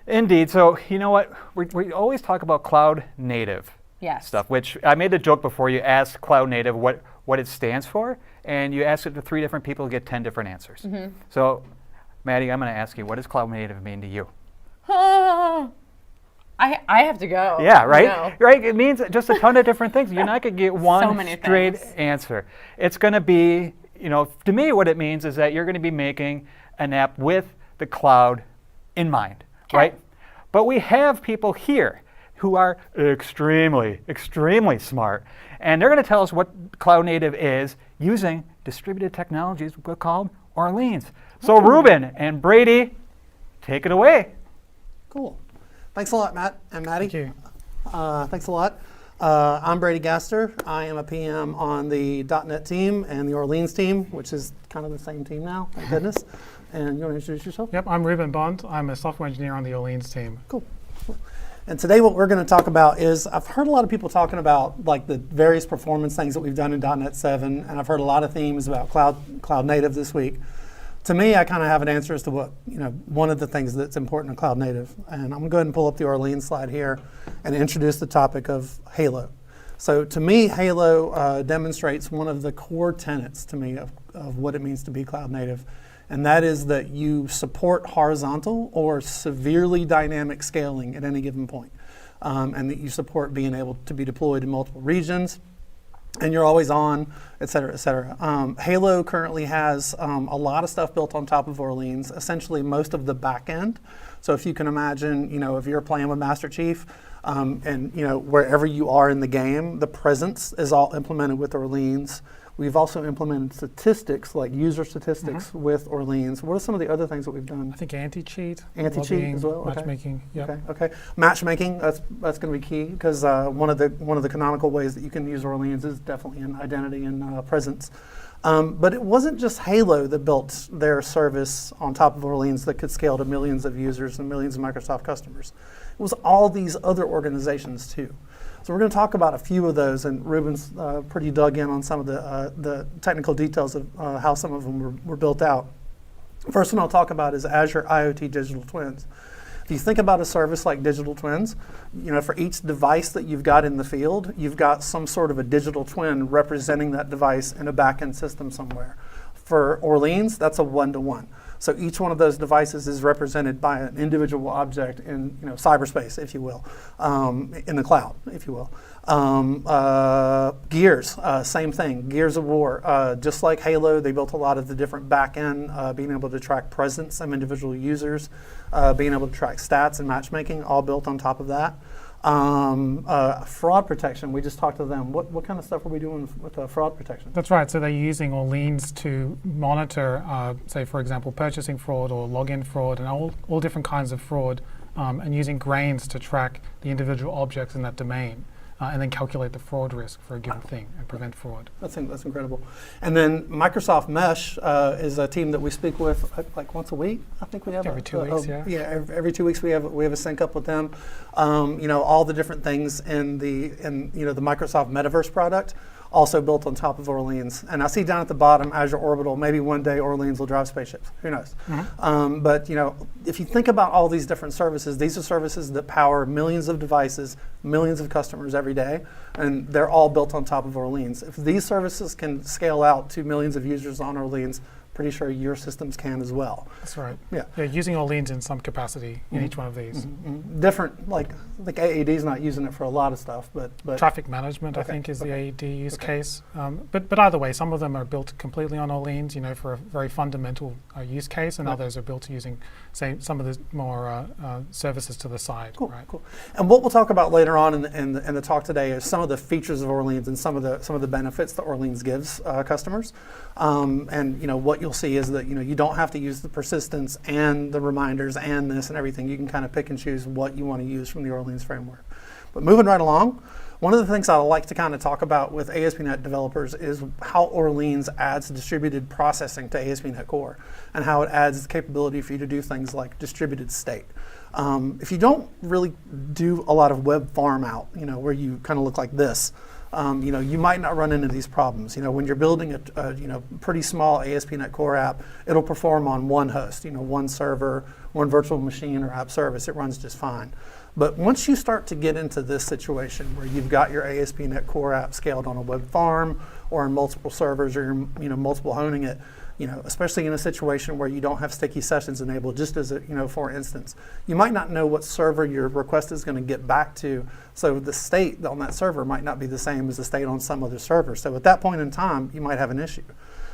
indeed. So, you know what? We always talk about cloud native stuff, which I made the joke before you asked cloud native what it stands for, and you ask it to 3 different people, you get 10 different answers. Mm-hmm. So, Maddie, I'm going to ask you, what does cloud native mean to you? I have to go. Yeah, right? No. Right? It means just a ton of different things. You're not going to get one straight things. answer. It's going to be, to me what it means is that you're going to be making an app with the cloud in mind, right? But we have people here who are extremely, extremely smart, and they're going to tell us what cloud native is using distributed technologies called Orleans. So Ruben and Brady, take it away. Cool. Thanks a lot, Matt and Maddie. Thank you. Thanks a lot. I'm Brady Gaster. I am a PM on the .NET team and the Orleans team, which is kind of the same team now, thank goodness. And you want to introduce yourself? Yep, I'm Ruben Bond. I'm a software engineer on the Orleans team. Cool. And today what we're going to talk about is, I've heard a lot of people talking about like the various performance things that we've done in .NET 7, and I've heard a lot of themes about cloud native this week. To me, I kind of have an answer as to what, one of the things that's important in cloud native. And I'm going to go ahead and pull up the Orleans slide here and introduce the topic of Halo. So to me, Halo demonstrates one of the core tenets to me of what it means to be cloud native. And that is that you support horizontal or severely dynamic scaling at any given point. And that you support being able to be deployed in multiple regions. And you're always on, et cetera, et cetera. Halo currently has a lot of stuff built on top of Orleans, essentially most of the back end. So if you can imagine, if you're playing with Master Chief, and wherever you are in the game, the presence is all implemented with Orleans. We've also implemented statistics, like user statistics with Orleans. What are some of the other things that we've done? I think anti-cheat. Anti-cheat as well. Matchmaking. Okay. Okay. Matchmaking. That's going to be key because one of the canonical ways that you can use Orleans is definitely in identity and presence. But it wasn't just Halo that built their service on top of Orleans that could scale to millions of users and millions of Microsoft customers. It was all these other organizations too. So we're going to talk about a few of those, and Ruben's pretty dug in on some of the technical details of how some of them were built out. First one I'll talk about is Azure IoT Digital Twins. If you think about a service like Digital Twins, for each device that you've got in the field, you've got some sort of a digital twin representing that device in a back-end system somewhere. For Orleans, that's a one-to-one. So each one of those devices is represented by an individual object in cyberspace, if you will, in the cloud, if you will. Gears, same thing. Gears of War, just like Halo, they built a lot of the different back-end, being able to track presence of individual users, being able to track stats and matchmaking, all built on top of that. Fraud protection, we just talked to them. What kind of stuff are we doing with fraud protection? That's right. So they're using Orleans to monitor, say, for example, purchasing fraud or login fraud and all different kinds of fraud, and using grains to track the individual objects in that domain. And then calculate the fraud risk for a given thing and prevent fraud. That's incredible. And then Microsoft Mesh is a team that we speak with like once a week. I think we have every 2 weeks. Every 2 weeks we have a sync up with them. All the different things in the Microsoft Metaverse product also built on top of Orleans. And I see down at the bottom Azure Orbital. Maybe one day Orleans will drive spaceships. Who knows? But if you think about all these different services, these are services that power millions of devices, millions of customers every day, and they're all built on top of Orleans. If these services can scale out to millions of users on Orleans, pretty sure your systems can as well. That's right. Yeah. Using Orleans in some capacity in each one of these. Different, like AED's not using it for a lot of stuff, but traffic management, I think, is the AED use case. But either way, some of them are built completely on Orleans, for a very fundamental use case, and others are built using, say, some of the more services to the side. Cool, right? cool. And what we'll talk about later on in the talk today is some of the features of Orleans and some of the benefits that Orleans gives customers. And what you'll see is that you don't have to use the persistence and the reminders and this and everything. You can kind of pick and choose what you want to use from the Orleans framework. But moving right along, one of the things I like to kind of talk about with ASP.NET developers is how Orleans adds distributed processing to ASP.NET Core and how it adds the capability for you to do things like distributed state. If you don't really do a lot of web farm out, where you kind of look like this, you might not run into these problems. When you're building a pretty small ASP.NET Core app, it'll perform on one host, one server, one virtual machine or app service. It runs just fine. But once you start to get into this situation where you've got your ASP.NET Core app scaled on a web farm or on multiple servers or you're multiple honing it, especially in a situation where you don't have sticky sessions enabled, just as for instance, you might not know what server your request is going to get back to. So the state on that server might not be the same as the state on some other server. So at that point in time, you might have an issue.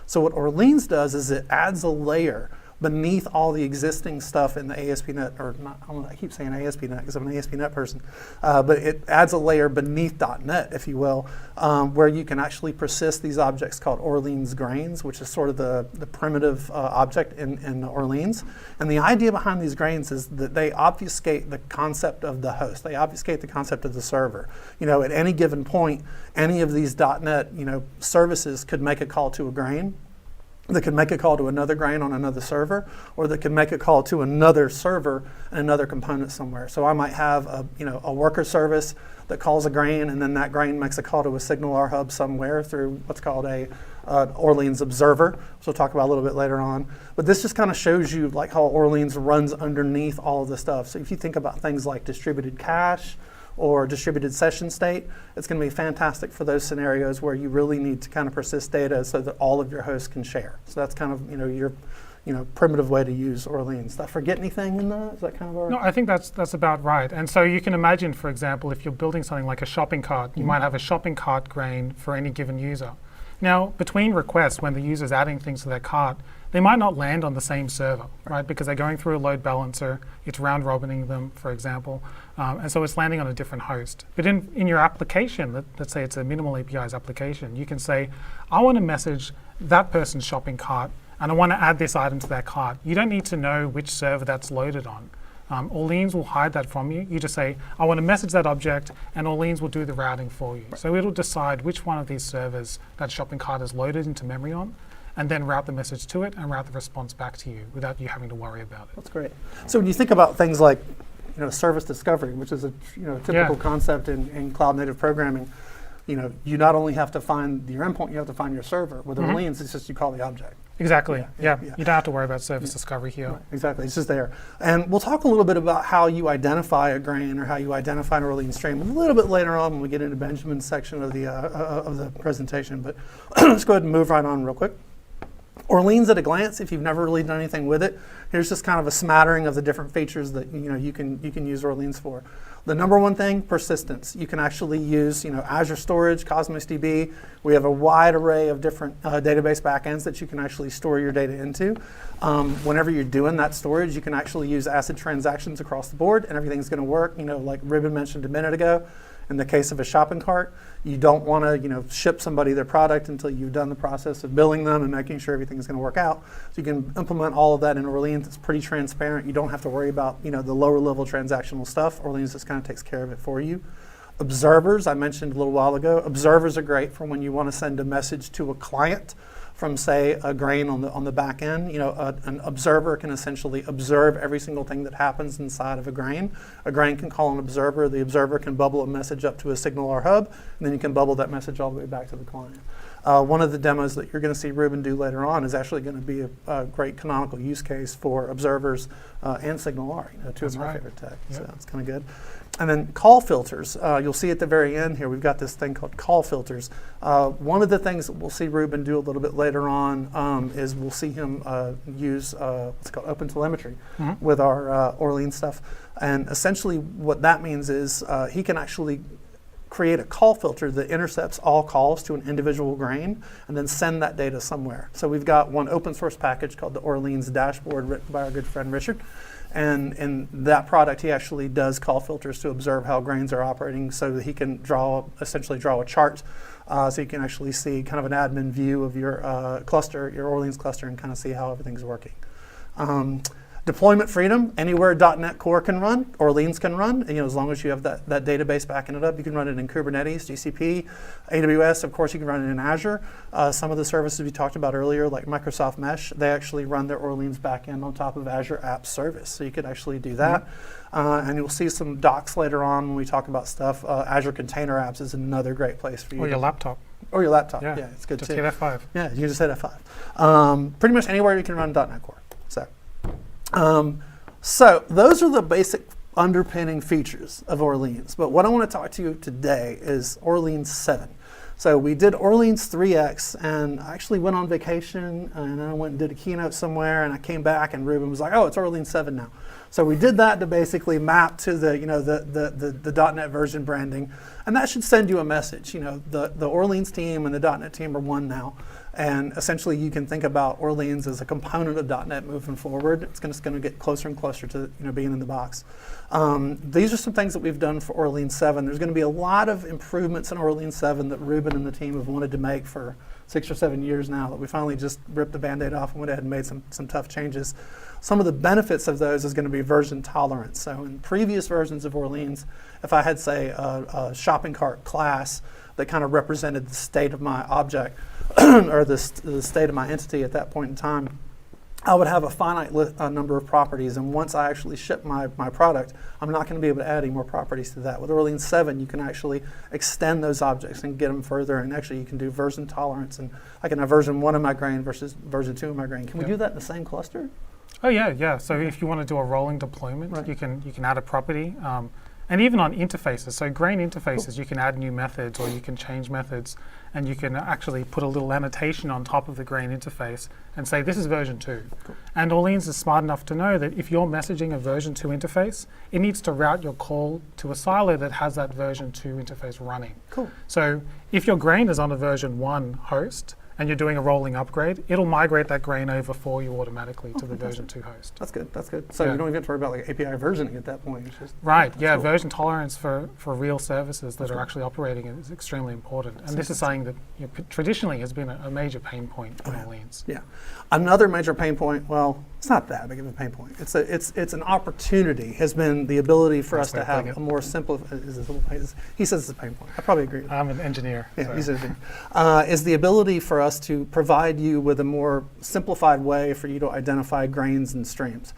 So what Orleans does is it adds a layer beneath all the existing stuff in the ASP.NET, or not, I keep saying ASP.NET because I'm an ASP.NET person, but it adds a layer beneath .NET, if you will, where you can actually persist these objects called Orleans grains, which is sort of the primitive object in Orleans. And the idea behind these grains is that they obfuscate the concept of the host. They obfuscate the concept of the server. At any given point, any of these .NET services could make a call to a grain, that could make a call to another grain on another server, or that could make a call to another server and another component somewhere. So I might have a worker service that calls a grain, and then that grain makes a call to a SignalR hub somewhere through what's called a Orleans observer, which we'll talk about a little bit later on. But this just kind of shows you like how Orleans runs underneath all of the stuff. So if you think about things like distributed cache, or distributed session state, it's going to be fantastic for those scenarios where you really need to kind of persist data so that all of your hosts can share. So that's kind of your primitive way to use Orleans. Did I forget anything in that? Is that kind of our... No, I think that's about right. And so you can imagine, for example, if you're building something like a shopping cart, you might have a shopping cart grain for any given user. Now, between requests, when the user's adding things to their cart, they might not land on the same server, right? Because they're going through a load balancer, it's round-robining them, for example, and so it's landing on a different host. But in your application, let's say it's a minimal APIs application, you can say, I want to message that person's shopping cart, and I want to add this item to their cart. You don't need to know which server that's loaded on. Orleans will hide that from you. You just say, I want to message that object, and Orleans will do the routing for you. So it'll decide which one of these servers that shopping cart is loaded into memory on, and then route the message to it and route the response back to you without you having to worry about it. That's great. So when you think about things like service discovery, which is a typical concept in cloud native programming, you not only have to find your endpoint, you have to find your server. With Orleans, it's just you call the object. Exactly. Yeah. You don't have to worry about service discovery here. Right. Exactly. It's just there. And we'll talk a little bit about how you identify a grain or how you identify an Orleans stream a little bit later on when we get into Benjamin's section of the presentation. But let's go ahead and move right on real quick. Orleans at a glance, if you've never really done anything with it, here's just kind of a smattering of the different features that you can use Orleans for. The number one thing, persistence. You can actually use Azure Storage, Cosmos DB. We have a wide array of different database backends that you can actually store your data into. Whenever you're doing that storage, you can actually use ACID transactions across the board, and everything's going to work. Like Ribbon mentioned a minute ago, in the case of a shopping cart, you don't want to ship somebody their product until you've done the process of billing them and making sure everything's going to work out. So you can implement all of that in Orleans. It's pretty transparent. You don't have to worry about the lower level transactional stuff. Orleans just kind of takes care of it for you. Observers, I mentioned a little while ago. Observers are great for when you want to send a message to a client from, say, a grain on the back end. An observer can essentially observe every single thing that happens inside of a grain. A grain can call an observer. The observer can bubble a message up to a SignalR hub, and then you can bubble that message all the way back to the client. One of the demos that you're going to see Ruben do later on is actually going to be a great canonical use case for observers and SignalR, two of my favorite tech. Yep. So it's kind of good. And then call filters. You'll see at the very end here, we've got this thing called call filters. One of the things that we'll see Ruben do a little bit later on is we'll see him use what's called open telemetry with our Orleans stuff. And essentially what that means is he can actually create a call filter that intercepts all calls to an individual grain and then send that data somewhere. So we've got one open source package called the Orleans dashboard written by our good friend Richard. And in that product, he actually does call filters to observe how grains are operating so that he can essentially draw a chart. So you can actually see kind of an admin view of your cluster, your Orleans cluster, and kind of see how everything's working. Deployment freedom, anywhere .NET Core can run, Orleans can run, and, as long as you have that database backing it up. You can run it in Kubernetes, GCP, AWS, of course you can run it in Azure. Some of the services we talked about earlier, like Microsoft Mesh, they actually run their Orleans backend on top of Azure App Service, so you could actually do that. And you'll see some docs later on when we talk about stuff. Azure Container Apps is another great place for you. Or your laptop. Or your laptop, yeah it's good just too. Just hit F5. Yeah, you just hit F5. Pretty much anywhere you can run .NET Core. So those are the basic underpinning features of Orleans. But what I want to talk to you today is Orleans 7. So we did Orleans 3x, and I actually went on vacation, and I went and did a keynote somewhere, and I came back, and Ruben was like, "Oh, it's Orleans 7 now." So we did that to basically map to the .NET version branding, and that should send you a message. The Orleans team and the .NET team are one now. And essentially, you can think about Orleans as a component of .NET moving forward. It's going to get closer and closer to being in the box. These are some things that we've done for Orleans 7. There's going to be a lot of improvements in Orleans 7 that Ruben and the team have wanted to make for 6 or 7 years now, that we finally just ripped the Band-Aid off and went ahead and made some tough changes. Some of the benefits of those is going to be version tolerance. So in previous versions of Orleans, if I had, say, a shopping cart class that kind of represented the state of my object, or the state of my entity at that point in time, I would have a finite number of properties, and once I actually ship my product, I'm not going to be able to add any more properties to that. With Orleans 7, you can actually extend those objects and get them further, and actually you can do version tolerance, and I can have version 1 of my grain versus version 2 of my grain. Can we do that in the same cluster? Oh yeah. So if you want to do a rolling deployment, you can add a property. And even on interfaces, so grain interfaces, you can add new methods or you can change methods, and you can actually put a little annotation on top of the grain interface and say, this is version 2. Cool. And Orleans is smart enough to know that if you're messaging a version 2 interface, it needs to route your call to a silo that has that version 2 interface running. Cool. So if your grain is on a version 1 host, and you're doing a rolling upgrade, it'll migrate that grain over for you automatically to the version 2 host. That's good. So you don't even have to worry about API versioning at that point. It's just, cool. Version tolerance for real services that are actually operating is extremely important. And this is something that traditionally has been a major pain point in Orleans. Yeah. Another major pain point, well, it's not that big of a pain point. It's an opportunity, has been the ability for us to have a more simple, he says it's a pain point. I probably agree with I'm an engineer. Yeah, he's an engineer. Is the ability for us to provide you with a more simplified way for you to identify grains and streams.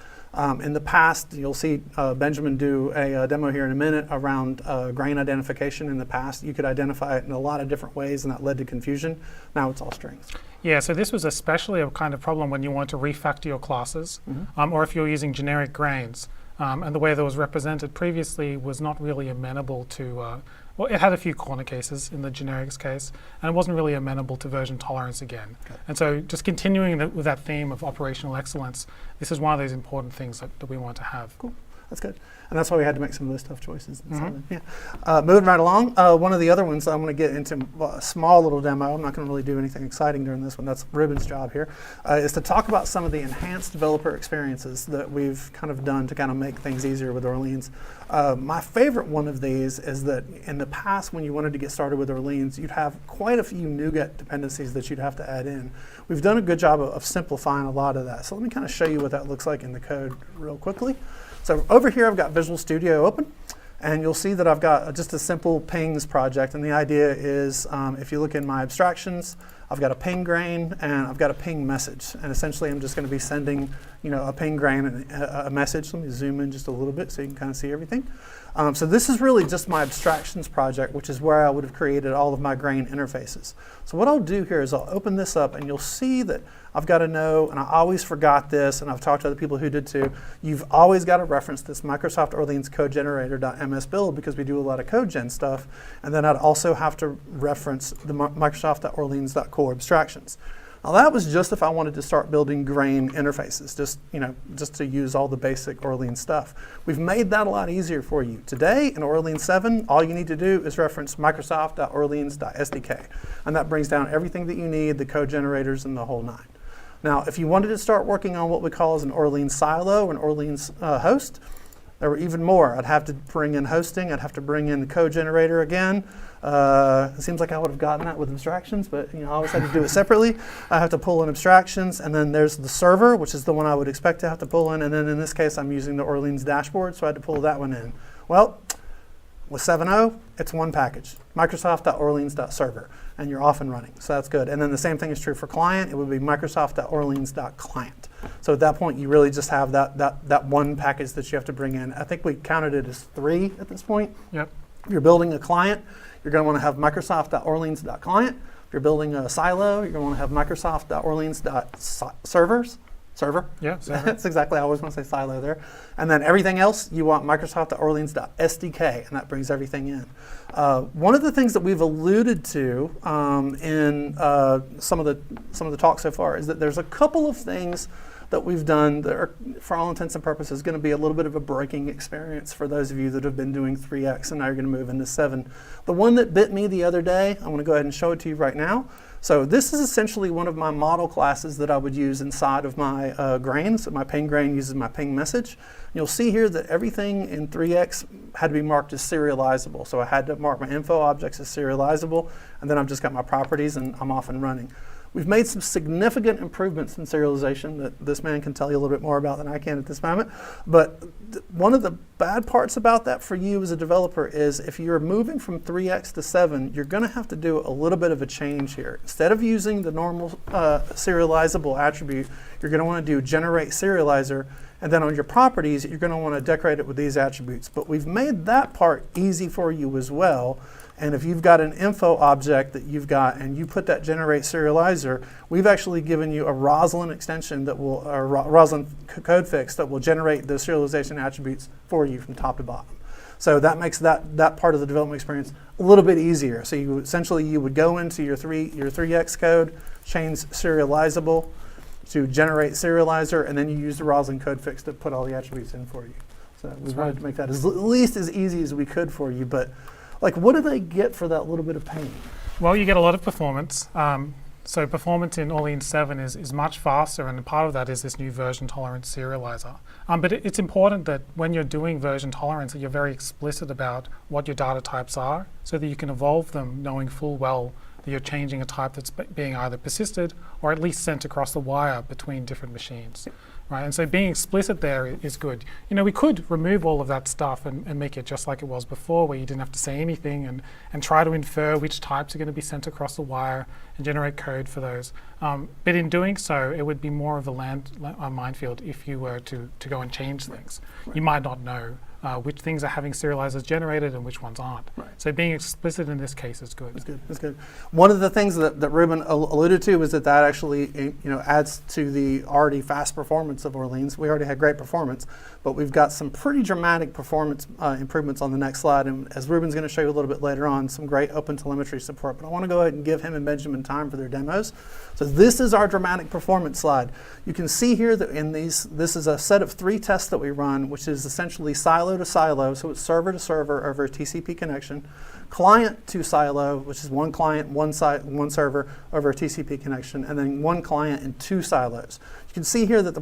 In the past, you'll see Benjamin do a demo here in a minute around grain identification. In the past, you could identify it in a lot of different ways, and that led to confusion. Now it's all strings. Yeah, so this was especially a kind of problem when you want to refactor your classes, or if you're using generic grains. And the way that was represented previously was not really amenable to, well, it had a few corner cases in the generics case, and it wasn't really amenable to version tolerance again. Okay. And so just continuing with that theme of operational excellence, this is one of those important things that we want to have. Cool, that's good. And that's why we had to make some of those tough choices. Moving right along, one of the other ones I'm going to get into a small little demo. I'm not going to really do anything exciting during this one. That's Ruben's job here, is to talk about some of the enhanced developer experiences that we've kind of done to kind of make things easier with Orleans. My favorite one of these is that in the past, when you wanted to get started with Orleans, you'd have quite a few NuGet dependencies that you'd have to add in. We've done a good job of simplifying a lot of that. So let me kind of show you what that looks like in the code real quickly. So over here, I've got Visual Studio open, and you'll see that I've got just a simple pings project. And the idea is, if you look in my abstractions, I've got a ping grain, and I've got a ping message. And essentially, I'm just going to be sending, a ping grain and a message. Let me zoom in just a little bit so you can kind of see everything. So this is really just my abstractions project, which is where I would have created all of my grain interfaces. So what I'll do here is I'll open this up, and you'll see that I've got to know, and I always forgot this, and I've talked to other people who did too, you've always got to reference this Microsoft Orleans code generator.msbuild because we do a lot of code gen stuff. And then I'd also have to reference the Microsoft.orleans.core abstractions. Now that was just if I wanted to start building grain interfaces, just to use all the basic Orleans stuff. We've made that a lot easier for you. Today in Orleans 7, all you need to do is reference Microsoft.orleans.sdk, and that brings down everything that you need, the code generators and the whole nine. Now, if you wanted to start working on what we call as an Orleans silo, an Orleans host, there were even more. I'd have to bring in hosting. I'd have to bring in the code generator again. It seems like I would have gotten that with abstractions, but I always had to do it separately. I have to pull in abstractions, and then there's the server, which is the one I would expect to have to pull in. And then in this case, I'm using the Orleans dashboard, so I had to pull that one in. Well, with 7.0, it's one package, Microsoft.orleans.server, and you're off and running. So that's good. And then the same thing is true for client. It would be Microsoft.orleans.client. So at that point, you really just have that one package that you have to bring in. I think we counted it as 3 at this point. Yep. If you're building a client, you're going to want to have Microsoft.orleans.client. If you're building a silo, you're going to want to have Microsoft.orleans.server. Yeah, server. That's exactly, I always want to say silo there. And then everything else, you want Microsoft.orleans.sdk, and that brings everything in. One of the things that we've alluded to in some of the talk so far is that there's a couple of things that we've done that are, for all intents and purposes, going to be a little bit of a breaking experience for those of you that have been doing 3x and now you're going to move into 7. The one that bit me the other day, I want to go ahead and show it to you right now. So this is essentially one of my model classes that I would use inside of my grain. So my ping grain uses my ping message. You'll see here that everything in 3x had to be marked as serializable. So I had to mark my info objects as serializable, and then I've just got my properties and I'm off and running. We've made some significant improvements in serialization that this man can tell you a little bit more about than I can at this moment. But one of the bad parts about that for you as a developer is if you're moving from 3x to 7, you're going to have to do a little bit of a change here. Instead of using the normal serializable attribute, you're going to want to do generate serializer. And then on your properties, you're going to want to decorate it with these attributes. But we've made that part easy for you as well. And if you've got an info object that you've got and you put that generate serializer, we've actually given you a Roslyn extension that will, or Roslyn code fix that will generate the serialization attributes for you from top to bottom. So that makes that part of the development experience a little bit easier. So you would go into your 3x code, change serializable to generate serializer, and then you use the Roslyn code fix to put all the attributes in for you. So we wanted to make that at least as easy as we could for you. But like, what do they get for that little bit of pain? Well, you get a lot of performance. So performance in Orleans 7 is much faster, and part of that is this new version tolerance serializer. But it's important that when you're doing version tolerance that you're very explicit about what your data types are so that you can evolve them knowing full well that you're changing a type that's being either persisted or at least sent across the wire between different machines. Right? And so being explicit there is good. We could remove all of that stuff and make it just like it was before, where you didn't have to say anything and try to infer which types are going to be sent across the wire and generate code for those. But in doing so, it would be more of a minefield if you were to go and change things. Right. You might not know which things are having serializers generated and which ones aren't. Right. So being explicit in this case is good. That's good. One of the things that Ruben alluded to is that actually adds to the already fast performance of Orleans. We already had great performance, but we've got some pretty dramatic performance improvements on the next slide. And as Ruben's going to show you a little bit later on, some great open telemetry support. But I want to go ahead and give him and Benjamin time for their demos. So this is our dramatic performance slide. You can see here that this is a set of 3 tests that we run, which is essentially silo to silo, so it's server to server over a TCP connection, client to silo, which is one client, one server over a TCP connection, and then one client and 2 silos. You can see here that the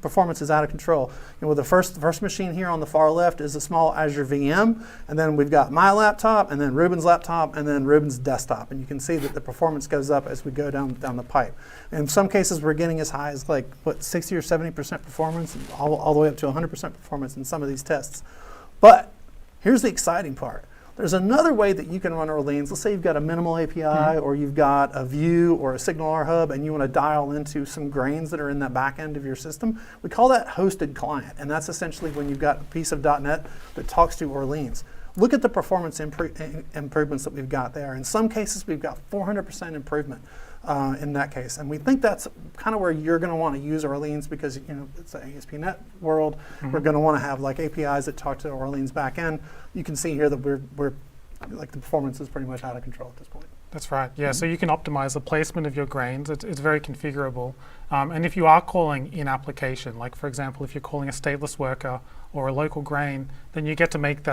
performance is out of control. With the first machine here on the far left is a small Azure VM, and then we've got my laptop, and then Ruben's laptop, and then Ruben's desktop. And you can see that the performance goes up as we go down the pipe. In some cases, we're getting as high as 60 or 70% performance, all the way up to 100% performance in some of these tests. But here's the exciting part. There's another way that you can run Orleans. Let's say you've got a minimal API or you've got a view or a Signal R hub and you want to dial into some grains that are in the back end of your system. We call that hosted client, and that's essentially when you've got a piece of .NET that talks to Orleans. Look at the performance improvements that we've got there. In some cases, we've got 400% improvement in that case. And we think that's kind of where you're going to want to use Orleans because it's an ASP.NET world. We're going to want to have like APIs that talk to Orleans backend. You can see here that we're like the performance is pretty much out of control at this point. That's right. Yeah, so you can optimize the placement of your grains. It's very configurable. And if you are calling in application, like for example, if you're calling a stateless worker or a local grain, then you get to make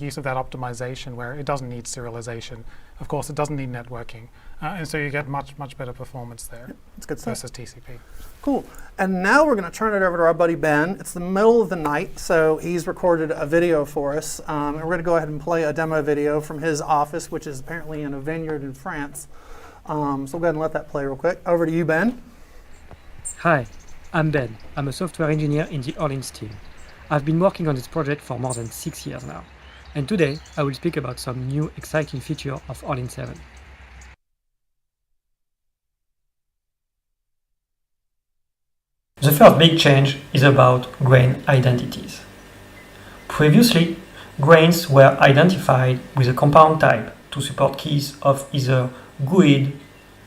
use of that optimization where it doesn't need serialization. Of course, it doesn't need networking. And so you get much better performance there. That's good stuff. Versus TCP. Cool. And now we're going to turn it over to our buddy Ben. It's the middle of the night, so he's recorded a video for us. And we're going to go ahead and play a demo video from his office, which is apparently in a vineyard in France. So we'll go ahead and let that play real quick. Over to you, Ben. Hi, I'm Ben. I'm a software engineer in the Orleans team. I've been working on this project for more than 6 years now. And today, I will speak about some new exciting feature of Orleans 7. The first big change is about grain identities. Previously, grains were identified with a compound type to support keys of either GUID,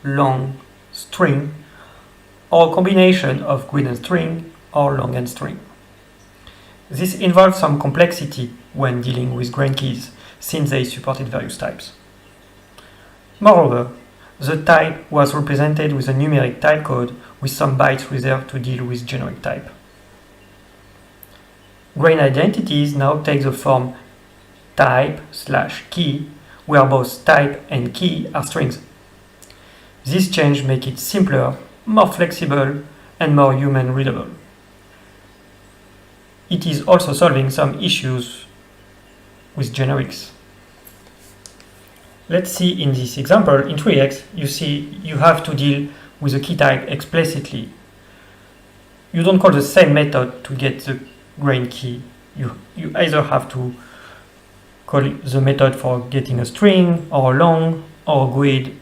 long, string, or a combination of GUID and string or long and string. This involves some complexity when dealing with grain keys, since they supported various types. Moreover, the type was represented with a numeric type code with some bytes reserved to deal with generic type. Grain identities now take the form type/key, where both type and key are strings. This change makes it simpler, more flexible, and more human readable. It is also solving some issues with generics. Let's see in this example, in 3x, you see you have to deal with a key type explicitly. You don't call the same method to get the grain key. You either have to call the method for getting a string, or a long, or a GUID,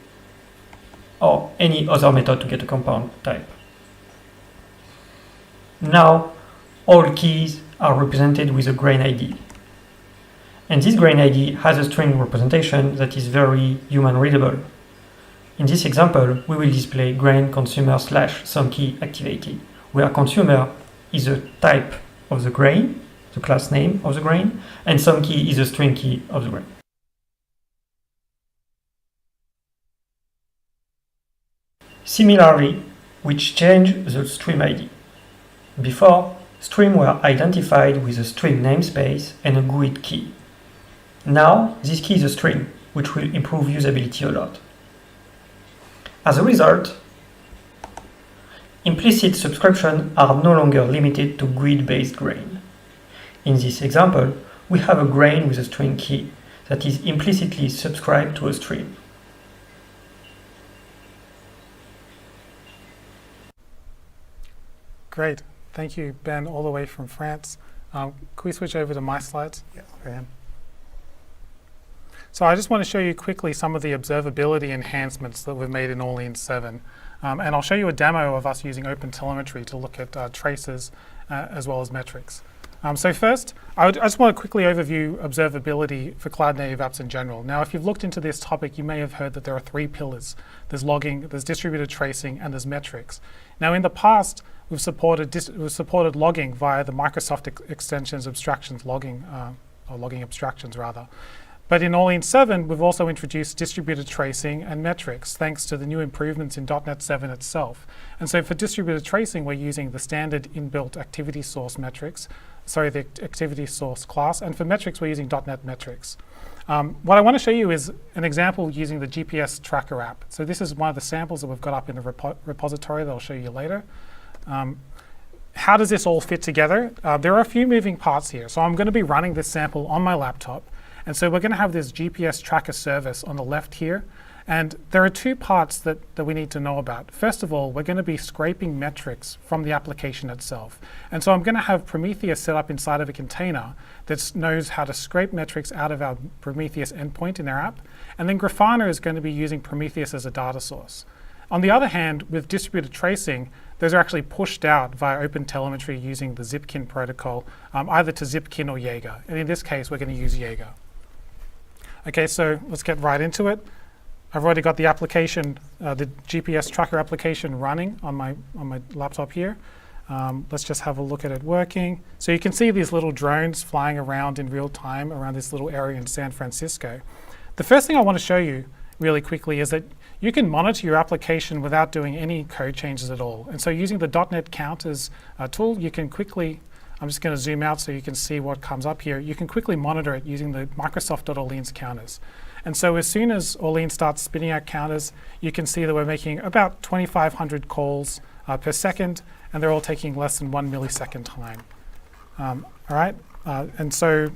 or any other method to get a compound type. Now, all keys are represented with a grain ID. And this grain ID has a string representation that is very human readable. In this example, we will display grain consumer / some key activated, where consumer is the type of the grain, the class name of the grain, and some key is the string key of the grain. Similarly, we change the stream ID. Before, streams were identified with a stream namespace and a GUID key. Now, this key is a string, which will improve usability a lot. As a result, implicit subscriptions are no longer limited to GUID-based grain. In this example, we have a grain with a string key that is implicitly subscribed to a stream. Great. Thank you, Ben, all the way from France. Can we switch over to my slides? Yeah, okay. So I just want to show you quickly some of the observability enhancements that we've made in Orleans 7. And I'll show you a demo of us using OpenTelemetry to look at traces as well as metrics. So first, I just want to quickly overview observability for cloud-native apps in general. Now, if you've looked into this topic, you may have heard that there are 3 pillars. There's logging, there's distributed tracing, and there's metrics. Now, in the past, we've supported logging via the Microsoft extensions abstractions logging, or logging abstractions rather. But in Orleans 7, we've also introduced distributed tracing and metrics, thanks to the new improvements in .NET 7 itself. And so for distributed tracing, we're using the standard inbuilt activity source metrics, the activity source class, and for metrics, we're using .NET metrics. What I want to show you is an example using the GPS tracker app. So this is one of the samples that we've got up in the repository that I'll show you later. How does this all fit together? There are a few moving parts here. So I'm going to be running this sample on my laptop. And so we're going to have this GPS tracker service on the left here. And there are two parts that we need to know about. First of all, we're going to be scraping metrics from the application itself. And so I'm going to have Prometheus set up inside of a container that knows how to scrape metrics out of our Prometheus endpoint in our app. And then Grafana is going to be using Prometheus as a data source. On the other hand, with distributed tracing, those are actually pushed out via OpenTelemetry using the Zipkin protocol, either to Zipkin or Jaeger. And in this case, we're going to use Jaeger. Okay, so let's get right into it. I've already got the application, the GPS tracker application running on my laptop here. Let's just have a look at it working. So you can see these little drones flying around in real time around this little area in San Francisco. The first thing I want to show you really quickly is that you can monitor your application without doing any code changes at all. And so using the dotnetconf as a tool, you can quickly, I'm just going to zoom out so you can see what comes up here. You can quickly monitor it using the Microsoft.Orleans counters. And so as soon as Orleans starts spinning out counters, you can see that we're making about 2,500 calls per second, and they're all taking less than 1 millisecond time. All right, and so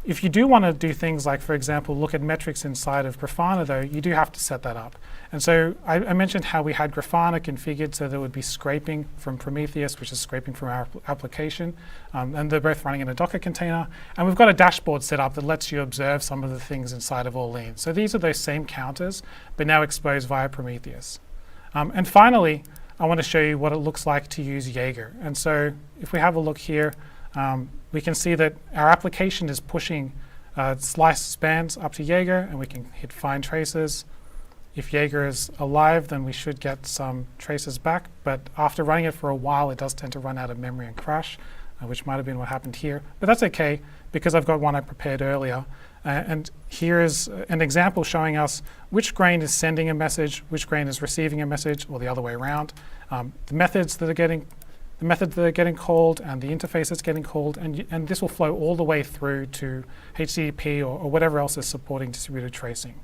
if you do want to do things like, for example, look at metrics inside of Grafana, though, you do have to set that up. And so I mentioned how we had Grafana configured so there would be scraping from Prometheus, which is scraping from our application. And they're both running in a Docker container. And we've got a dashboard set up that lets you observe some of the things inside of Orleans. So these are those same counters, but now exposed via Prometheus. And finally, I want to show you what it looks like to use Jaeger. And so if we have a look here, we can see that our application is pushing slice spans up to Jaeger, and we can hit find traces. If Jaeger is alive, then we should get some traces back. But after running it for a while, it does tend to run out of memory and crash, which might have been what happened here. But that's OK, because I've got one I prepared earlier. And here is an example showing us which grain is sending a message, which grain is receiving a message, or the other way around. The methods that are getting called and the interface that's getting called, and this will flow all the way through to HTTP or whatever else is supporting distributed tracing.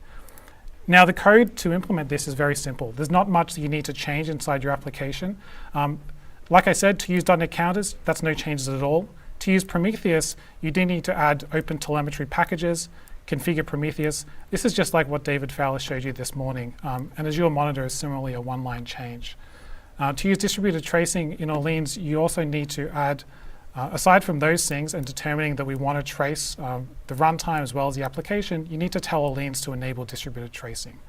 Now the code to implement this is very simple. There's not much that you need to change inside your application. Like I said, to use .NET counters, that's no changes at all. To use Prometheus, you do need to add OpenTelemetry packages, configure Prometheus. This is just like what David Fowler showed you this morning. And Azure Monitor is similarly a one-line change. To use distributed tracing in Orleans, you also need to add, aside from those things and determining that we want to trace the runtime as well as the application, you need to tell Orleans to enable distributed tracing.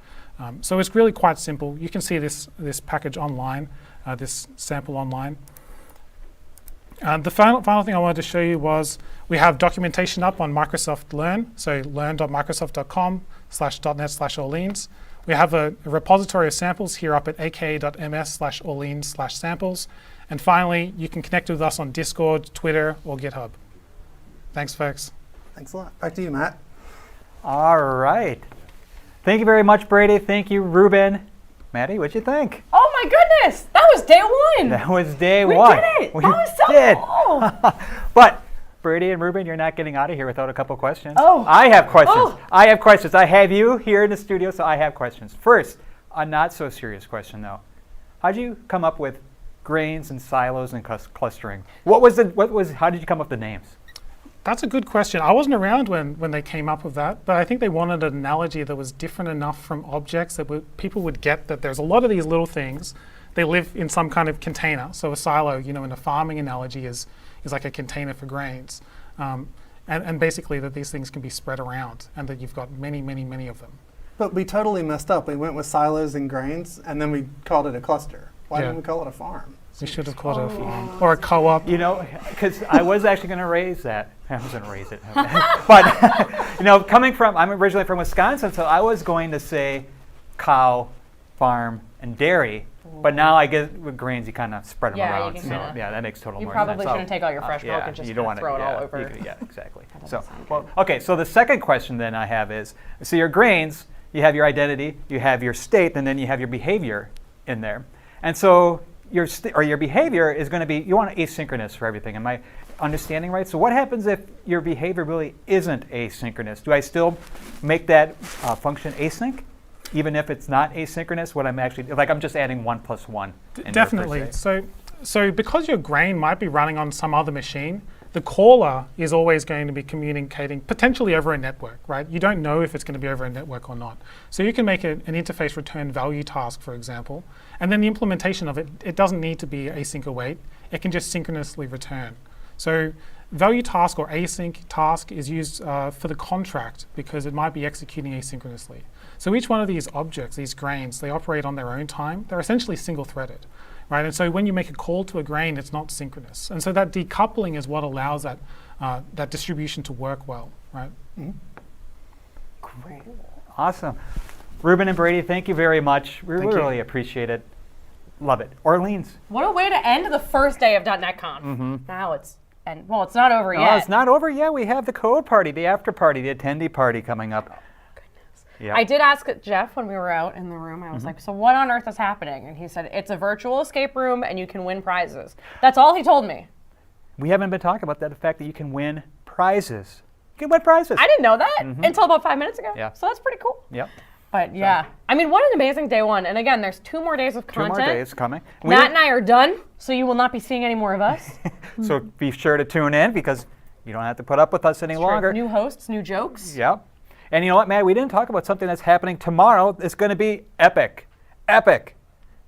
So it's really quite simple. You can see this package online, this sample online. The final thing I wanted to show you was we have documentation up on Microsoft Learn, so learn.microsoft.com/.net/Orleans. We have a repository of samples here up at aka.ms/Orleans/samples. And finally, you can connect with us on Discord, Twitter, or GitHub. Thanks, folks. Thanks a lot. Back to you, Matt. All right. Thank you very much, Brady. Thank you, Ruben. Maddie, what'd you think? Oh my goodness, that was day one. That was day one. We did it. We that was so did. cool. But Brady and Ruben, you're not getting out of here without a couple questions. Oh. I have questions. Oh. I have questions. I have you here in the studio, so I have questions. First, a not so serious question though. How'd you come up with grains and silos and clustering? How did you come up with the names? That's a good question. I wasn't around when they came up with that, but I think they wanted an analogy that was different enough from objects that people would get that there's a lot of these little things. They live in some kind of container. So a silo, in a farming analogy is like a container for grains. And basically that these things can be spread around and that you've got many, many, many of them. But we totally messed up. We went with silos and grains, and then we called it a cluster. Why didn't we call it a farm? We should have called it a farm or a co-op. Because I was actually going to raise that. I was going to raise it. But, I'm originally from Wisconsin, so I was going to say cow, farm, and dairy. But now I guess with grains, you kind of spread them around. So that makes total more sense. You probably shouldn't take all your fresh milk and just throw it all over. Yeah, exactly. So the second question then I have is, so your grains, you have your identity, you have your state, and then you have your behavior in there. And so your behavior is going to be, you want asynchronous for everything. Am I understanding right? So what happens if your behavior really isn't asynchronous? Do I still make that function async? Even if it's not asynchronous, I'm just adding 1 + 1. Definitely. So because your grain might be running on some other machine, the caller is always going to be communicating potentially over a network, right? You don't know if it's going to be over a network or not. So you can make an interface return value task, for example, and then the implementation of it, it doesn't need to be async await. It can just synchronously return. So value task or async task is used for the contract because it might be executing asynchronously. So each one of these objects, these grains, they operate on their own time. They're essentially single-threaded, right? And so when you make a call to a grain, it's not synchronous. And so that decoupling is what allows that, that distribution to work well, right? Great. Awesome. Ruben and Brady, thank you very much. We really appreciate it. Love it. Orleans. What a way to end the first day of .NET Conf. Now it's, and well, it's not over yet. Oh, it's not over yet. We have the code party, the after party, the attendee party coming up. Goodness. Yep. I did ask Jeff when we were out in the room, I was like, so what on earth is happening? And he said, it's a virtual escape room and you can win prizes. That's all he told me. We haven't been talking about that, the fact that you can win prizes. You can win prizes. I didn't know that until about 5 minutes ago. Yeah. So that's pretty cool. Yep. But yeah, I mean, what an amazing day one. And again, there's 2 more days of content. 2 more days coming. Matt and I are done, so you will not be seeing any more of us. So be sure to tune in because you don't have to put up with us any longer. New hosts, new jokes. Yep. And you know what, Matt? We didn't talk about something that's happening tomorrow. It's going to be epic. Epic.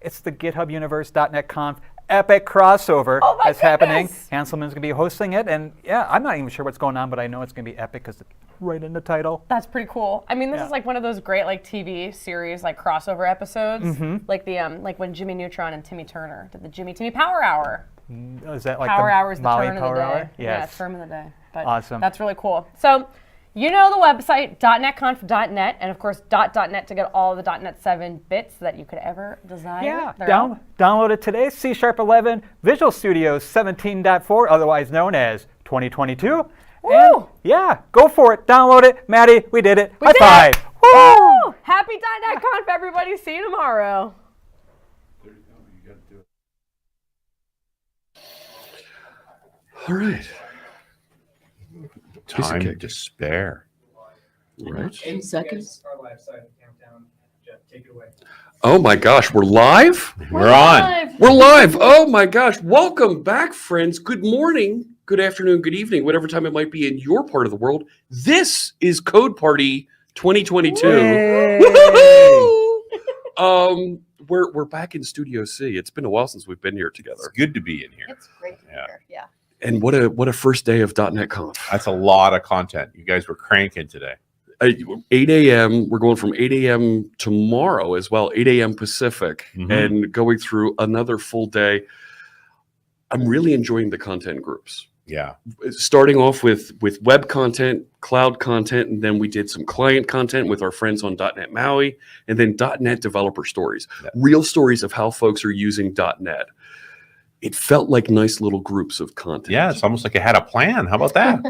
It's the GitHub Universe.NET Conf epic crossover that's happening. Hanselman's going to be hosting it. And yeah, I'm not even sure what's going on, but I know it's going to be epic because it's right in the title. That's pretty cool. I mean, this is like one of those great like TV series like crossover episodes, like the like when Jimmy Neutron and Timmy Turner did the Timmy Power Hour. Is that like Power the Hour is the Molly turn Power of the day. Hour? Yes. Yeah, it's term of the day. But awesome. That's really cool. So you know the website, dotnetconf.net, and of course .net to get all of the .NET 7 bits that you could ever desire. Yeah, They're out. download it today, C# 11, Visual Studio 17.4, otherwise known as 2022. Woo! And yeah, go for it, download it. Maddie, we did it. We High did five. it. Woo! Happy .NET Conf, everybody. See you tomorrow. All right. Time to spare. Right. 10 seconds. Oh my gosh, we're live? We're on. We're live. Oh my gosh. Welcome back, friends. Good morning, good afternoon, good evening, whatever time it might be in your part of the world. This is Code Party 2022. Woo-hoo-hoo! We're back in Studio C. It's been a while since we've been here together. It's good to be in here. It's great to be here. Yeah. And what a first day of .NET Conf. That's a lot of content. You guys were cranking today. 8 a.m. We're going from 8 a.m. tomorrow as well, 8 a.m. Pacific, and going through another full day. I'm really enjoying the content groups. Yeah. Starting off with web content, cloud content, and then we did some client content with our friends on .NET Maui, and then .NET developer stories, real stories of how folks are using .NET. It felt like nice little groups of content. Yeah, it's almost like it had a plan. How about that?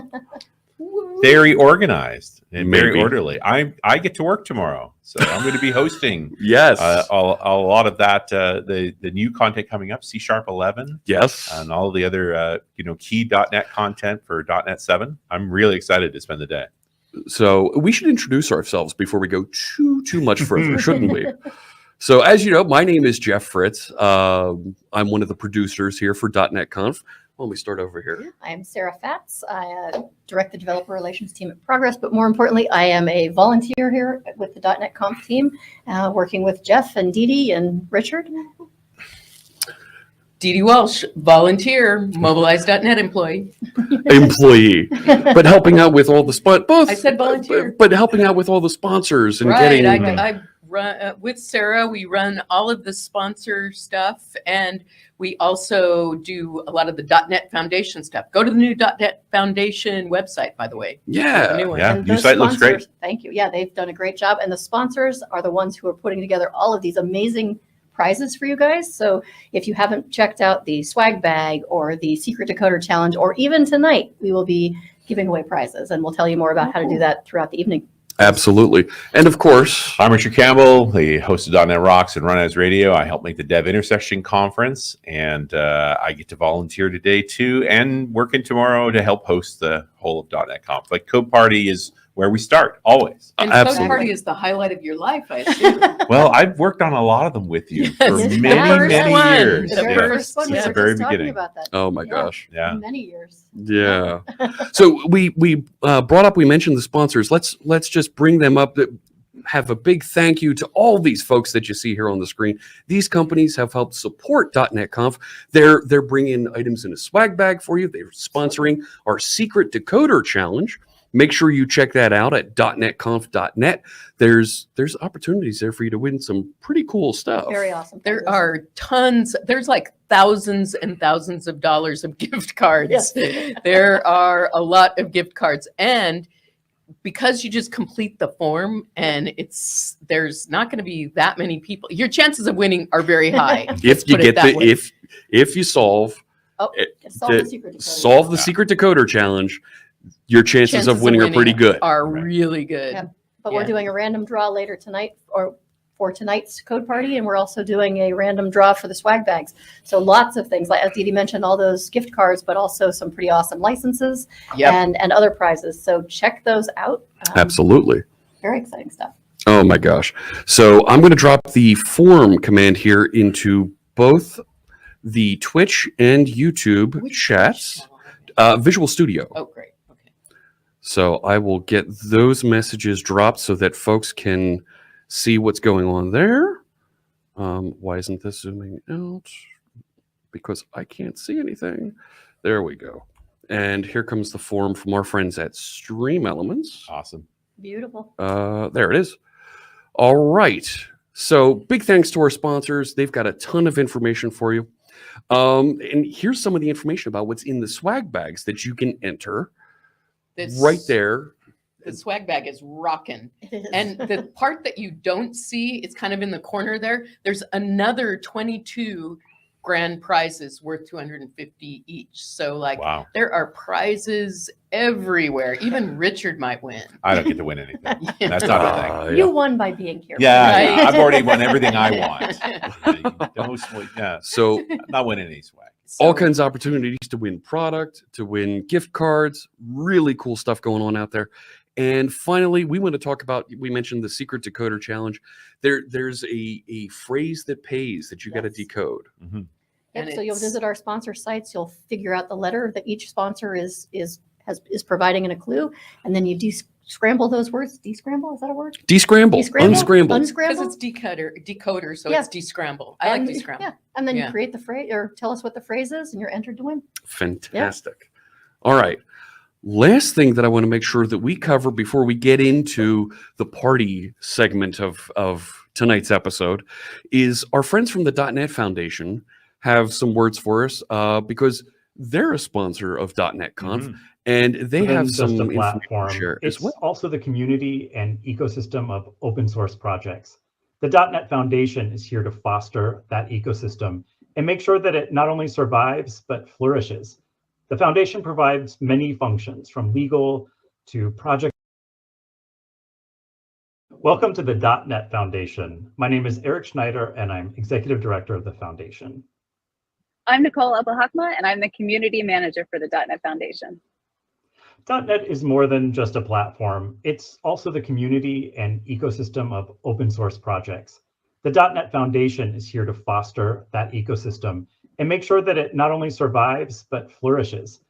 Very organized and very orderly. I get to work tomorrow, so I'm going to be hosting. Yes, a lot of that. The new content coming up, C# 11. Yes, and all the other key .NET content for .NET 7. I'm really excited to spend the day. So we should introduce ourselves before we go too much further, shouldn't we? So as you know, my name is Jeff Fritz. I'm one of the producers here for .NET Conf. Why don't we start over here? I'm Sarah Fatz. I direct the developer relations team at Progress, but more importantly, I am a volunteer here with the .NET Conf team, working with Jeff and Dee Dee and Richard. Dee Dee Welsh, volunteer, Mobilize.net employee. But helping out with all the both. I said volunteer. But helping out with all the sponsors and right, getting. I run with Sarah. We run all of the sponsor stuff, and we also do a lot of the .NET Foundation stuff. Go to the new .NET Foundation website, by the way. Yeah, the new one. Yeah, new site looks great. Thank you. Yeah, they've done a great job, and the sponsors are the ones who are putting together all of these amazing prizes for you guys. So if you haven't checked out the swag bag or the secret decoder challenge, or even tonight, we will be giving away prizes, and we'll tell you more about how to do that throughout the evening. Absolutely. And of course, I'm Richard Campbell, the host of .NET Rocks and Run As Radio. I help make the Dev Intersection Conference, and I get to volunteer today too, and working tomorrow to help host the whole of .NET Conf. Like Code Party is where we start always. And Code Party is the highlight of your life, I assume. Well, I've worked on a lot of them with you for Yes, many, many years. The first one, we Since were the very just talking beginning. about that. Oh my gosh. Yeah. Many years. Yeah. So we we mentioned the sponsors. Let's just bring them up. That have a big thank you to all these folks that you see here on the screen. These companies have helped support .NET Conf. They're bringing items in a swag bag for you. They're sponsoring our secret decoder challenge. Make sure you check that out at dotnetconf.net. There's opportunities there for you to win some pretty cool stuff. Very awesome. There are tons. There's like thousands and thousands of dollars of gift cards. Yes. There are a lot of gift cards, and because you just complete the form and there's not going to be that many people, your chances of winning are very high. If you get if you solve solve the secret decoder challenge, your chances of winning are pretty good. Are really good. Yeah. But we're doing a random draw later tonight, or for tonight's Code Party, and we're also doing a random draw for the swag bags. So lots of things, like as Didi mentioned, all those gift cards, but also some pretty awesome licenses and other prizes. So check those out. Absolutely. Very exciting stuff. Oh my gosh. So I'm going to drop the form command here into both the Twitch and YouTube chats. Visual Studio. Oh, great. Okay. So I will get those messages dropped so that folks can see what's going on there. Why isn't this zooming out? Because I can't see anything. There we go. And here comes the form from our friends at Stream Elements. Awesome. Beautiful. There it is. All right. So big thanks to our sponsors. They've got a ton of information for you. And here's some of the information about what's in the swag bags that you can enter right there. The swag bag is rocking. And the part that you don't see, it's kind of in the corner there. There's another 22 grand prizes worth $250 each. So there are prizes everywhere. Even Richard might win. I don't get to win anything. That's not a thing. You won by being here. Yeah, I've already won everything I want. So not winning any swag. All kinds of opportunities to win product, to win gift cards, really cool stuff going on out there. And finally, we want to talk about, we mentioned the secret decoder challenge. There's a phrase that pays that you got to decode. Mm-hmm. Yep, so you'll visit our sponsor sites, you'll figure out the letter that each sponsor is providing in a clue, and then you scramble those words. Descramble, is that a word? Descramble. Unscramble. Because it's decoder, so it's descramble. I like descramble. Yeah, and then you create the phrase, or tell us what the phrase is, and you're entered to win. Fantastic. All right. Last thing that I want to make sure that we cover before we get into the party segment of tonight's episode is our friends from the .NET Foundation have some words for us because they're a sponsor of .NET Conf, and they have some just a information platform. to share It's as well. also the community and ecosystem of open source projects. The .NET Foundation is here to foster that ecosystem and make sure that it not only survives, but flourishes. The foundation provides many functions, from legal to project. Welcome to the .NET Foundation. My name is Eric Schneider, and I'm Executive Director of the Foundation. I'm Nicole Abelhakma, and I'm the Community Manager for the .NET Foundation. .NET is more than just a platform. It's also the community and ecosystem of open source projects. The .NET Foundation is here to foster that ecosystem and make sure that it not only survives, but flourishes.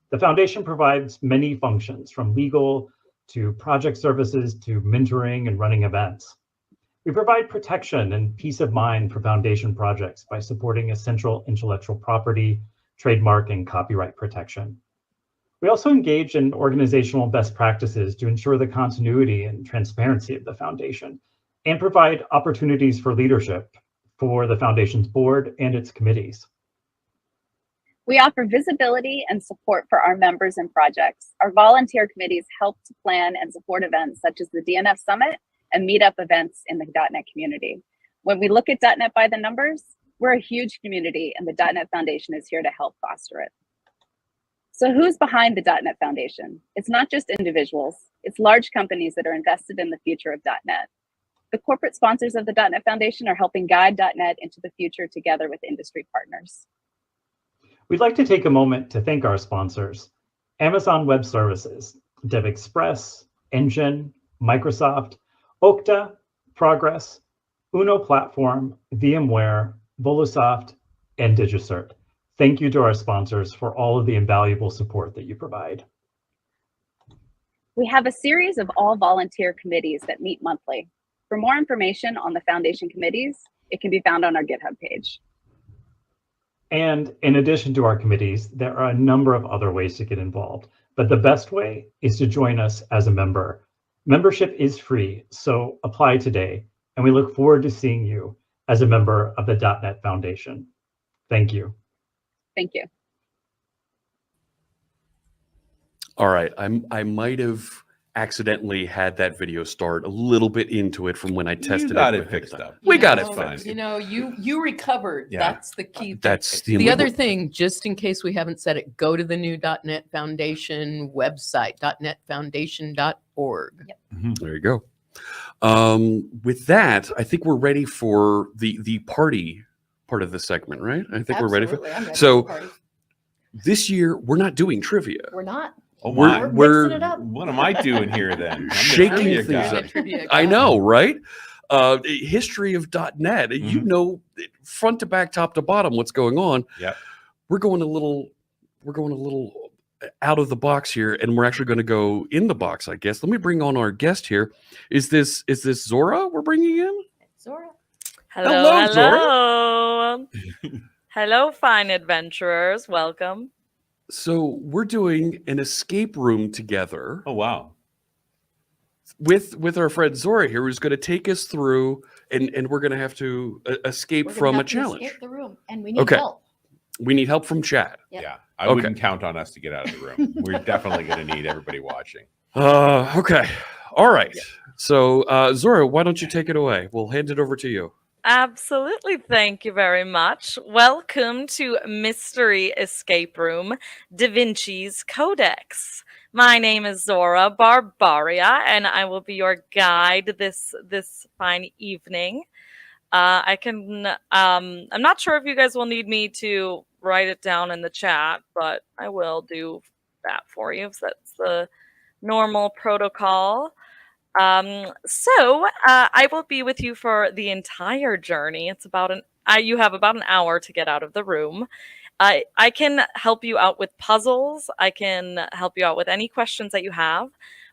The foundation provides many functions, from legal to project services to mentoring and running events. We provide protection and peace of mind for foundation projects by supporting essential intellectual property, trademark, and copyright protection. We also engage in organizational best practices to ensure the continuity and transparency of the foundation, and provide opportunities for leadership for the foundation's board and its committees. We offer visibility and support for our members and projects. Our volunteer committees help to plan and support events such as the DNF Summit and meetup events in the .NET community. When we look at .NET by the numbers, we're a huge community, and the .NET Foundation is here to help foster it. So who's behind the .NET Foundation? It's not just individuals, it's large companies that are invested in the future of .NET. The corporate sponsors of the .NET Foundation are helping guide .NET into the future together with industry partners. We'd like to take a moment to thank our sponsors: Amazon Web Services, DevExpress, Engine, Microsoft, Okta, Progress, Uno Platform, VMware, Volusoft, and DigiCert. Thank you to our sponsors for all of the invaluable support that you provide. We have a series of all-volunteer committees that meet monthly. For more information on the Foundation committees, it can be found on our GitHub page. And in addition to our committees, there are a number of other ways to get involved, but the best way is to join us as a member. Membership is free, so apply today, and we look forward to seeing you as a member of the .NET Foundation. Thank you. Thank you. All right, I might have accidentally had that video start a little bit into it from when I tested got it. it fixed up. We got it fine. fixed. You know, you recovered. Yeah. That's the key thing. That's The other thing, just in case we haven't said it, go to the new .NET Foundation website, dotnetfoundation.org. Yep. There you go. With that, I think we're ready for the party part of the segment, right? I think we're ready for Absolutely, I'm ready so for the party. this year we're not doing trivia. We're not. Oh We're- my. we're mixing it up. What am I doing here then? I'm the Shaking trivia things guy. up. I know, right? History of .NET. You know, front to back, top to bottom, what's going on. Yep. We're going a little out of the box here, and we're actually going to go in the box, I guess. Let me bring on our guest here. Is this Zora we're bringing in? Zora. Hello, Hello. Hello, fine adventurers. Welcome. So we're doing an escape room together. Oh wow! With our friend Zora here, who's going to take us through, and we're going to have to escape We're gonna from a have to challenge. escape the room, and we need Okay. help. We need help from chat. Yep. Yeah, I Okay. wouldn't count on us to get out of the room. We're definitely going to need everybody watching. Okay. All right. So Zora, why don't you take it away? We'll hand it over to you. Absolutely. Thank you very much. Welcome to Mystery Escape Room, Da Vinci's Codex. My name is Zora Barbaria, and I will be your guide this fine evening. I'm not sure if you guys will need me to write it down in the chat, but I will do that for you. So that's the normal protocol. I will be with you for the entire journey. It's about you have about an hour to get out of the room. I can help you out with puzzles. I can help you out with any questions that you have.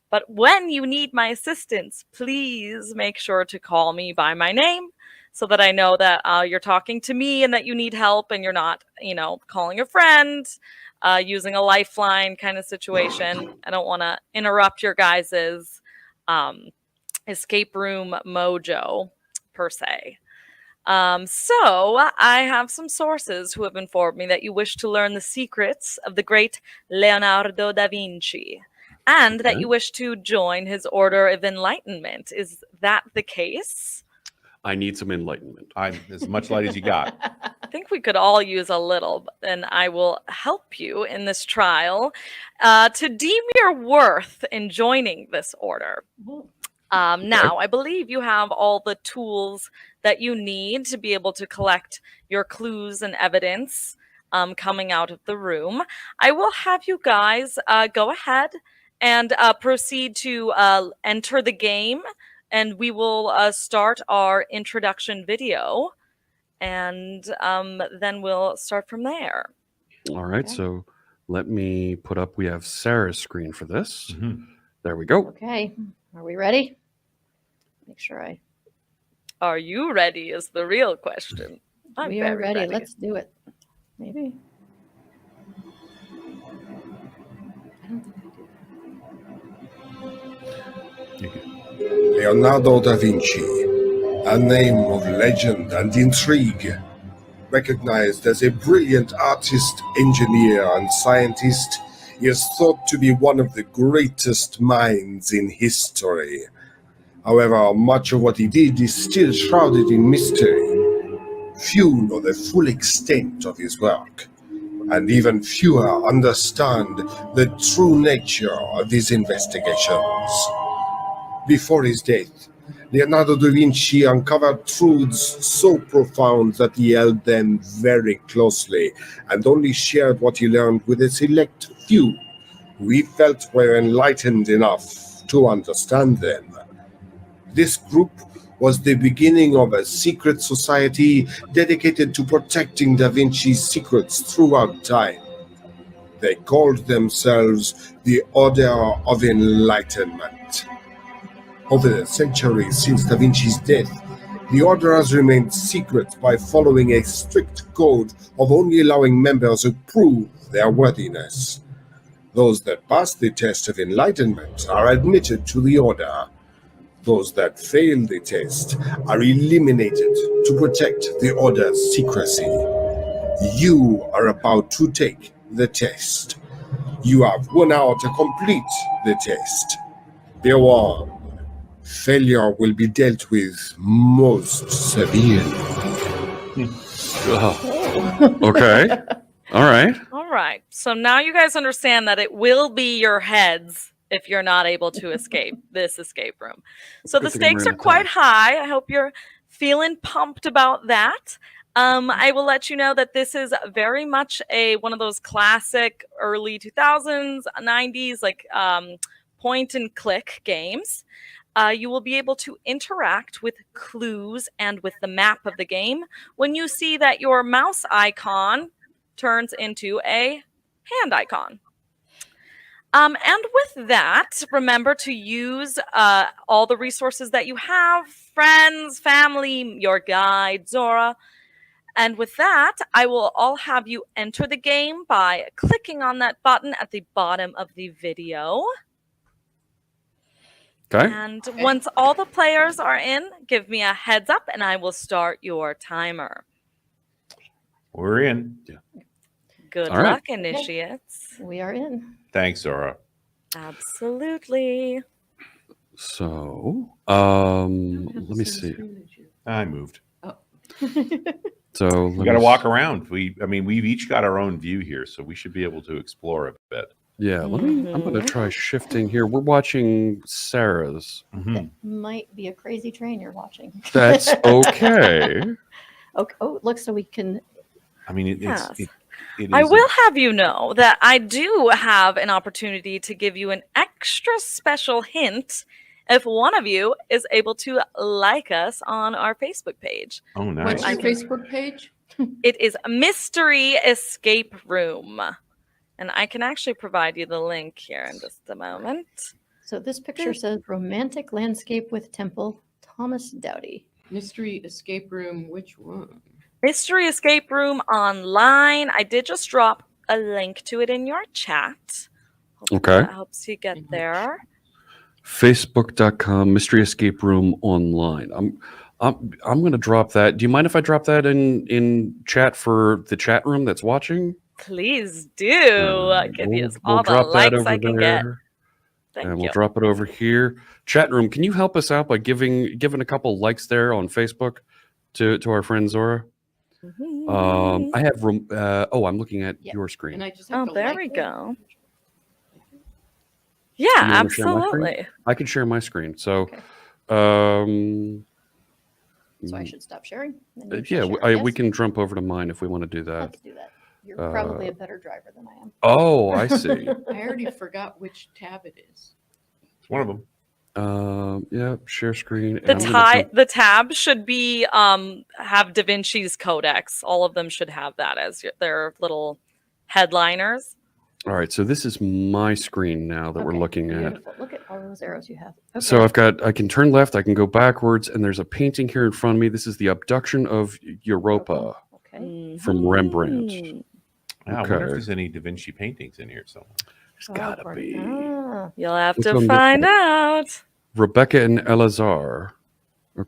But when you need my assistance, please make sure to call me by my name so that I know that you're talking to me and that you need help and you're not, calling a friend, using a lifeline kind of situation. I don't want to interrupt your guys's escape room mojo per se. So I have some sources who have informed me that you wish to learn the secrets of the great Leonardo da Vinci and that you wish to join his Order of Enlightenment. Is that the case? I need some enlightenment. As much light as you got. I think we could all use a little, and I will help you in this trial to deem your worth in joining this order. Now, I believe you have all the tools that you need to be able to collect your clues and evidence coming out of the room. I will have you guys go ahead and proceed to enter the game, and we will start our introduction video, and then we'll start from there. All right. So let me put up. We have Sarah's screen for this. There we go. Okay. Are we ready? Make sure I. Are you ready? Is the real question. We are ready. Let's do it. Maybe. Leonardo da Vinci, a name of legend and intrigue, recognized as a brilliant artist, engineer, and scientist, he is thought to be one of the greatest minds in history. However, much of what he did is still shrouded in mystery. Few know the full extent of his work, and even fewer understand the true nature of his investigations. Before his death, Leonardo da Vinci uncovered truths so profound that he held them very closely and only shared what he learned with a select few who he felt were enlightened enough to understand them. This group was the beginning of a secret society dedicated to protecting Da Vinci's secrets throughout time. They called themselves the Order of Enlightenment. Over the centuries since Da Vinci's death, the Order has remained secret by following a strict code of only allowing members who prove their worthiness. Those that pass the test of enlightenment are admitted to the Order. Those that fail the test are eliminated to protect the Order's secrecy. You are about to take the test. You have 1 hour to complete the test. Be warned, failure will be dealt with most severely. Okay. All right. All right. So now you guys understand that it will be your heads if you're not able to escape this escape room. So the stakes are quite high. I hope you're feeling pumped about that. I will let you know that this is very much one of those classic early 2000s, 90s, like point and click games. You will be able to interact with clues and with the map of the game when you see that your mouse icon turns into a hand icon. And with that, remember to use all the resources that you have, friends, family, your guide, Zora. And with that, I will all have you enter the game by clicking on that button at the bottom of the video. Okay. And once all the players are in, give me a heads up and I will start your timer. We're in. Yeah. Good All right. luck, initiates. We are in. Thanks, Zora. Absolutely. So, let me see. I moved. Oh. So We got to walk around. We've each got our own view here, so we should be able to explore a bit. Yeah, I'm going to try shifting here. We're watching Sarah's. That might be a crazy train you're watching. That's okay. Okay. Oh, look, so we can. I mean, Yes. it is I will have you know that I do have an opportunity to give you an extra special hint if one of you is able to like us on our Facebook page. Oh, nice. What's your Facebook page? It is Mystery Escape Room. And I can actually provide you the link here in just a moment. So this picture says Romantic Landscape with Temple, Thomas Dowdy. Mystery Escape Room, which one? Mystery Escape Room Online. I did just drop a link to it in your chat. Hopefully Okay. that helps you get there. Facebook.com Mystery Escape Room Online. I'm going to drop that. Do you mind if I drop that in chat for the chat room that's watching? Please do. Give you all the drop that likes over I can get. there. Thank And you. we'll drop it over here. Chat room, can you help us out by giving a couple likes there on Facebook to our friend Zora? I have. I'm looking at your screen. And I just have Oh, to there like we it. go. Yeah, You wanna share my screen? absolutely. I can share my screen. So, So I should stop sharing? Then you should yeah, share. we Yes? can jump over to mine if we want to do that. Let's do that. You're probably a better driver than I am. Oh, I see. I already forgot which tab it is. It's one of them. Yeah, share screen. and The I'm gonna the tab should be have Da Vinci's Codex. All of them should have that as their little headliners. All right, so this is my screen now that we're Okay, looking at. beautiful. Look at all those arrows you have. So I can turn left, I can go backwards, and there's a painting here in front of me. This is the Abduction of Europa Okay. from Rembrandt. I wonder if Okay. there's any Da Vinci paintings in here somewhere. There's gotta be. You'll have Which to one find is it? out. Rebecca and Elazar.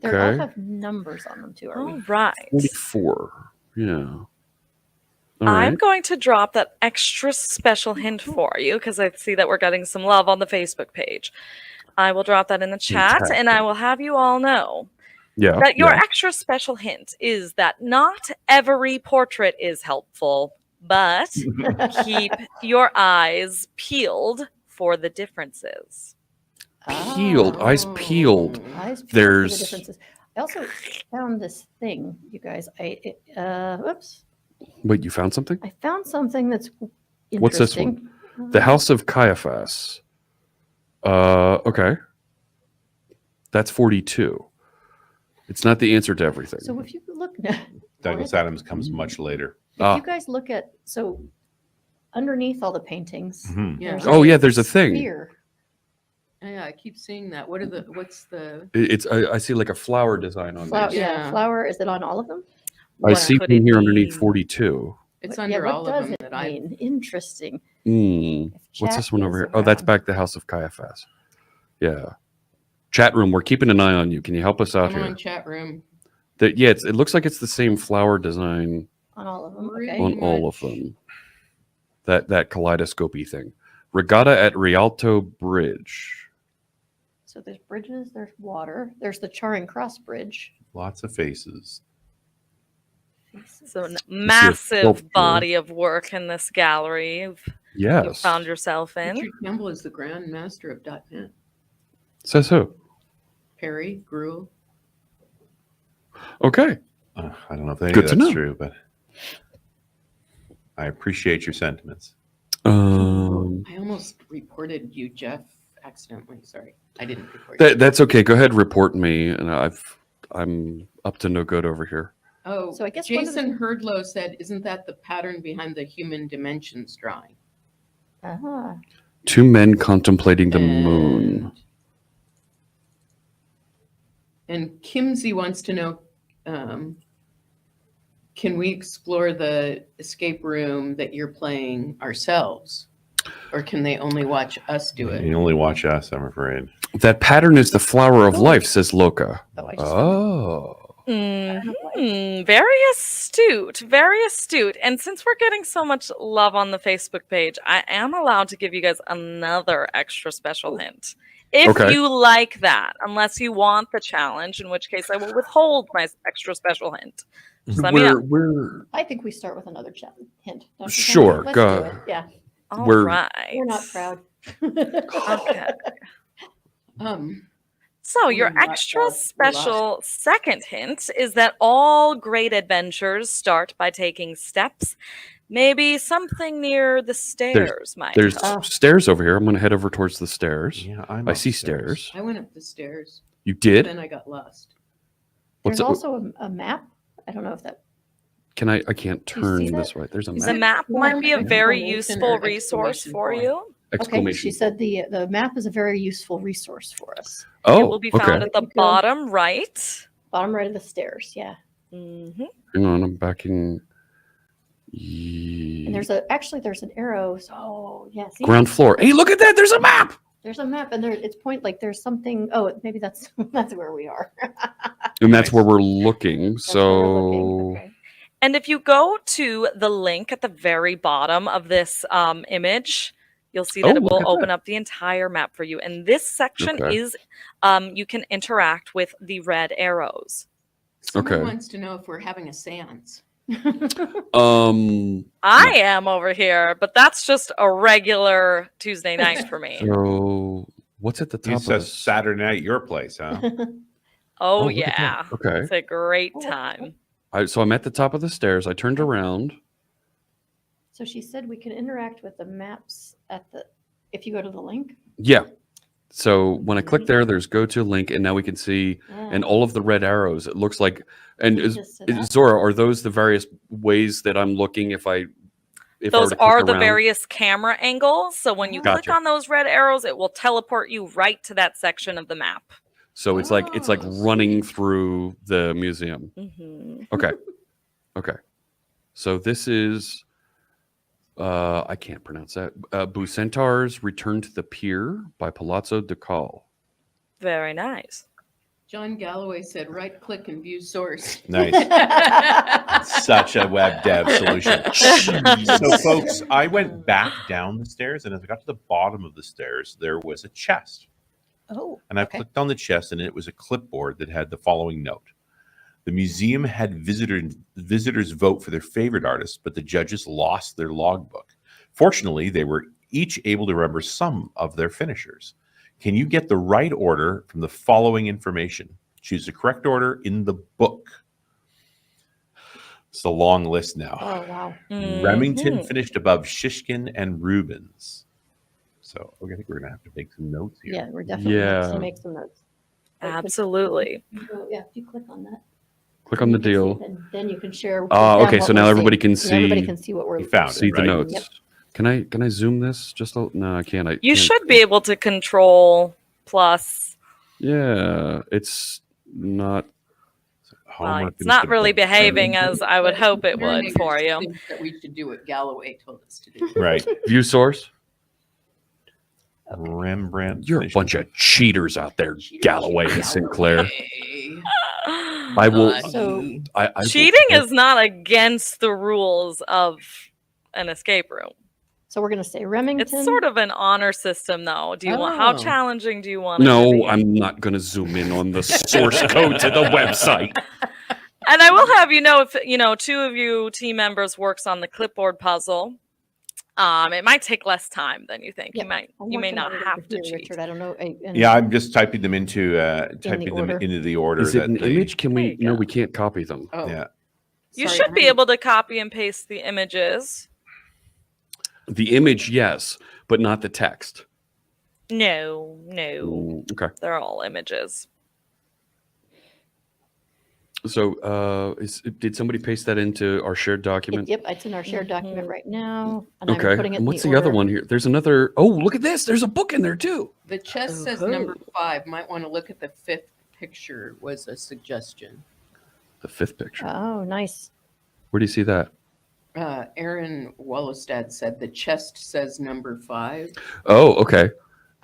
They all Okay. have numbers on them too. Are All we? right. 44. Yeah. All I'm right. going to drop that extra special hint for you because I see that we're getting some love on the Facebook page. I will drop that in the chat and I will have you all know Yeah. that your yeah. extra special hint is that not every portrait is helpful, but keep your eyes peeled for the differences. Peeled. Eyes peeled. Eyes peeled for the There's. differences. I also found this thing, you guys. Whoops. Wait, you found something? I found something that's interesting. What's this one? The House of Caiaphas. Okay. That's 42. It's not the answer to everything. So if you look, Douglas Adams comes much later. if you guys look at, so underneath all the paintings, Yeah. Oh, yeah, there's a thing. sphere. Yeah, I keep seeing that. What's the? It's I see like a flower design on these. Yeah, flower. Is it on all of them? I see one here underneath 42. It's What- under yeah, all what of does them it that I. mean? Interesting. What's this one chat over is here? Oh, that's back the House of Caiaphas. Yeah. Chat room, we're keeping an eye on you. Can you help us out Come here? on, chat room. Yeah, it looks like it's the same flower design On all of them. Okay. on all of them. That kaleidoscopy thing. Regatta at Rialto Bridge. So there's bridges. There's water. There's the Charing Cross Bridge. Lots of faces. So massive body of work in this gallery you Yes. found yourself in. Richard Campbell is the Grand Master of .NET. Says who? Perry Gruel. Okay. I don't know if any Good of to that's know. true, but I appreciate your sentiments. I almost reported you, Jeff, accidentally. Sorry, I didn't report you. That's okay. Go ahead, report me, and I'm up to no good over here. Oh, So I guess one of the- Jason Herdlow said, "Isn't that the pattern behind the human dimensions drawing?" Ah. Two men contemplating the moon. And Kimsey wants to know, can we explore the escape room that you're playing ourselves? Or can they only watch us do it? You only watch us, I'm afraid. That pattern is the flower of life, says Loka. Very astute, very astute. And since we're getting so much love on the Facebook page, I am allowed to give you guys another extra special hint. If Okay. you like that, unless you want the challenge, in which case I will withhold my extra special hint. Just let me know. I think we start with another hint. Don't you think? Sure, Let's go do ahead. it. Yeah. All We're- right. We're not proud. Okay. So We're your not extra proud. We special second hint is that all great adventures start by taking steps. Maybe something near the stairs, Mike. There's stairs over here. I'm going to head over towards the stairs. Yeah, I see stairs. I went up the stairs. You did? Then I got lost. What's There's it? also a map. I don't know if that. Can I can't Do you see turn that? this way. There's a The map. map might be a very Exclamation useful or resource exclamation for point? you. Okay, Exclamation she said the map is a very useful resource for us. Oh, It will be found at the bottom right. Bottom right of the stairs. Yeah. Mm-hmm. Hang on, I'm backing. And there's an arrow. So yeah. See? Ground floor. Hey, look at that. There's a map. There's a map, and it's there's something. Oh, maybe that's where we are. And that's where we're looking. So And if you go to the link at the very bottom of this image, you'll see that Oh, it look will at open that. up the entire map for you. And this section Okay. is, you can interact with the red arrows. Someone Okay. wants to know if we're having a seance. I am over here, but that's just a regular Tuesday night for me. So what's at the top It's of a this? Saturday night at your place, huh? Oh, look at yeah. that. Okay. It's a great time. So I'm at the top of the stairs. I turned around. So she said we can interact with the maps if you go to the link. Yeah. So when I click there, there's go to link, and now we can see, and all of the red arrows. It looks like, and Zora, are those the various ways that I'm looking? If I were Those to click are the around? various camera angles. So when you click Gotcha. on those red arrows, it will teleport you right to that section of the map. So it's like running through the museum. Mhm. Okay. Okay. So this is I can't pronounce that. Bucentaur's Return to the Pier by Palazzo Ducal. Very nice. John Galloway said, right click and view source. Nice. Such a web dev solution. So, folks, I went back down the stairs, and as I got to the bottom of the stairs, there was a chest. Oh. And I clicked on the chest, and it was a clipboard that had the following note. The museum had visitors vote for their favorite artist, but the judges lost their logbook. Fortunately, they were each able to remember some of their finishers. Can you get the right order from the following information? Choose the correct order in the book. It's a long list now. Oh, wow. Remington finished above Shishkin and Rubens. So I think we're going to have to make some notes here. Yeah, we're definitely going to have to Yeah. make some notes. Absolutely. Yeah, if you click on that. Click on the deal. Then you can share. Okay, what so now we're everybody seeing. can And everybody see. can see what we're See the right? notes. Yep. Can I zoom this? No, I can't. You can't. should be able to control plus. Yeah, it's not. Well, it's not really behaving as I would hope it would for you. Things that we should do what Galloway told us to do. Right. View source. Rembrandt. You're a bunch of cheaters out there, Galloway and Sinclair. I will. So I will- Cheating is not against the rules of an escape room. So we're going to say Remington. It's sort of an honor system, though. Do you want? How Oh. challenging do you want it to No, be? I'm not going to zoom in on the source code to the website. And I will have you know, if two of you team members works on the clipboard puzzle, it might take less time than you think. Yep. You may not have to cheat. Richard, I don't know. Yeah, I'm just typing them into order. into the order. Is it that an they- image? Can we? No, we can't copy them. Oh. Yeah. You Sorry, should be able to copy and paste the images. The image, yes, but not the text. No. Okay. They're all images. So, did somebody paste that into our shared document? Yep, it's in our shared document right now. And Okay. I'm putting it And in what's the other order. one here? There's another. Oh, look at this. There's a book in there too. The chest says number 5. Might want to look at the 5th picture was a suggestion. The 5th picture. Oh, nice. Where do you see that? Aaron Wallostad said the chest says number 5. Oh, okay.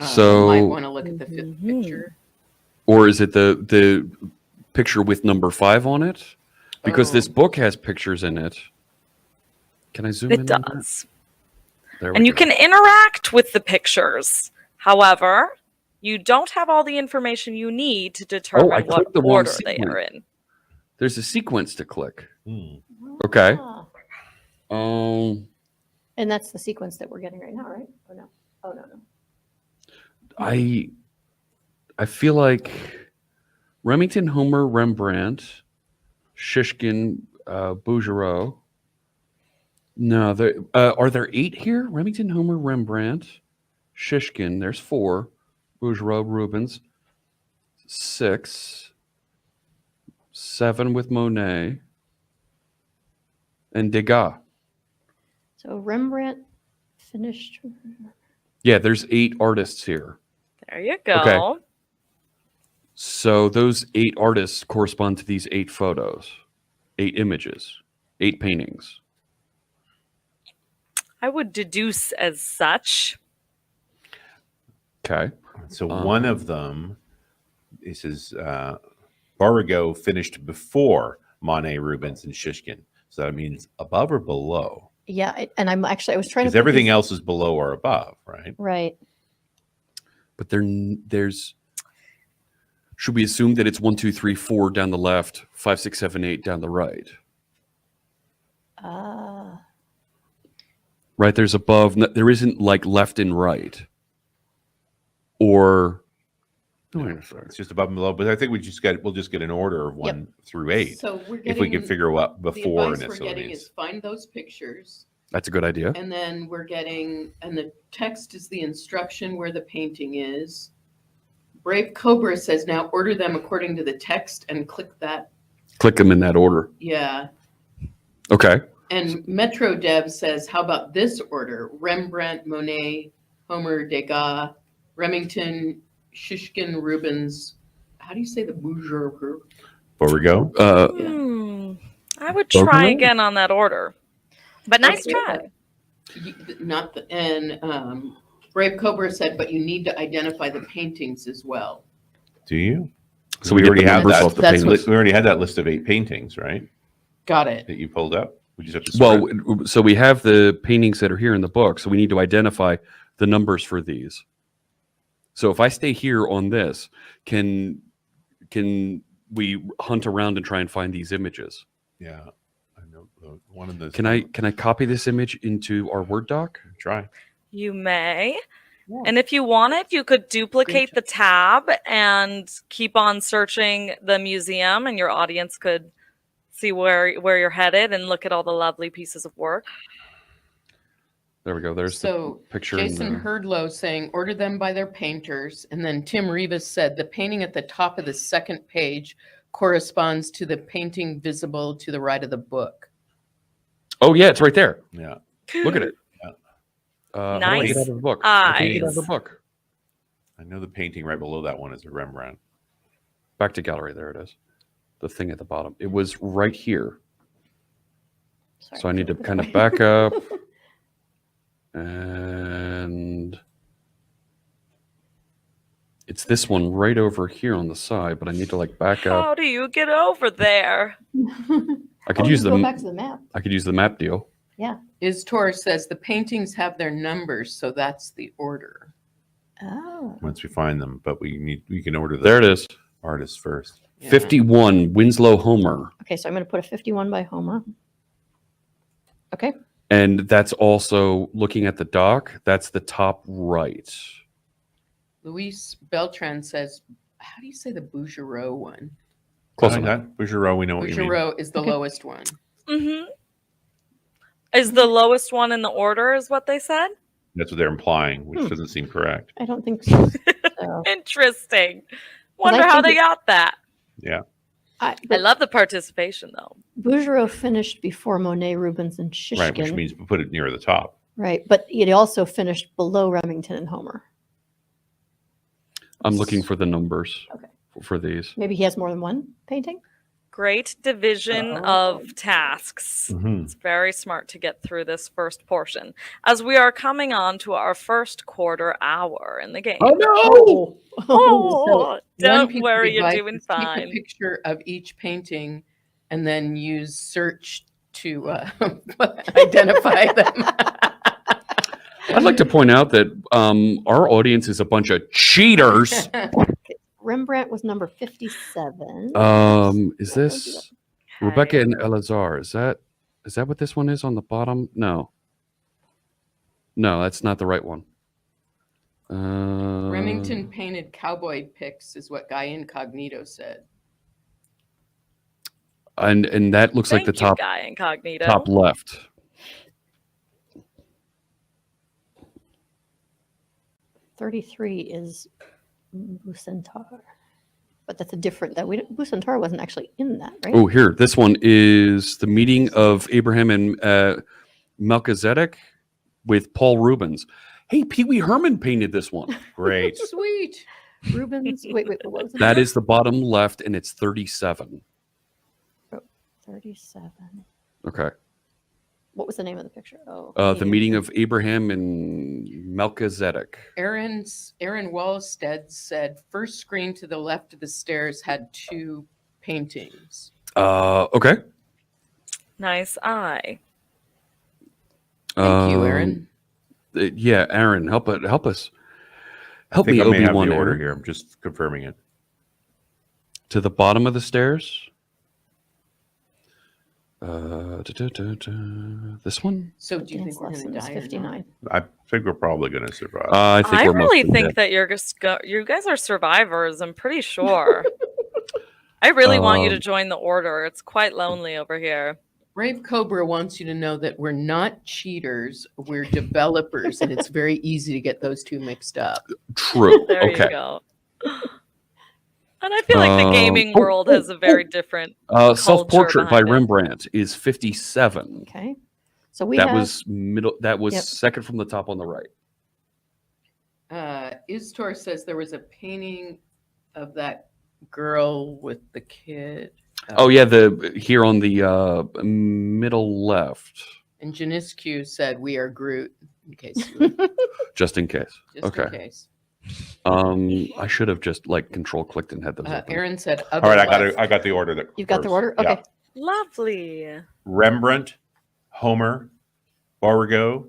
So, might want to look at the 5th picture. or is it the picture with number 5 on it? Because this Oh. book has pictures in it. Can I zoom in? It on that? does. There we And you go. can interact with the pictures. However, you don't have all the information you need to determine what clicked the wrong order they sequence. are in. There's a sequence to click. Okay. Ah. Um, And that's the sequence that we're getting right now, right? Oh, no. Oh, no. I feel like Remington, Homer, Rembrandt, Shishkin, Bouguereau. No, are there 8 here? Remington, Homer, Rembrandt, Shishkin. There's 4. Bouguereau, Rubens. 6. 7 with Monet. And Degas. So Rembrandt finished. Yeah, there's 8 artists here. There you go. Okay. So those 8 artists correspond to these 8 photos, 8 images, 8 paintings. I would deduce as such. Okay. So one of them, it says Borigo finished before Monet, Rubens, and Shishkin. So that means above or below? Yeah, and I was trying to. Because everything else is below or above, right? Right. But there's. Should we assume that it's 1, 2, 3, 4 down the left, 5, 6, 7, 8 down the right? Right. There's above. There isn't like left and right. Or. It's just above and below. But I think we'll just get an order of 1 through 8. So we're if we can getting- figure what before the and advice we're getting means. is find those pictures. That's a good idea. And then we're getting, and the text is the instruction where the painting is. Brave Cobra says now order them according to the text and click that. Click them in that order. Yeah. Okay. And Metro Dev says, how about this order? Rembrandt, Monet, Homer, Degas, Remington, Shishkin, Rubens. How do you say the Bouguereau? Borigo? I would try Bouguereau? again on that order. But nice Okay. try. Not the, and Brave Cobra said, but you need to identify the paintings as well. Do you? So we get already the have numbers that. off the paintings. We already had that list of 8 paintings, right? Got it. That you pulled up. We just have to. Well, so we have the paintings that are here in the book. So we need to identify the numbers for these. So if I stay here on this, can we hunt around and try and find these images? Yeah, I know one of those. Can I copy this image into our Word doc? Try. You may. And if you wanted, you could duplicate the tab and keep on searching the museum, and your audience could see where you're headed and look at all the lovely pieces of work. There we go. There's So the picture. Jason Herdlow saying, order them by their painters. And then Tim Rivas said, the painting at the top of the second page corresponds to the painting visible to the right of the book. Oh, yeah, it's right there. Yeah. Look at it. Yeah. How do I get out of the book? Eyes. How do I get out of the book? I know the painting right below that one is a Rembrandt. Back to gallery. There it is. The thing at the bottom. It was right here. So I need to kind of back up. And it's this one right over here on the side, but I need to like back up. How do you get over there? I could use go back to the map. I could use the map deal. Yeah. Istor says the paintings have their numbers, so that's the order. Oh. Once we find them, but we can order the There it is. artist first. 51 Winslow Homer. Okay, so I'm going to put a 51 by Homer. Okay. And that's also looking at the dock. That's the top right. Luis Beltran says, how do you say the Bouguereau one? Close enough. Bouguereau, we know what you mean. Bouguereau is the lowest one. Mm-hmm. Is the lowest one in the order, is what they said? That's what they're implying, which doesn't seem correct. I don't think so. Interesting. Wonder how they got that. Yeah. I love the participation, though. Bouguereau finished before Monet, Rubens, and Shishkin. Right, which means we put it near the top. Right, but it also finished below Remington and Homer. I'm looking for the numbers for these. Maybe he has more than one painting? Great division of tasks. Mhm. It's very smart to get through this first portion as we are coming on to our first quarter hour in the game. Oh, no! Oh, don't One piece of worry, you're advice doing is Take a fine. picture of each painting and then use search to identify them. I'd like to point out that our audience is a bunch of cheaters. Rembrandt was number 57. Is this Rebecca and Elazar? Is that what this one is on the bottom? No. No, that's not the right one. Remington painted cowboy pics is what Guy Incognito said. And that looks like the Thank you, top Guy Incognito. top left. 33 is Bucentaur. But that's a different, Bucentaur wasn't actually in that, right? Oh, here. This one is the meeting of Abraham and Melchizedek with Paul Rubens. Hey, Pee Wee Herman painted this one. Great. Sweet. Rubens, wait, what was it? That is the bottom left, and it's 37. 37. Okay. What was the name of the picture? Oh, The meeting of Abraham and Melchizedek. Aaron Wallstead said first screen to the left of the stairs had 2 paintings. Okay. Nice eye. Thank you, Aaron. Yeah, Aaron, help us. Help I think me, I may have Obi-Wan. the order Aaron. here. I'm just confirming it. To the bottom of the stairs. This one? So do you think we're going to die? 59. I think we're probably going to survive. I think I we're really mostly think dead. that you guys are survivors. I'm pretty sure. I really want you to join the order. It's quite lonely over here. Brave Cobra wants you to know that we're not cheaters, we're developers, and it's very easy to get those two mixed up. True. There Okay. you go. And I feel like the gaming world has a very different Self-portrait by behind it. Rembrandt is 57. Okay. So we that have, was middle. That was Yep. second from the top on the right. Istor says there was a painting of that girl with the kid. Oh yeah, the here on the middle left, And Janiscu said we are Groot. In case. just in case. Just okay. in case. I should have just like control clicked and had those. open. Aaron said All right, I got the order. You've got the first. order? Yeah. Okay. Lovely. Rembrandt, Homer, Borrego,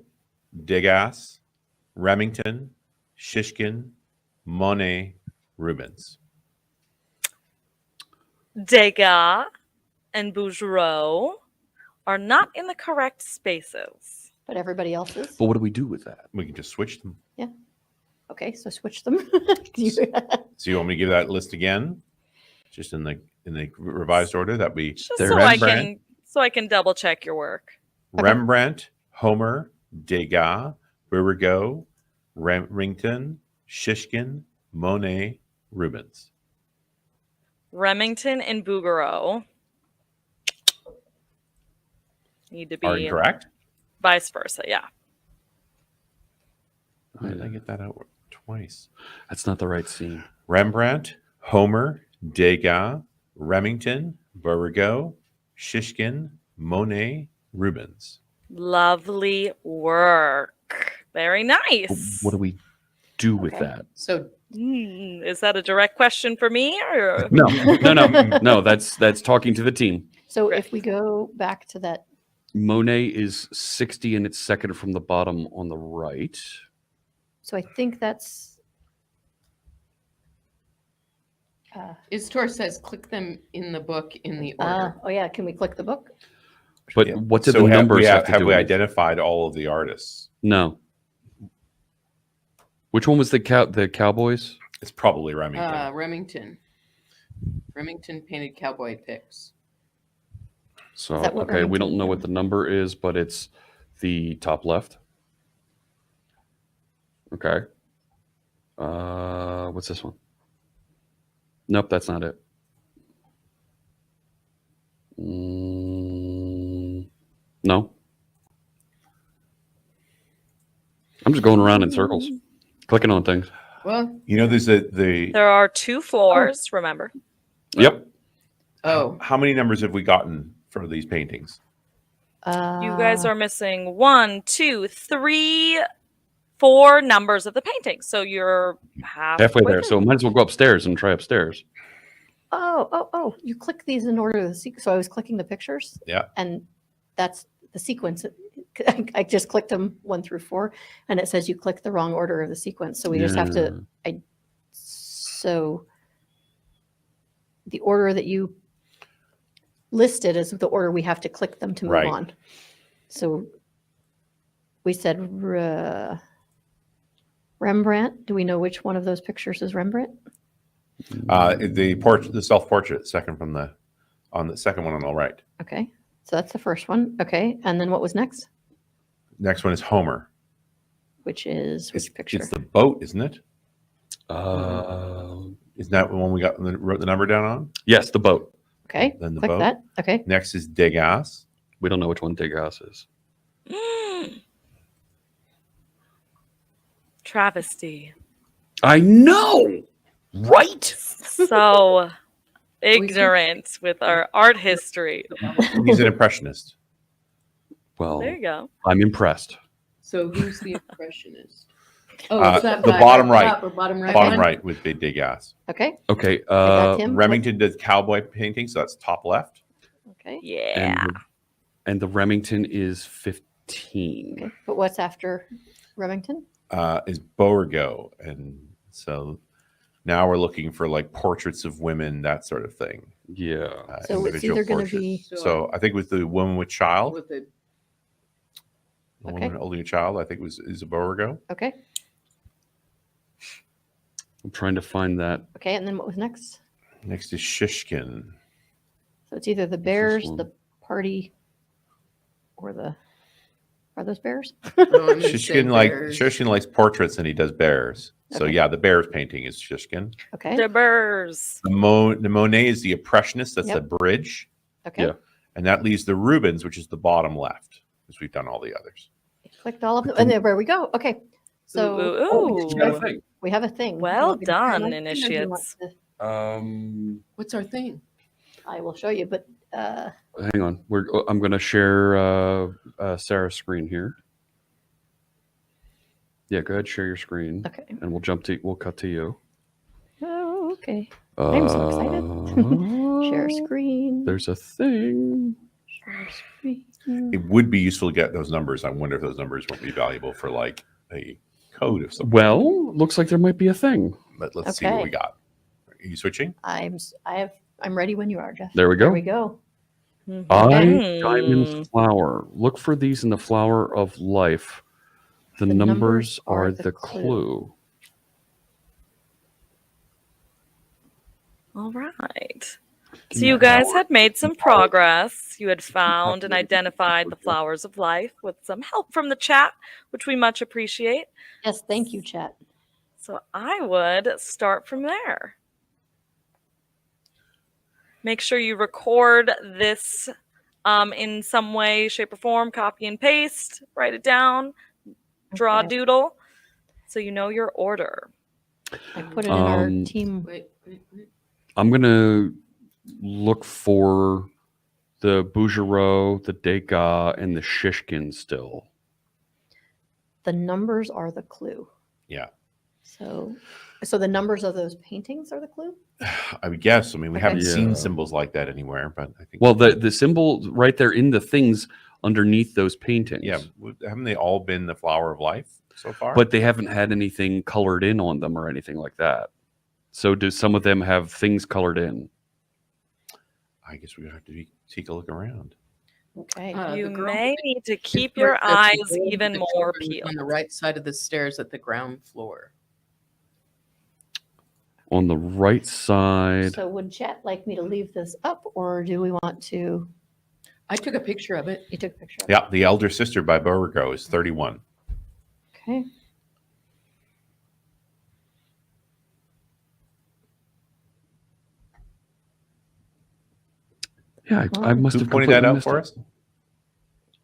Degas, Remington, Shishkin, Monet, Rubens. Degas and Bouguereau are not in the correct spaces. But everybody else is? But what do we do with that? We can just switch them. Yeah. Okay, so switch them. So you want me to give that list again? Just in the revised order that we Just so I can double check your work. Rembrandt, Homer, Degas, Burigo, Remington, Shishkin, Monet, Rubens. Remington and Bouguereau need to be Are incorrect? vice versa, yeah. Why did I get that out twice? That's not the right scene. Rembrandt, Homer, Degas, Remington, Burigo, Shishkin, Monet, Rubens. Lovely work. Very nice. What do we do with that? So is that a direct question for me or No. That's talking to the team. So if we go back to that, Monet is 60 and it's second from the bottom on the right. so I think that's. Istor says click them in the book in the order. Oh yeah, can we click the book? But what did So the numbers have to have do we with it? identified all of the artists? No. Which one was the Cowboys? It's probably Remington. Remington. Remington painted cowboy pics. So, Is that what okay, we Remington don't know what the number is, but it's the top left. Okay. What's this one? Nope, that's not it. No. I'm just going around in circles, clicking on things. Well, You know, there's there are 2 floors, remember? Yep. Oh. How many numbers have we gotten for these paintings? You guys are missing 1, 2, 3, 4 numbers of the painting. So you're Halfway there, so might as well go upstairs and try upstairs. Oh! You click these in order of the sequence. So I was clicking the pictures. Yeah. And that's the sequence. I just clicked them 1 through 4, and it says you clicked the wrong order of the sequence. So we just have to. So the order that you listed is the order we have to click them to move Right. on. So we said Rembrandt. Do we know which one of those pictures is Rembrandt? The self-portrait, second from the second one on the right. Okay, so that's the first one. Okay, and then what was next? Next one is Homer. Which is which picture? It's the boat, isn't it? Isn't that the one we wrote the number down on? Yes, the boat. Okay, Then the click boat. that. Okay. Next is Degas. We don't know which one Degas is. Travesty. I know, right? So ignorant with our art history. He's an impressionist. Well, There you go. I'm impressed. So who's the impressionist? The bottom right. Top or bottom right. Bottom one? right with Big Degas. Okay. Okay. got him. Remington did cowboy painting, so that's top left. Okay. Yeah. And the Remington is 15. Okay. But what's after Remington? Is Beauregard, and so now we're looking for like portraits of women, that sort of thing. Yeah. So it's individual either going to portraits. be. So I think with the woman with child, With the the Okay. woman holding a child, I think is a Beauregard. Okay. I'm trying to find that. Okay. And then what was next? Next is Shishkin. So it's either the bears, one? the party, or the. Are those bears? Shishkin likes portraits and he does bears. So Okay. yeah, the bears painting is Shishkin. Okay. The Burrs. The Monet is the impressionist. That's Yep. the bridge. Okay. Yeah. And that leaves the Rubens, which is the bottom left, because we've done all the others. Clicked all of them, and there we go. Okay. So Ooh. we have a thing. Well Do you want done, me to share my screen, or do you want initiates. to- what's our thing? I will show you, but Hang on. I'm going to share Sarah's screen here. Yeah, go ahead, share your screen. Okay. And we'll cut to you. oh, okay. I'm so excited. Share screen. There's a thing. Share screen. It would be useful to get those numbers. I wonder if those numbers won't be valuable for like a code of some. Well, looks like there might be a thing. But let's see what Okay. we got. Are you switching? I'm ready when you are, Jeff. There we go. There we go. Diamond flower. Look for these in the flower of life. The numbers are the clue. All right. So you guys had made some progress. You had found and identified the flowers of life with some help from the chat, which we much appreciate. Yes, thank you, chat. So I would start from there. Make sure you record this in some way, shape, or form. Copy and paste. Write it down. Draw a doodle so you know your order. I put it in our team. I'm going to look for the Bougereau, the Degas, and the Shishkin still. The numbers are the clue. Yeah. So the numbers of those paintings are the clue? I would guess. I mean, we Okay. haven't seen Yeah. symbols like that anywhere, but I think. Well, the symbol right there in the things underneath those paintings. Yeah, haven't they all been the flower of life so far? But they haven't had anything colored in on them or anything like that. So do some of them have things colored in? I guess we have to take a look around. Okay. You the girl may need to keep It's your where it says the eyes gold even the more children peeled. on the right side of the stairs at the ground floor. On the right side. So would chat like me to leave this up, or do we want to? I took a picture of it. You took a picture of Yeah, The Elder Sister by Beauregard is 31. it. Okay. Yeah, I must Who have pointed that completely out missed for it. us?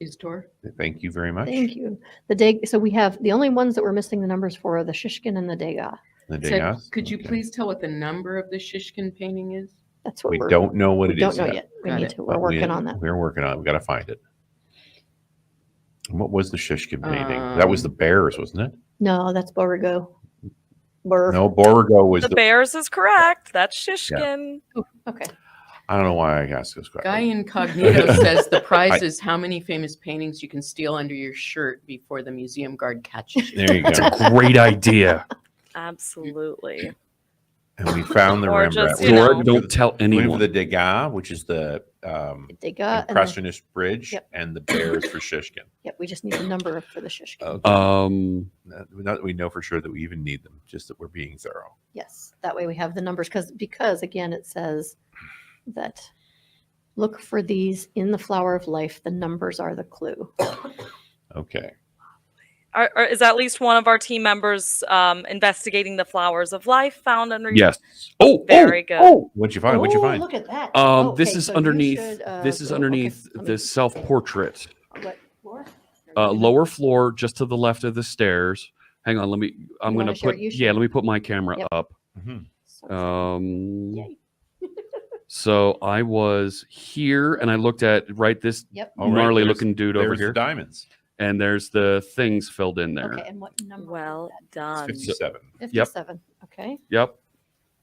Is door. Thank you very much. Thank you. The day. So we have the only ones that we're missing the numbers for are the Shishkin and the Degas. The So Degas? could you please tell what the number of the Shishkin painting is? That's what We we're. don't know what we it don't is know yet. yet. We Got need it. to. We're But working on that. We're working on it. We got to find it. And what was the Shishkin painting? That was the bears, wasn't it? No, that's Beauregard. Burr. No, Beauregard was The bears is correct. That's Shishkin. Okay. I don't know why I asked this question. Guy Incognito says the prize is how many famous paintings you can steal under your shirt before the museum guard catches you. There you go. That's a great idea. Absolutely. And we found the Or Rembrandt. just, you Dora, know. don't tell Looking for anyone. the Degas, which is the Degas and the- Impressionist Bridge, Yep. and the bears for Shishkin. Yep. We just need the number for the Shishkin. Okay. Not that we know for sure that we even need them, just that we're being thorough. Yes. That way we have the numbers because again it says that look for these in the flower of life. The numbers are the clue. Okay. Is at least one of our team members investigating the flowers of life found underneath? Yes. Oh, very good. Oh, what'd you find? What'd you find? Look at that. This Okay, is so you underneath. should, This is go- underneath okay, let the me- self-portrait. What floor? Lower floor, just to the left of the stairs. Hang on, let me. I'm You gonna wanna share put. it? You Yeah, should. let me put my camera Yep. up. Mhm. So I was here, and I looked at this Yep. Oh, right, gnarly there's- looking dude over there's the here. diamonds. And there's the things filled in there. Okay, and what number? Well done. 57. 57. Okay. Yep.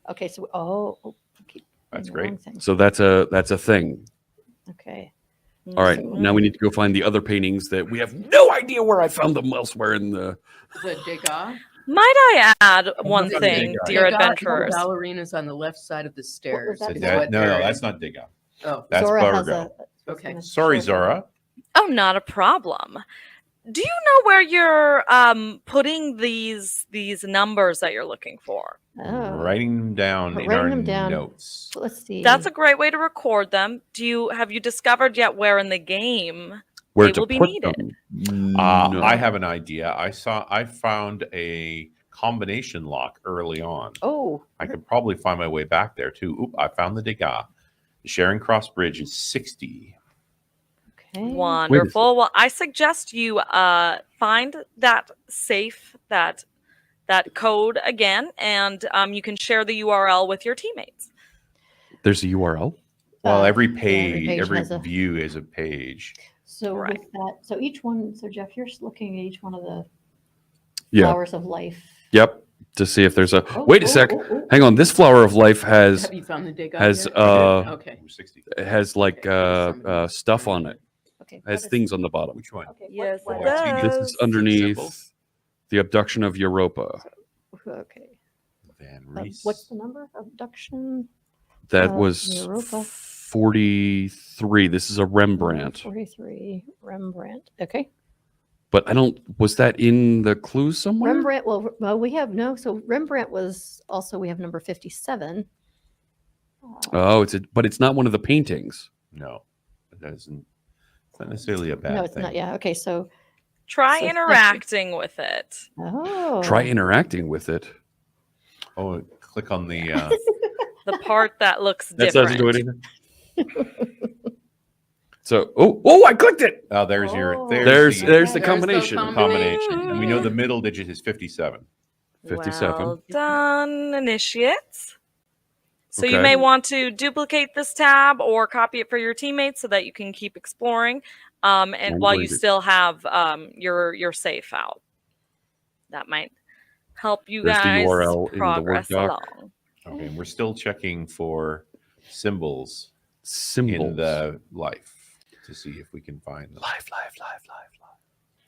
Okay, so keep That's doing the great. wrong thing. So that's a thing. Okay. All right. Now we need to go find the other paintings that we have no idea where I found them elsewhere in the. The Degas. Might I add one the thing, Degas. dear Degas, adventurers? The ballerinas on the left side of the stairs. that? is No, what no, they're- that's not Degas. Oh, That's Zora has Beauregard. okay. Sorry, Zora. Oh, not a problem. Do you know where you're putting these numbers that you're looking for? Oh. Writing them down in Writing our them down. notes. So let's see. That's a great way to record them. Have you discovered yet where in the game Where they to will be put needed? them? No. I have an idea. I found a combination lock early on. Oh. I could probably find my way back there too. Oop, I found the Degas. The Charing Cross Bridge is 60. Okay. Wonderful. Well, I suggest you find that safe, that code again, and you can share the URL with your teammates. There's a URL. Well, every every page, page every has a- view is a page. So with that, so each one, so Jeff, you're just looking at each one of the Yeah. flowers of life. Yep. To see if there's a. Oh, Wait a oh, sec. oh, oh. Hang on. This flower of life has Have you found the Degas has yet? Okay. has like stuff on it. Okay. Has things on the bottom. Which one? Okay. Yes, what it does. This is underneath the abduction of Europa. Okay. Van What's the number? Abduction? That was Europa. 43. This is a Rembrandt. 43. Rembrandt. Okay. But I don't. Was that in the clues somewhere? Rembrandt. Well, we have no. So Rembrandt was also, we have number 57. Oh, but it's not one of the paintings. No, that isn't. It's not necessarily a bad No, it's thing. not. Yeah. Okay. So Try So- interacting with it. Oh. Try interacting with it. Oh, click on the. The part that looks That different. doesn't do anything. So, I clicked it. Oh, there's There's the there's combination. combination. And we know the middle digit is 57. 57. Well done, initiates. So you Okay. may want to duplicate this tab or copy it for your teammates so that you can keep exploring, and while you Language. still have your safe out. That might help you There's the guys URL in the Word progress doc. along. Okay, we're still checking for symbols in the life to see if we can find them. Life.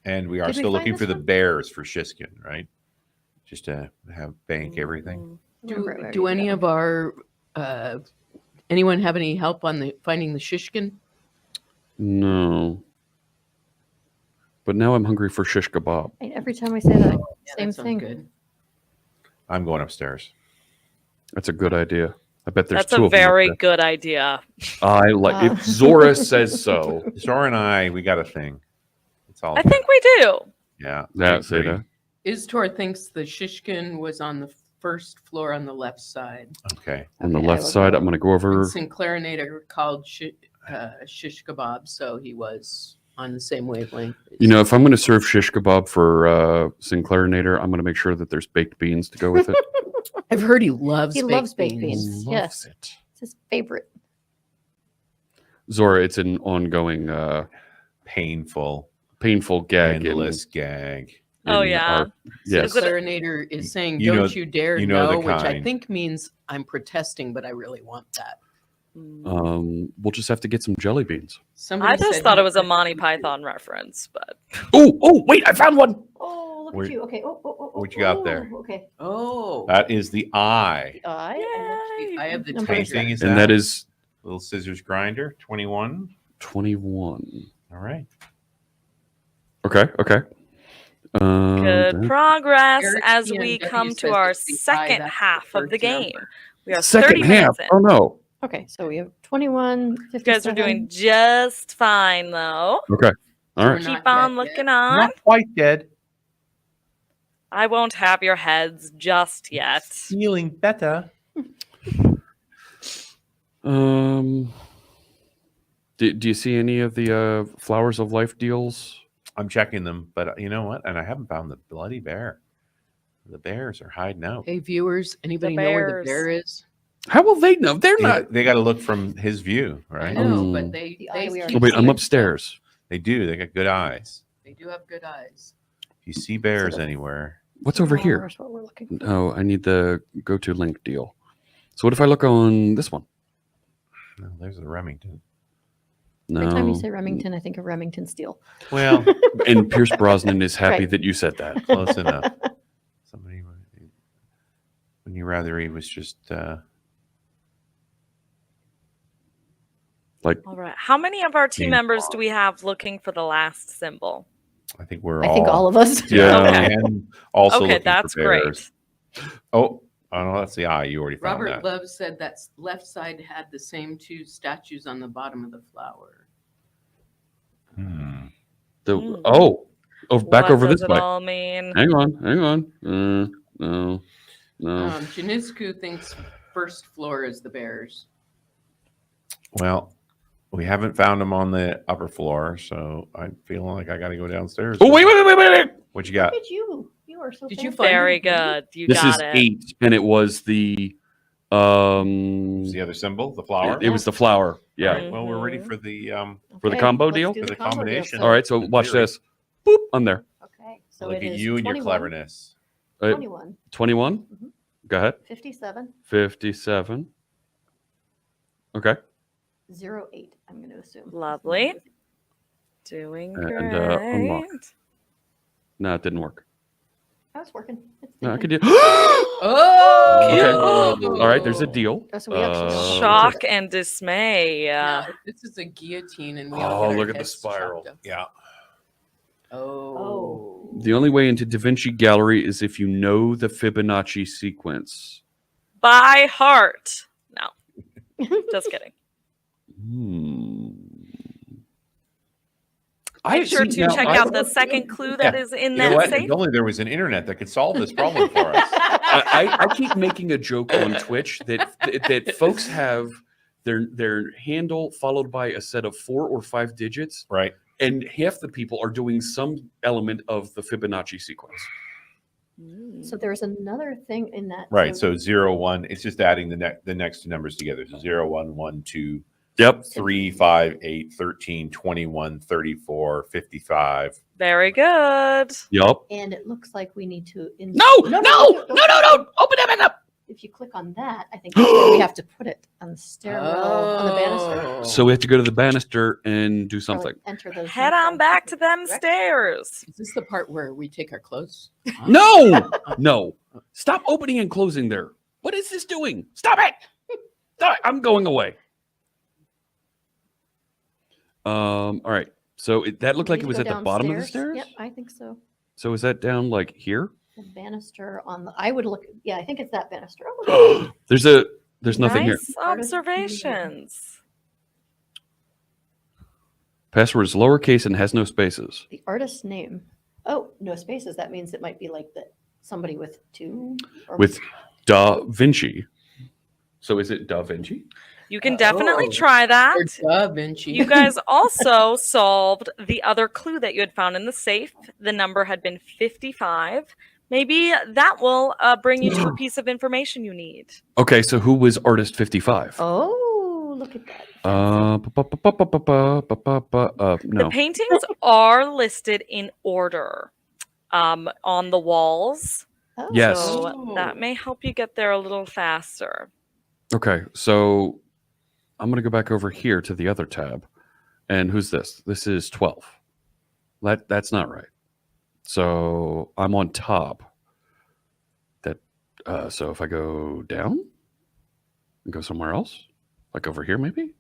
And we are Did we still find looking this for the one? bears for Shishkin, right? Just to have bank everything. Do any of our anyone have any help on finding the Shishkin? No. But now I'm hungry for shish kebab. And every time we say that, same that sounds thing. good. I'm going upstairs. That's a good idea. I bet there's That's two a of them up very there. good idea. I like if Zora says so. Zora and I, we got a thing. It's all. I think we do. Yeah. Yeah, say that. Istor thinks the Shishkin was on the first floor on the left side. Okay. On the left side, I'm going to go over. And Sinclairinator called shish kebab, so he was on the same wavelength. You know, if I'm going to serve shish kebab for Sinclairinator, I'm going to make sure that there's baked beans to go with it. I've heard he loves He baked loves baked beans. beans. Yes. It's his favorite. Zora, it's an ongoing painful gag. Endless gag. Oh, yeah. Yes. Sinclairinator is saying, You know- "Don't you dare you know the no," which I kind. think means I'm protesting, but I really want that. We'll just have to get some jelly beans. Somebody I just said thought he it was a could- Monty Python reference, but Oh, wait, I found one. Oh, look Where- at you. Okay. Oh, what you got there? Okay. Oh, That is the eye. The eye. I have the Number tiger. Painting is And out. that is Little scissors grinder, 21. 21. All right. Okay. good progress Eric as Ian we W come says to our it's the eye, second that's half the of the first game. number. We are Second 30 half. minutes in. Oh, no. Okay. So we have 21, 57. You guys are doing just fine, though. Okay. All So right. we're Keep not on dead looking yet. on. Not quite dead. I won't have your heads just yet. Feeling better. Do you see any of the Flowers of Life deals? I'm checking them, but you know what? And I haven't found the bloody bear. The bears are hiding out. Hey, viewers, anybody know where the bears. bear is? How will they know? They're not. They got to look from his view, I right? know, but they eye we are- Oh, wait, I'm upstairs. They do. They got good eyes. They do have good eyes. If you see bears anywhere, What's over here? That's what we're looking for. Oh, I need the go to link deal. So what if I look on this one? oh, there's the Remington. No. Every time you say Remington, I think of Remington Steel. Well, And Pierce Brosnan is happy Right. that you said that. close enough. Somebody, when you rather he was just Like, All right. How many of our team Being members do we have looking for the last symbol? I think we're I think all of us. Yeah. Okay. And also Okay, looking that's for bears. Oh, no, that's the eye. You already found Robert that. Love said that left side had the same two statues on the bottom of the flower. oh, back What over does this it way. all mean? Hang on. No. Janiscu thinks first floor is the bears. Well, we haven't found them on the upper floor, so I'm feeling like I got to go downstairs. Oh, wait. What you got? Look at you. You are so Did you fancy. find Very it? good. You This got is it. 8, and it was the The other symbol, the flower. it was the flower. All Yeah. right, well, we're ready for the For the Okay, combo let's deal? do For the combo deal. combination. All right, so watch theory. this. Boop, I'm there. Okay. So Look it at is you and your 21, cleverness. 21, 21. Mhm. Go ahead. 57, 57. Okay. 08, I'm going to assume. Lovely. Doing And, great. unlock. No, it didn't work. That's working. It's No, I thinking. could do. Oh! Okay. All right, there's a deal. Oh, so we actually know. Shock and dismay. Yeah, this is a guillotine, and we all Oh, get our look at the heads spiral. chopped up. Yeah. Oh. The only way into DaVinci Gallery is if you know the Fibonacci sequence. By heart. No. Just kidding. I Make sure see, to now, check I- out the second clue that is in You know that what? safe. If only there was an internet that could solve this problem for us. I keep making a joke on Twitch that folks have their handle followed by a set of 4 or 5 digits, right? And half the people are doing some element of the Fibonacci sequence. So there's another thing in that. Right. So 0, 1. It's just adding the next two numbers together. So 0, 1, 1, 2. Yep. 3, 5, 8, 13, 21, 34, 55. Very good. Yep. And it looks like we need to. No! Open that up. If you click on that, I think that's where we have to put it on the stairwell, on the banister. So we have to go to the banister and do something. Enter those. Head on back to them stairs. Is this the part where we take our clothes? No, no. Stop opening and closing there. What is this doing? Stop it. Stop it. I'm going away. All right. So that looked like it was at the bottom of the stairs? Yep, I think so. So is that down like here? The banister on the. I would look. Yeah, I think it's that banister. There's nothing here. Nice observations. Password is lowercase and has no spaces. The artist's name. Oh, no spaces. That means it might be like somebody with 2. Or With Da Vinci. So is it Da Vinci? You can definitely try that. Da Vinci. You guys also solved the other clue that you had found in the safe. The number had been 55. Maybe that will bring you to a piece of information you need. Okay, so who was artist 55? Oh, look at that. No. The paintings are listed in order on the walls. Oh. Yes. So that may help you get there a little faster. Okay, so I'm going to go back over here to the other tab. And who's this? This is 12. That's not right. So I'm on top. So if I go down and go somewhere else, like over here maybe?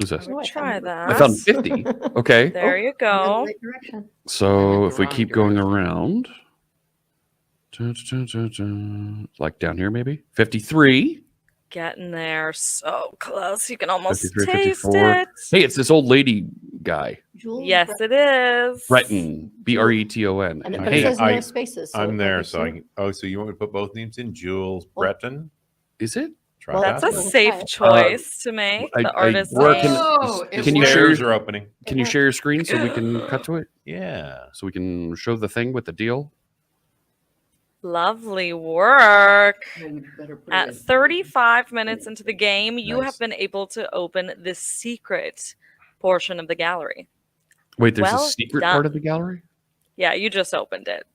Who's this? Try that. I found 50. Okay. There you go. Right direction. So if we keep going around, like down here maybe? 53. Getting there so close. You can almost 53, taste 54. it. Hey, it's this old lady guy. Yes, it is. Breton. Breton. And but it says no spaces. So I'm there, obviously- so I can. Oh, so you want me to put both names in? Jules Breton. Is it? Try Well, that. That's a safe choice to make. The artist work name. Can you share Stairs your are opening? Can you share your screen so we can cut to it? Yeah. So we can show the thing with the deal. Lovely work. You better put it At in. 35 minutes into the game, you Nice. have been able to open the secret portion of the gallery. Wait, there's Well a secret done. part of the gallery? Yeah, you just opened it.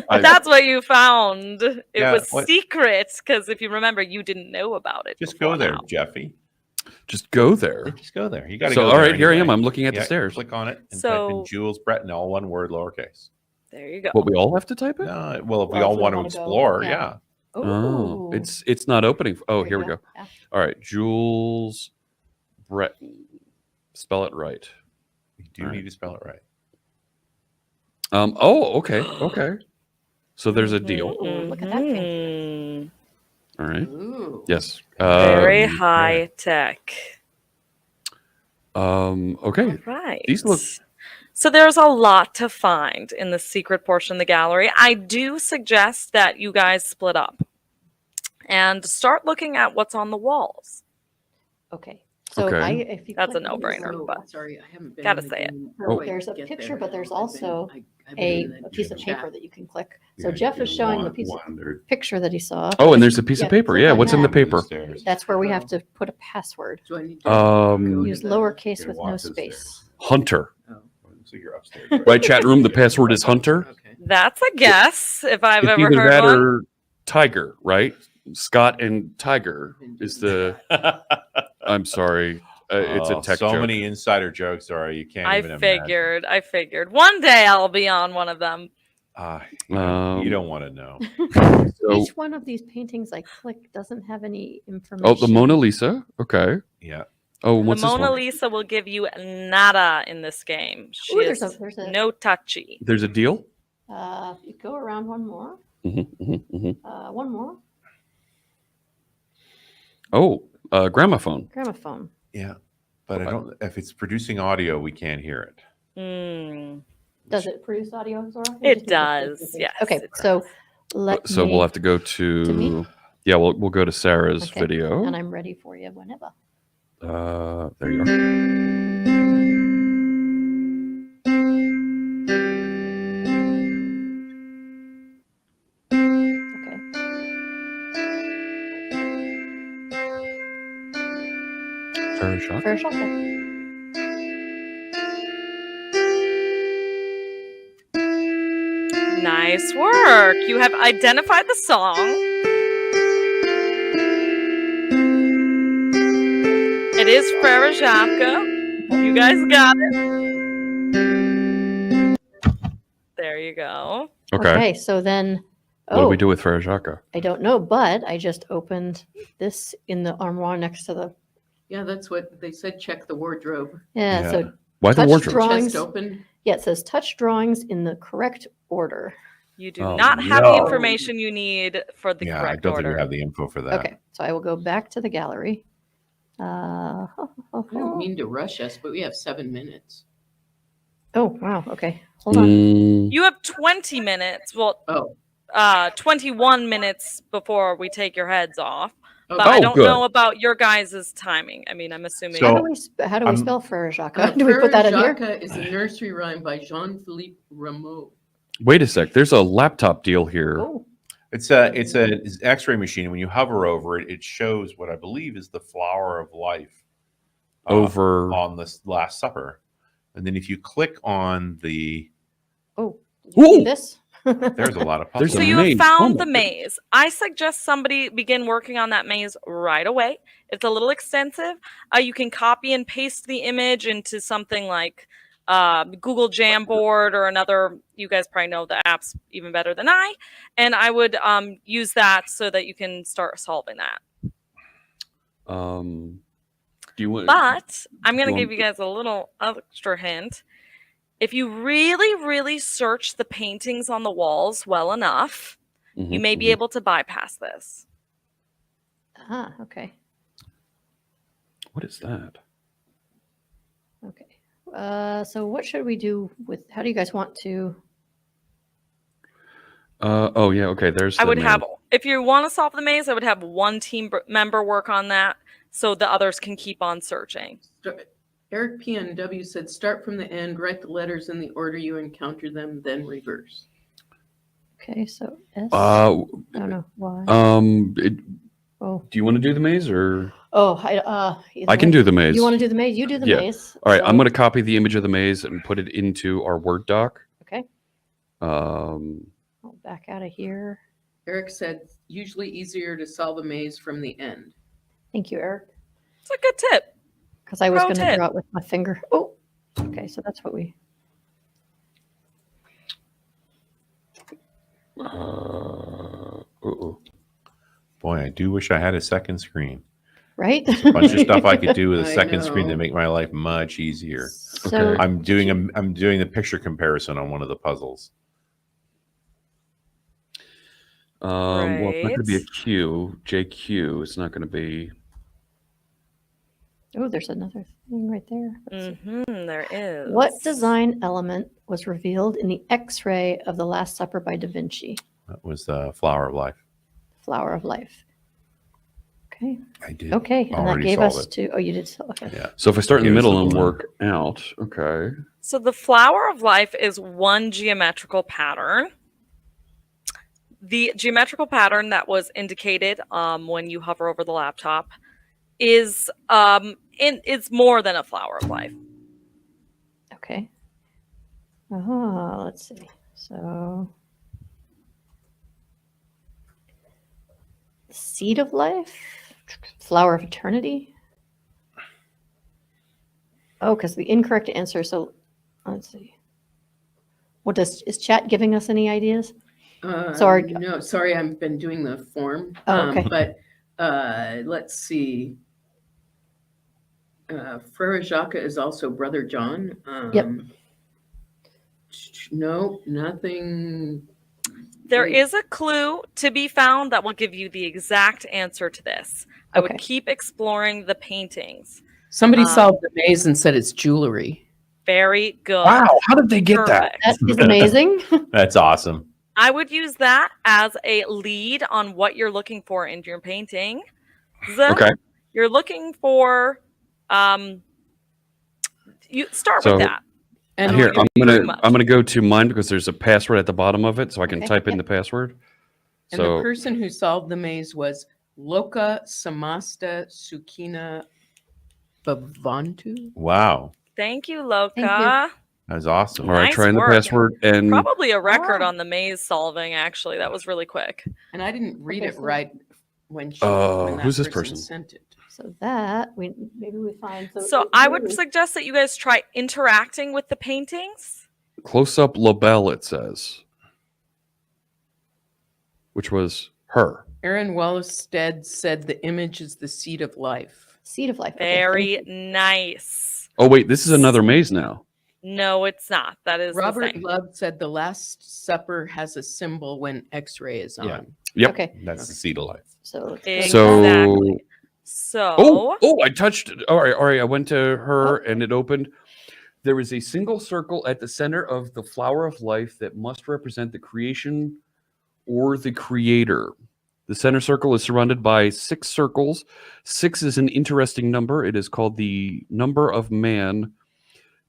That's what you found. It Yeah, was what- secret because if you remember, you didn't know about it. Just before go there, now. Jeffy. Just go there. Just go there. You got to So, go. all there right, here I am. anyway. I'm looking at the Yeah, stairs. Click on it and type So- in Jules Breton, all one word, lowercase. There you go. What, we all have to type it? No, well, if we Well, all if we want to wanna go, explore, yeah. yeah. Oh, Ooh. it's not opening. Oh, There here you we go. Yeah. All right, Jules Breton. Spell it right. You do All need right. to spell it right. Oh, okay, okay. So there's a deal. Ooh, look at that thing. Mhm. All right. Ooh. Yes. Very high tech. Okay. Right. These look. So there's a lot to find in the secret portion of the gallery. I do suggest that you guys split up and start looking at what's on the walls. Okay. So Okay. if you That's a click on this- no-brainer, but Sorry, I haven't been. gotta in the say it. game Oh. to There's a get picture, there. but there's I've also been a in the piece of chat. paper that you can click. So Yeah, Jeff you is showing the want- piece of wandered. picture that he saw. Oh, and there's a piece Yeah, of paper. click Yeah, on what's in the that. paper? Stairs. That's where we have to put a password. Do I need to Use lowercase with no space. Hunter. So you're upstairs. Right, chat room. The password is Hunter. That's a guess if I've It's ever either heard that one. or Tiger, right? Scott and Tiger is the. I'm sorry. It's a Oh, tech so joke. many insider jokes, are you can't I even imagine. figured. One day I'll be on one of them. You don't want to know. So, Each one of these paintings I click doesn't have any information. oh, the Mona Lisa. Okay. Yeah. Oh, The what's this Mona one? Lisa will give you nada in this game. She Ooh, is there's a- no touchy. There's a deal. You go around one more. Mm-hmm, mm-hmm, mm-hmm. One more. Oh, gramophone. Gramophone. Yeah, but I don't. If it's producing audio, we can't hear it. Does it produce audio, Zora? It does, yes. Okay, so So we'll have to go to me? yeah, we'll go to Sarah's Okay, video. and I'm ready for you whenever. There you are. Farashaka. Nice work. You have identified the song. It is Farashaka. You guys got it. There you go. Okay, so then. What do we do with Farashaka? I don't know, but I just opened this in the armoire next to the. Yeah, that's what they said. Check the wardrobe. Yeah. So why the touch wardrobe? Drawings, Chest open. Yeah, it says touch drawings in the correct order. You do not have the information you need for the Yeah, I correct don't order. think we have the info for that. Okay, so I will go back to the gallery. I don't mean to rush us, but we have 7 minutes. Oh, wow. Okay. Hold on. You have 20 minutes. Well, 21 minutes before we take your heads off. But I don't know about your guys' timing. I mean, I'm assuming. How do we spell Farashaka? Do we put that in here? Farashaka is a nursery rhyme by Jean-Philippe Rameau. Wait a sec. There's a laptop deal here. Oh. It's an X-ray machine. When you hover over it, it shows what I believe is the flower of life over on the Last Supper, and then if you click on the this. There's a lot of puzzles. So you have found the maze. I suggest somebody begin working on that maze right away. It's a little extensive. You can copy and paste the image into something like Google Jamboard or another. You guys probably know the apps even better than I. And I would use that so that you can start solving that. Do you want? But I'm going to give you guys a little extra hint. If you really, really search the paintings on the walls well enough, you may be able to bypass this. Ah, okay. What is that? Okay. So what should we do with? How do you guys want to? Oh yeah. Okay. There's. I would have, if you want to solve the maze, I would have one team member work on that, so the others can keep on searching. Eric PNW said, start from the end, write the letters in the order you encounter them, then reverse. Okay, so S. I don't know why. Do you want to do the maze or? Oh, I can do the maze. You want to do the maze? You do the maze. All right, I'm going to copy the image of the maze and put it into our Word doc. Okay. I'll back out of here. Eric said, usually easier to solve a maze from the end. Thank you, Eric. It's a good tip. Because I was going to draw it with my finger. Oh, okay. So that's what we. Boy, I do wish I had a second screen. Right? There's a bunch of stuff I could do with a second screen to make my life much easier. So, I'm doing the picture comparison on one of the puzzles. Well, it's not going to be a Q, JQ. It's not going to be. Oh, there's another thing right there. There is. What design element was revealed in the X-ray of the Last Supper by Da Vinci? That was the Flower of Life. Flower of Life. Okay. I did. Okay, and that gave us to. Oh, you did. Okay. Yeah. So if I start in the middle and work out, okay. So the flower of life is one geometrical pattern. The geometrical pattern that was indicated when you hover over the laptop is it's more than a flower of life. Okay. Let's see. So seed of life, flower of eternity. Oh, because the incorrect answer. So let's see. What is chat giving us any ideas? No, sorry, I've been doing the form. Oh, okay. But let's see. Frere Jacques is also Brother John. Yep. No, nothing. There is a clue to be found that will give you the exact answer to this. I would keep exploring the paintings. Somebody solved the maze and said it's jewelry. Very good. Wow, how did they get that? Perfect. That is amazing. That's awesome. I would use that as a lead on what you're looking for in your painting. Okay. You're looking for, you start with that. And here, I'm gonna go to mine because there's a password at the bottom of it, so I can type in the password. And the person who solved the maze was Loka Samasta Sukina Bhavantu. Wow. Thank you, Loka. That was awesome. All right, Nice trying the work. password and Probably a record on the maze solving, actually. That was really quick. And I didn't read it so- right when that who's this person? sent it. So that maybe we find. So I would suggest that you guys try interacting with the paintings. close up labelle, it says, which was her. Aaron Wellstead said the image is the seed of life. Seed of life. Very nice. Oh wait, this is another maze now. No, it's not. That is Robert the same. Love said the Last Supper has a symbol when X-ray is on. Yeah. Yep. Okay. That's the seed of life. So Exactly. So Oh, I touched it. All right. I went to her and it opened. There is a single circle at the center of the flower of life that must represent the creation or the creator. The center circle is surrounded by 6 circles. 6 is an interesting number. It is called the number of man.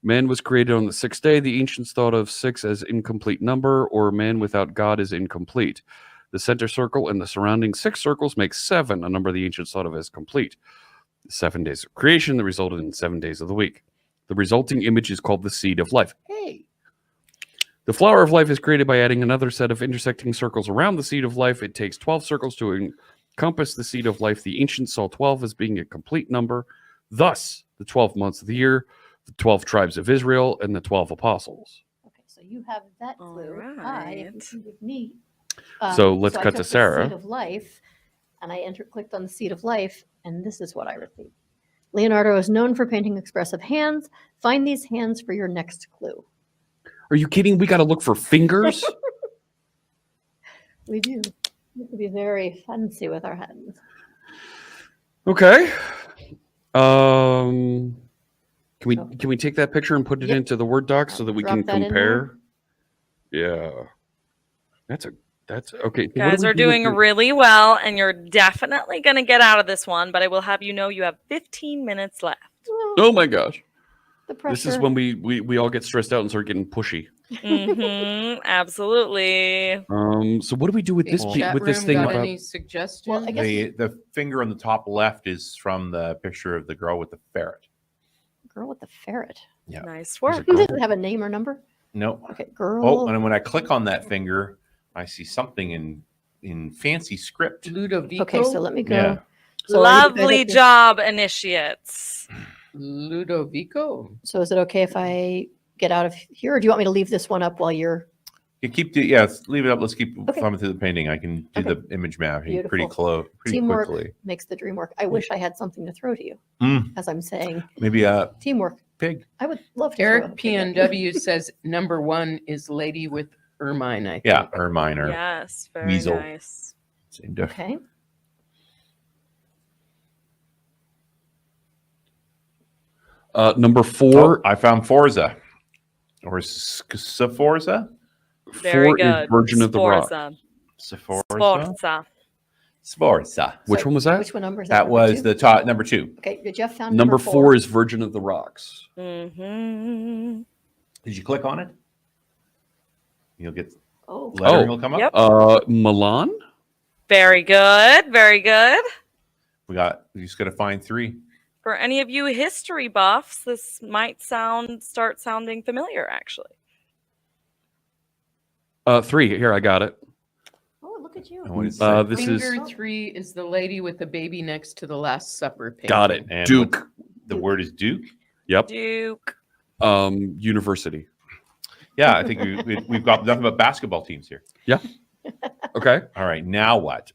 Man was created on the 6th day. The ancients thought of 6 as incomplete number, or man without God is incomplete. The center circle and the surrounding 6 circles make 7, a number the ancients thought of as complete. 7 days of creation that resulted in 7 days of the week. The resulting image is called the seed of life. Hey. The flower of life is created by adding another set of intersecting circles around the seed of life. It takes 12 circles to encompass the seed of life. The ancients saw 12 as being a complete number. Thus, the 12 months of the year, the 12 tribes of Israel, and the 12 apostles. Okay, so you have that clue. right. If you give me. So let's I cut to took the Sarah. Seed of life, and I clicked on the seed of life, and this is what I received. Leonardo is known for painting expressive hands. Find these hands for your next clue. Are you kidding? We got to look for fingers? We do. We have to be very fancy with our hands. Okay. Can we take that picture and put it into the Word doc so that we can drop that in compare? Yeah. That's okay. You guys are doing really well, and you're definitely going to get out of this one, but I will have you know you have 15 minutes left. Oh my gosh. The This is pressure. when we all get stressed out and start getting pushy. Absolutely. So what do we do with this Chat with this room thing got about any suggestions? The finger on the top left is from the picture of the girl with the ferret. Girl with the ferret. Yeah. Nice Does it have a name or number? No. Okay, girl. Oh, and when I click on that finger, I see something in fancy script. Ludovico. Okay, so let me go. Yeah. So Lovely job, initiates. Ludovico. So is it okay if I get out of here, or do you want me to leave this one up while you're? You leave it up. Let's keep thumbing through the painting. I can do the image mapping pretty Beautiful. pretty Teamwork quickly. makes the dream work. I wish I had something to throw to you as I'm saying. Maybe a Teamwork. pig. I would love to. Eric PNW says number 1 is lady with ermine, I think. Yeah, ermine or Yes, very weasel. nice. Same diff. Okay. Number 4. I found Forza. Or Sforza? Very 4 is good. Virgin of the Rock. Sforza. Sforza. Which one was that? Which one number is That number was two? the top number 2. Okay, Jeff found Number 4 is Virgin of the Rocks. Mm-hmm. Did you click on it? You'll get Oh. lettering will come up. Yep. Milan? Very good. Very good. We just got to find 3. For any of you history buffs, this might start sounding familiar, actually. 3. Here, I got it. Oh, look at you. And what is this Finger is 3 is the lady with the baby next to the Last Supper painting. got it. And Duke. the word is Duke. Yep. Duke. University. Yeah, I think we've got nothing but basketball teams here. Yeah. Okay. All right, now what?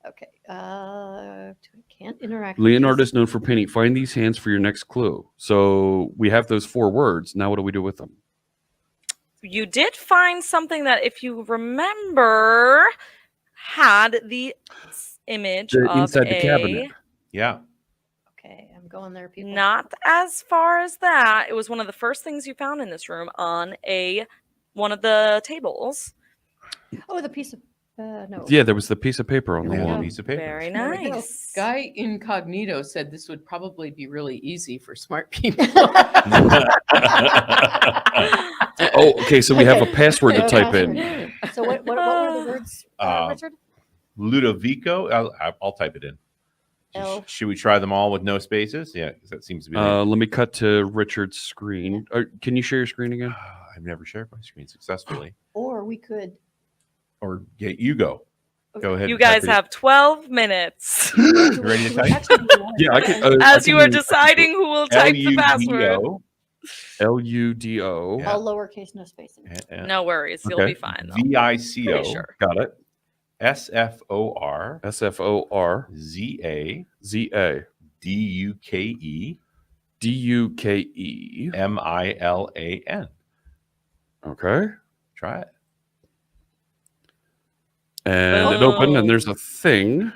Okay. I can't interact. with Leonardo this. is known for painting. Find these hands for your next clue. So we have those 4 words. Now what do we do with them? you did find something that, if you remember, had the image of inside the cabinet. Yeah. Okay, I'm going there, people. Not as far as that. It was one of the first things you found in this room on one of the tables. Oh, the piece of no. Yeah, there was the piece of paper on the Yeah, wall. piece of paper. Very There we go. nice. Guy Incognito said this would probably be really easy for smart people. Oh, okay. So we have a password to type in. So what were the words, Richard? Ludovico. I'll type it in. L. Should we try them all with no spaces? Yeah, 'cause that seems to be. Let me cut to Richard's screen. Can you share your screen again? I've never shared my screen successfully. Or we could. Or you go. Go ahead. You and type guys it. have 12 minutes. You ready to type? Yeah, I can. As you are deciding who will type the password. LUDO. All lowercase, no spacing. No worries. You'll be fine. Though. VICO. Pretty sure. Got it. SFOR. SFOR. ZA. ZA. DUKE. DUKE. MILAN. Okay. Try it. And it opened, and there's a thing.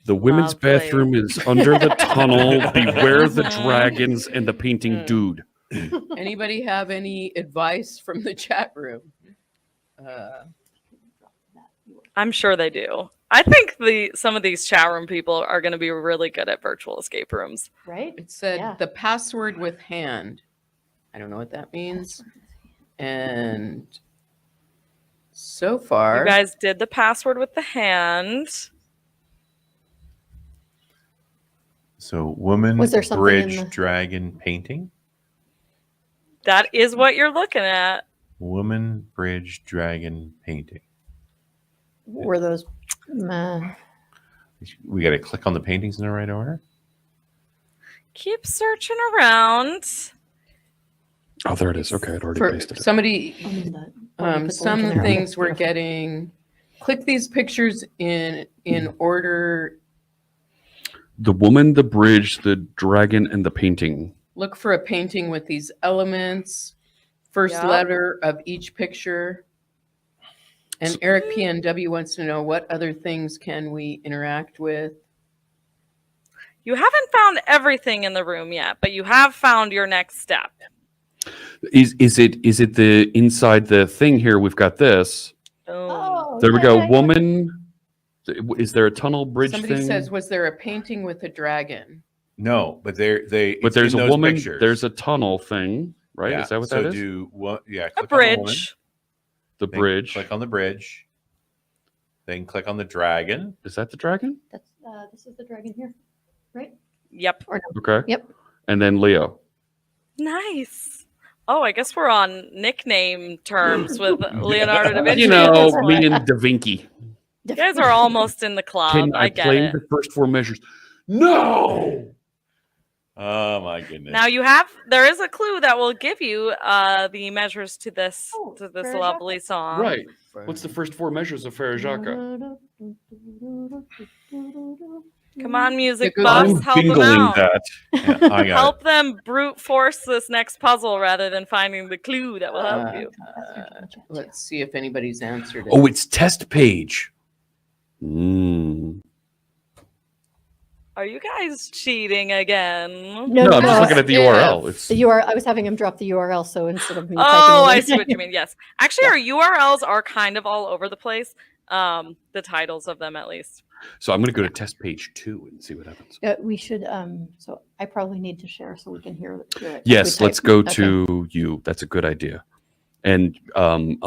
The women's Lovely. bathroom is under the tunnel. Beware the dragons and the painting dude. Anybody have any advice from the chat room? I'm sure they do. I think some of these chat room people are going to be really good at virtual escape rooms. Right? It said Yeah. the password with hand. I don't know what that means. And so far, You guys did the password with the hand. So, woman, Was there something in bridge, the- dragon, painting. That is what you're looking at. Woman, bridge, dragon, painting. Were those? We got to click on the paintings in the right order. Keep searching around. Oh, there it is. Okay, I'd already for pasted it. somebody, put the link some in there. things we're getting. Click these pictures in order. The woman, the bridge, the dragon, and the painting. Look for a painting with these elements. First Yep. letter of each picture. And Eric PNW wants to know what other things can we interact with. You haven't found everything in the room yet, but you have found your next step. Is it the inside the thing here? We've got this. Oh, There we go. yeah. Woman. Is there a tunnel bridge Somebody thing? says, was there a painting with a dragon? No, but but it's there's in a those woman. pictures. There's a tunnel thing, right? Yeah, Is that what so that is? click A on the woman, bridge. The then bridge. Click on the bridge. Then click on the dragon. Is that the dragon? That's this is the dragon here, right? Yep. Or no? Okay. Yep. And then Leo. Nice. Oh, I guess we're on nickname terms with Leonardo da Vinci. You know, me and Da Vinci. You guys are almost in the club. Can I I get claim it. the first four measures? No. Oh my goodness. Now there is a clue that will give you the measures to this lovely song. Right. What's the first four measures of Farajaka? Come on, music I'm buffs, help them jingling out. that. Yeah, I got Help them brute force this next puzzle rather than finding the clue that will help you. Let's see if anybody's answered it. Oh, it's test page. Mm. Are you guys cheating again? No, I'm just looking at the URL. It's The URL. I was having him drop the URL, so instead of me. Oh, typing I it see in- what you mean. Yes. Actually, our URLs are kind of all over the place. The titles of them, at least. So I'm going to go to test page 2 and see what happens. We should. So I probably need to share so we can hear it. Yes, We let's type- go okay. to you. That's a good idea. And I'm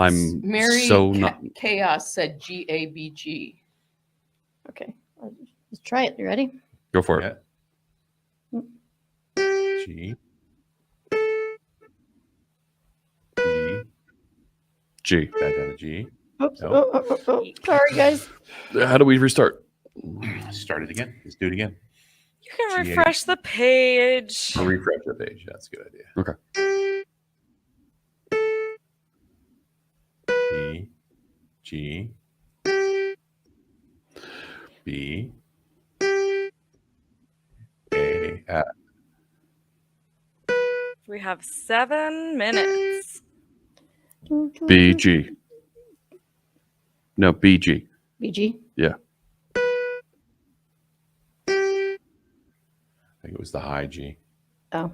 Mary so not. Chaos said GABG. Okay, let's try it. You ready? Go for it. G. G. Back down to G. Oops. Nope. Oh. Sorry, guys. How do we restart? Start it again. Let's do it again. You can G8. refresh the page. I'll refresh the page. That's a good idea. Okay. G. B. A. We have 7 minutes. BG. No, BG. BG? Yeah. I think it was the high G. Oh.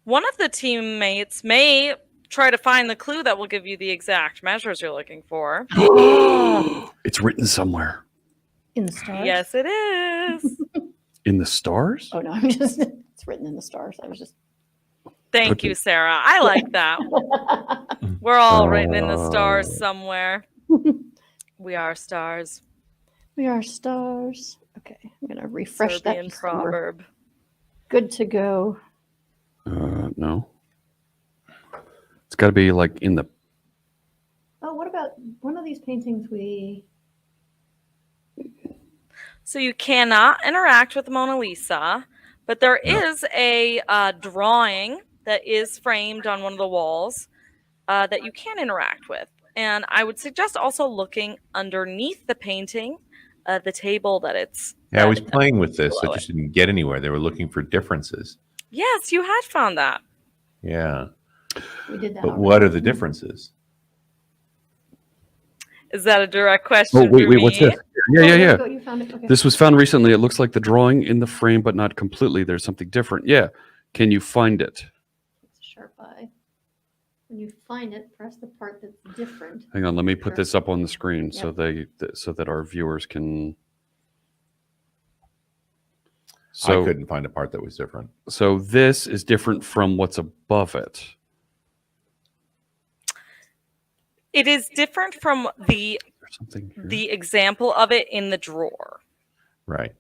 One of the teammates may try to find the clue that will give you the exact measures you're looking for. It's written somewhere. In the stars? Yes, it is. In the stars? Oh, no, I'm just, it's written in the stars. I was just. Thank you, Sarah. I like that. We're all written in the stars somewhere. We are stars. We are stars. Okay, I'm going to refresh Serbian that. just so we're proverb. Good to go. No. It's got to be like in the. Oh, what about one of these paintings So you cannot interact with the Mona Lisa, but there is a drawing that is framed on one of the walls that you can interact with. And I would suggest also looking underneath the painting, the table that it's. Yeah, I was playing with this. I just didn't get anywhere. They were looking for differences. Yes, you had found that. Yeah. We did that. But what are the differences? Is that a direct question? Oh, wait, for wait, me? what's this? Yeah. You found it. Okay. This was found recently. It looks like the drawing in the frame, but not completely. There's something different. Yeah. Can you find it? It's a sharp eye. When you find it, press the part that's different. Hang on. Let me put Sure. this up on the screen so Yep. so that our viewers can. I couldn't find a part that was different. So this is different from what's above it. It is different from the example of it in the drawer. Right.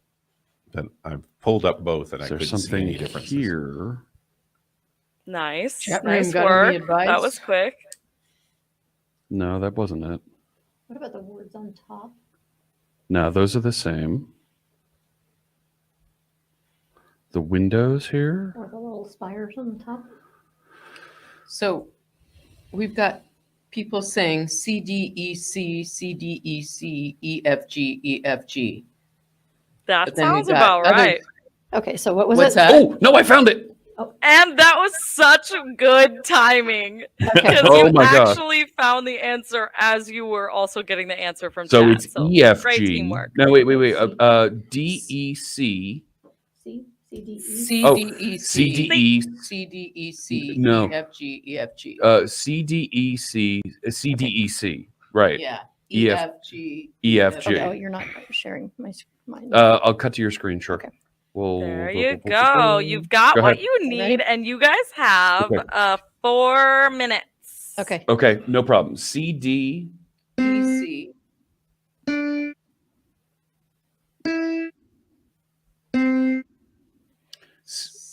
Then I've pulled up both and I There's couldn't see something any differences. here. Nice. Chat room Nice got any work. advice? That was quick. No, that wasn't it. What about the words on top? No, those are the same. The windows here. Or the little spires on the top? So we've got people saying CDEC, CDEC, EFG, EFG. That But then we sounds got about other- right. Okay, so what was What's it? that? Oh, no, I found it. And that was such good timing. Because Oh you my God. actually found the answer as you were also getting the answer from So chat. it's Great EFG. teamwork. No, wait. DEC. C? CDE? Oh, CDE. CDEC, No. EFG, EFG. CDEC. CDEC. Right. Yeah. EF, EFG. EFG. Oh, you're not sharing mine. I'll cut to your screen, sure. Okay. There you go. You've got Go what ahead. you need, and you guys have Okay. 4 minutes. Okay. Okay, no problem. CD. EC.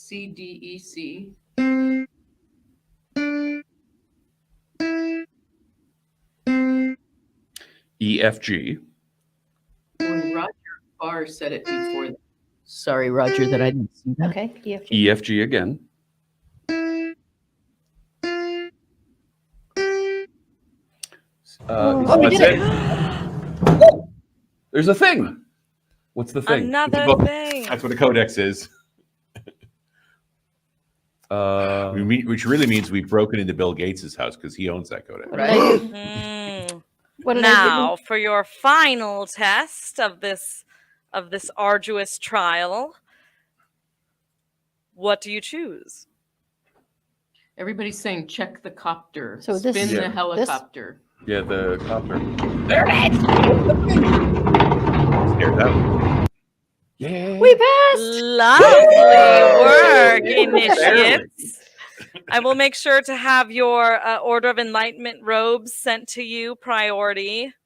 CDEC. EFG. When Roger Barr said it before. Sorry, Roger, that I didn't see that. Okay, EFG. EFG again. Oh, we that's did it. There's a thing. What's the thing? Another Well, thing. That's what a codex is. Which really means we've broken into Bill Gates' house because he owns that codex. What did I Now, for your final test of this arduous trial, what do you choose? Everybody's saying check the copter. So this- Spin Yeah. the helicopter. Yeah, the copter. There it is. Scared that. Yeah. We passed. Lovely work, initiates. I will make sure to have your Order of Enlightenment robes sent to you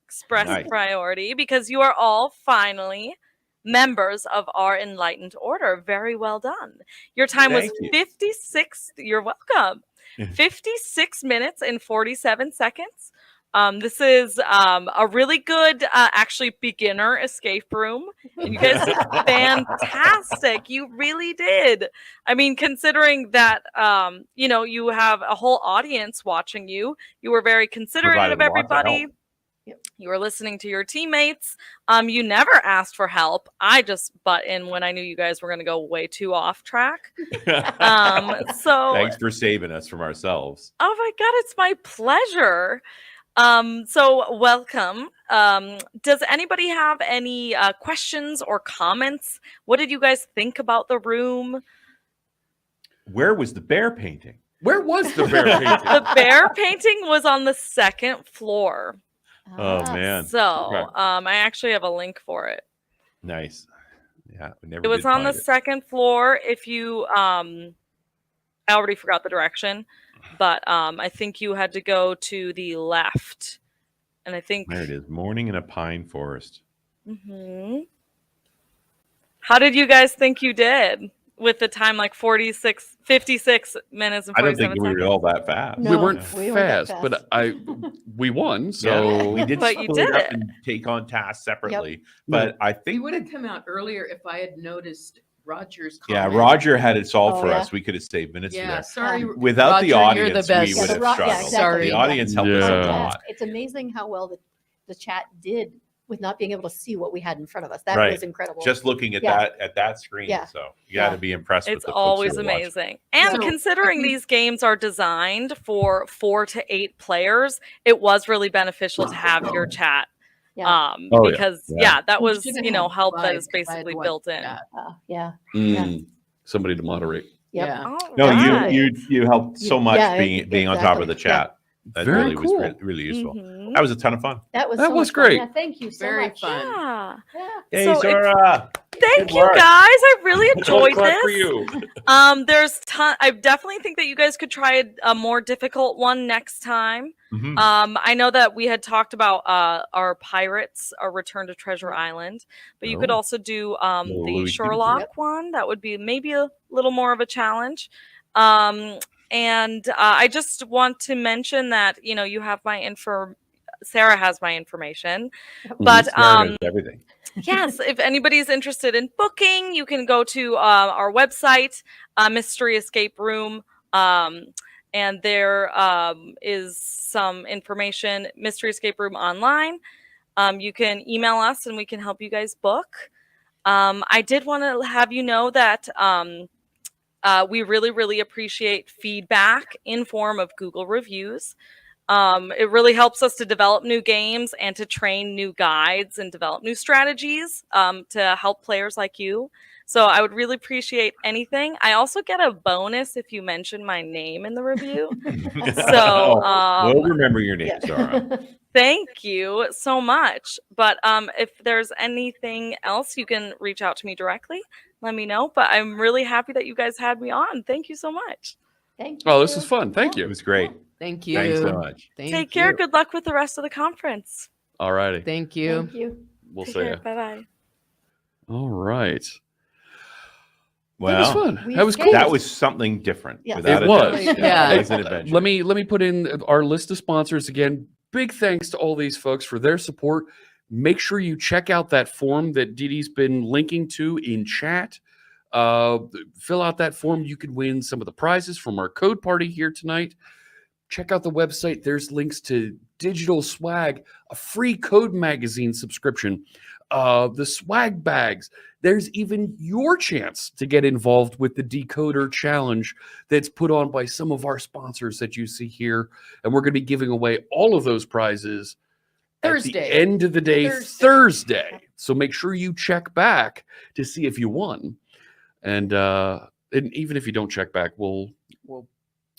express Nice. priority, because you are all finally members of our enlightened order. Very well done. Your time was Thank you. 56. You're welcome. 56 minutes and 47 seconds. This is a really good, actually, beginner escape room. And you guys did fantastic. You really did. I mean, considering that, you have a whole audience watching you, you were very considerate Provided of lots of everybody. help. You were listening to your teammates. You never asked for help. I just butt in when I knew you guys were going to go way too off track. So Thanks for saving us from ourselves. Oh my God, it's my pleasure. So welcome. Does anybody have any questions or comments? What did you guys think about the room? Where was the bear painting? Where was the bear painting? The bear painting was on the second floor. Oh man. So Okay. I actually have a link for it. Nice. Yeah, we never It was did on the find it. second floor. If you I already forgot the direction, but I think you had to go to the left. And I think There it is. Morning in a pine forest. How did you guys think you did with the time, like 56 minutes and 47 I don't think we seconds? were all that fast. we weren't we weren't that fast, but we won. So Yeah, we did But you split did up it. and take on tasks separately. But I We think would have come out earlier if I had noticed Roger's yeah, comment. Roger had it solved Oh, for yeah. us. We could have saved minutes Yeah, there. sorry, Without Roger, the you're audience, the best. we would Yeah, have the struggled. exactly. The audience helped us a Yeah. lot. It's amazing how well the chat did with not being able to see what we had in front of us. That Right. was incredible. Just looking at Yeah. that screen. Yeah. So you got to Yeah. be impressed with It's the folks who always are watching. amazing. And So, considering these games are designed for 4 to 8 players, it was really beneficial to have your chat. Yeah. Oh, yeah. Because Yeah. that We was, should have help had that five, is 'cause I had basically one built in. chat. Yeah. somebody to moderate. Yep. Yeah. All No, right. you helped so much Yeah, being on top of exactly. the chat. That Very really cool. was really useful. Mhm. That was a ton of fun. That was That so was much fun. great. Yeah, thank you so Very much. fun. Yeah. Yeah. Hey, So Zora. Thank Good you work. guys. I really enjoyed Clap this. for you. There's I definitely think that you guys could try a more difficult one next time. Mhm. I know that we had talked about our pirates, our Return to Treasure Island, but you could Oh. also do Little the Louis Sherlock Yep. one. That would be maybe a little more of a challenge. And I just want to mention that you have my Sarah has my information, but Sarah knows everything. yes, if anybody's interested in booking, you can go to our website, Mystery Escape Room, and there is some information, Mystery Escape Room online. You can email us and we can help you guys book. I did want to have you know that we really, really appreciate feedback in form of Google reviews. It really helps us to develop new games and to train new guides and develop new strategies to help players like you. So I would really appreciate anything. I also get a bonus if you mention my name in the review. So we'll remember your name, Zara. thank you so much. But if there's anything else, you can reach out to me directly. Let me know. But I'm really happy that you guys had me on. Thank you so much. Thank you. Oh, this is fun. Thank It you. was great. Thank you. Thanks so much. Take care. Good luck with the rest of the conference. All righty. Thank you. Thank you. We'll Take see care. ya. Bye-bye. All right. Well, that was fun. We That was escaped. cool. That was something different. Yes. Without It a was. doubt. Yeah. It was an adventure. Let me put in our list of sponsors again. Big thanks to all these folks for their support. Make sure you check out that form that Dee Dee's been linking to in chat. Fill out that form. You can win some of the prizes from our code party here tonight. Check out the website. There's links to digital swag, a free code magazine subscription, the swag bags. There's even your chance to get involved with the Decoder Challenge that's put on by some of our sponsors that you see here. And we're going to be giving away all of those prizes at Thursday. the end of the day, Thursday. So make sure you check back to see if you won. And even if you don't check back, we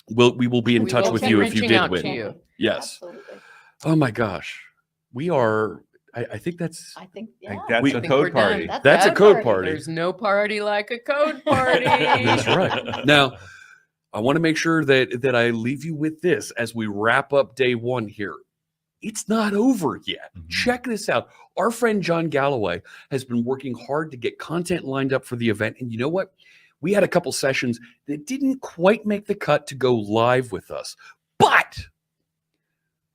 will be in We touch will with be you if you reaching did out win. to you. Yes. Absolutely. Oh my gosh. We are. I think that's. I think, I think yeah. that's We- a I think code we're done. party. That's a code party. party. There's no party like a code party. That's right. Now, I want to make sure that I leave you with this as we wrap up day one here. It's not over yet. Mhm. Check this out. Our friend John Galloway has been working hard to get content lined up for the event. And you know what? We had a couple sessions that didn't quite make the cut to go live with us, but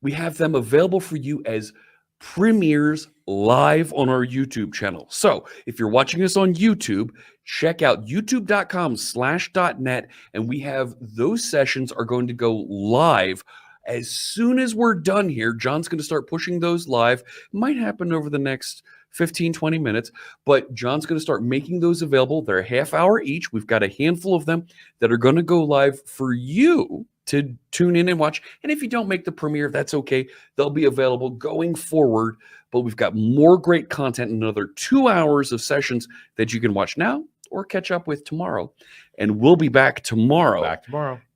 we have them available for you as premieres live on our YouTube channel. So if you're watching us on YouTube, check out youtube.com/.net, and we have those sessions are going to go live As soon as we're done here, John's going to start pushing those live. Might happen over the next 15, 20 minutes, but John's going to start making those available. They're a half hour each. We've got a handful of them that are going to go live for you to tune in and watch. And if you don't make the premiere, that's okay. They'll be available going forward, but we've got more great content, another 2 hours of sessions that you can watch now or catch up with tomorrow. And we'll be back tomorrow.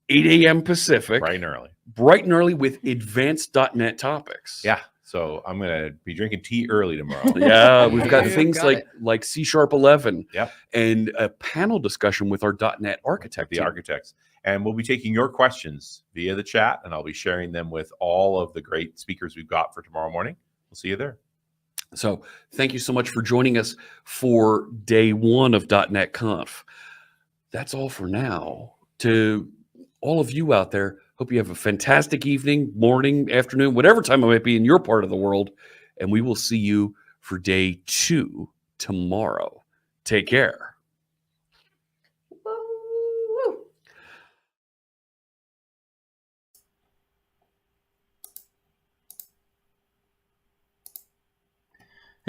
8 a.m. Pacific. Bright and early with advanced .NET topics. Yeah. So I'm going to be drinking tea early tomorrow. Yeah, we've got things like C# 11 and a panel discussion with our .NET architect The team. architects. And we'll be taking your questions via the chat, and I'll be sharing them with all of the great speakers we've got for tomorrow morning. We'll see you there. So thank you so much for joining us for day 1 of .NET Conf. That's all for now. To all of you out there, hope you have a fantastic evening, morning, afternoon, whatever time it might be in your part of the world. And we will see you for day 2 tomorrow. Take care.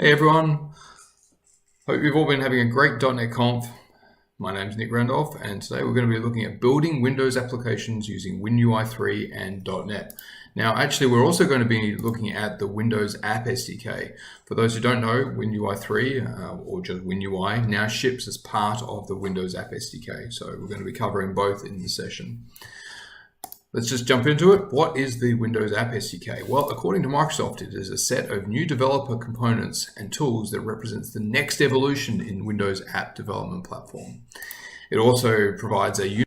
Hey everyone, hope you've all been having a great .NET Conf. My name's Nick Randolph, and today we're going to be looking at building Windows applications using WinUI 3 and .NET. Now, actually, we're also going to be looking at the Windows App SDK. For those who don't know, WinUI 3, or just WinUI, now ships as part of the Windows App SDK. So we're going to be covering both in the session. Let's just jump into it. What is the Windows App SDK? Well, according to Microsoft, it is a set of new developer components and tools that represents the next evolution in Windows app development platform. It also provides a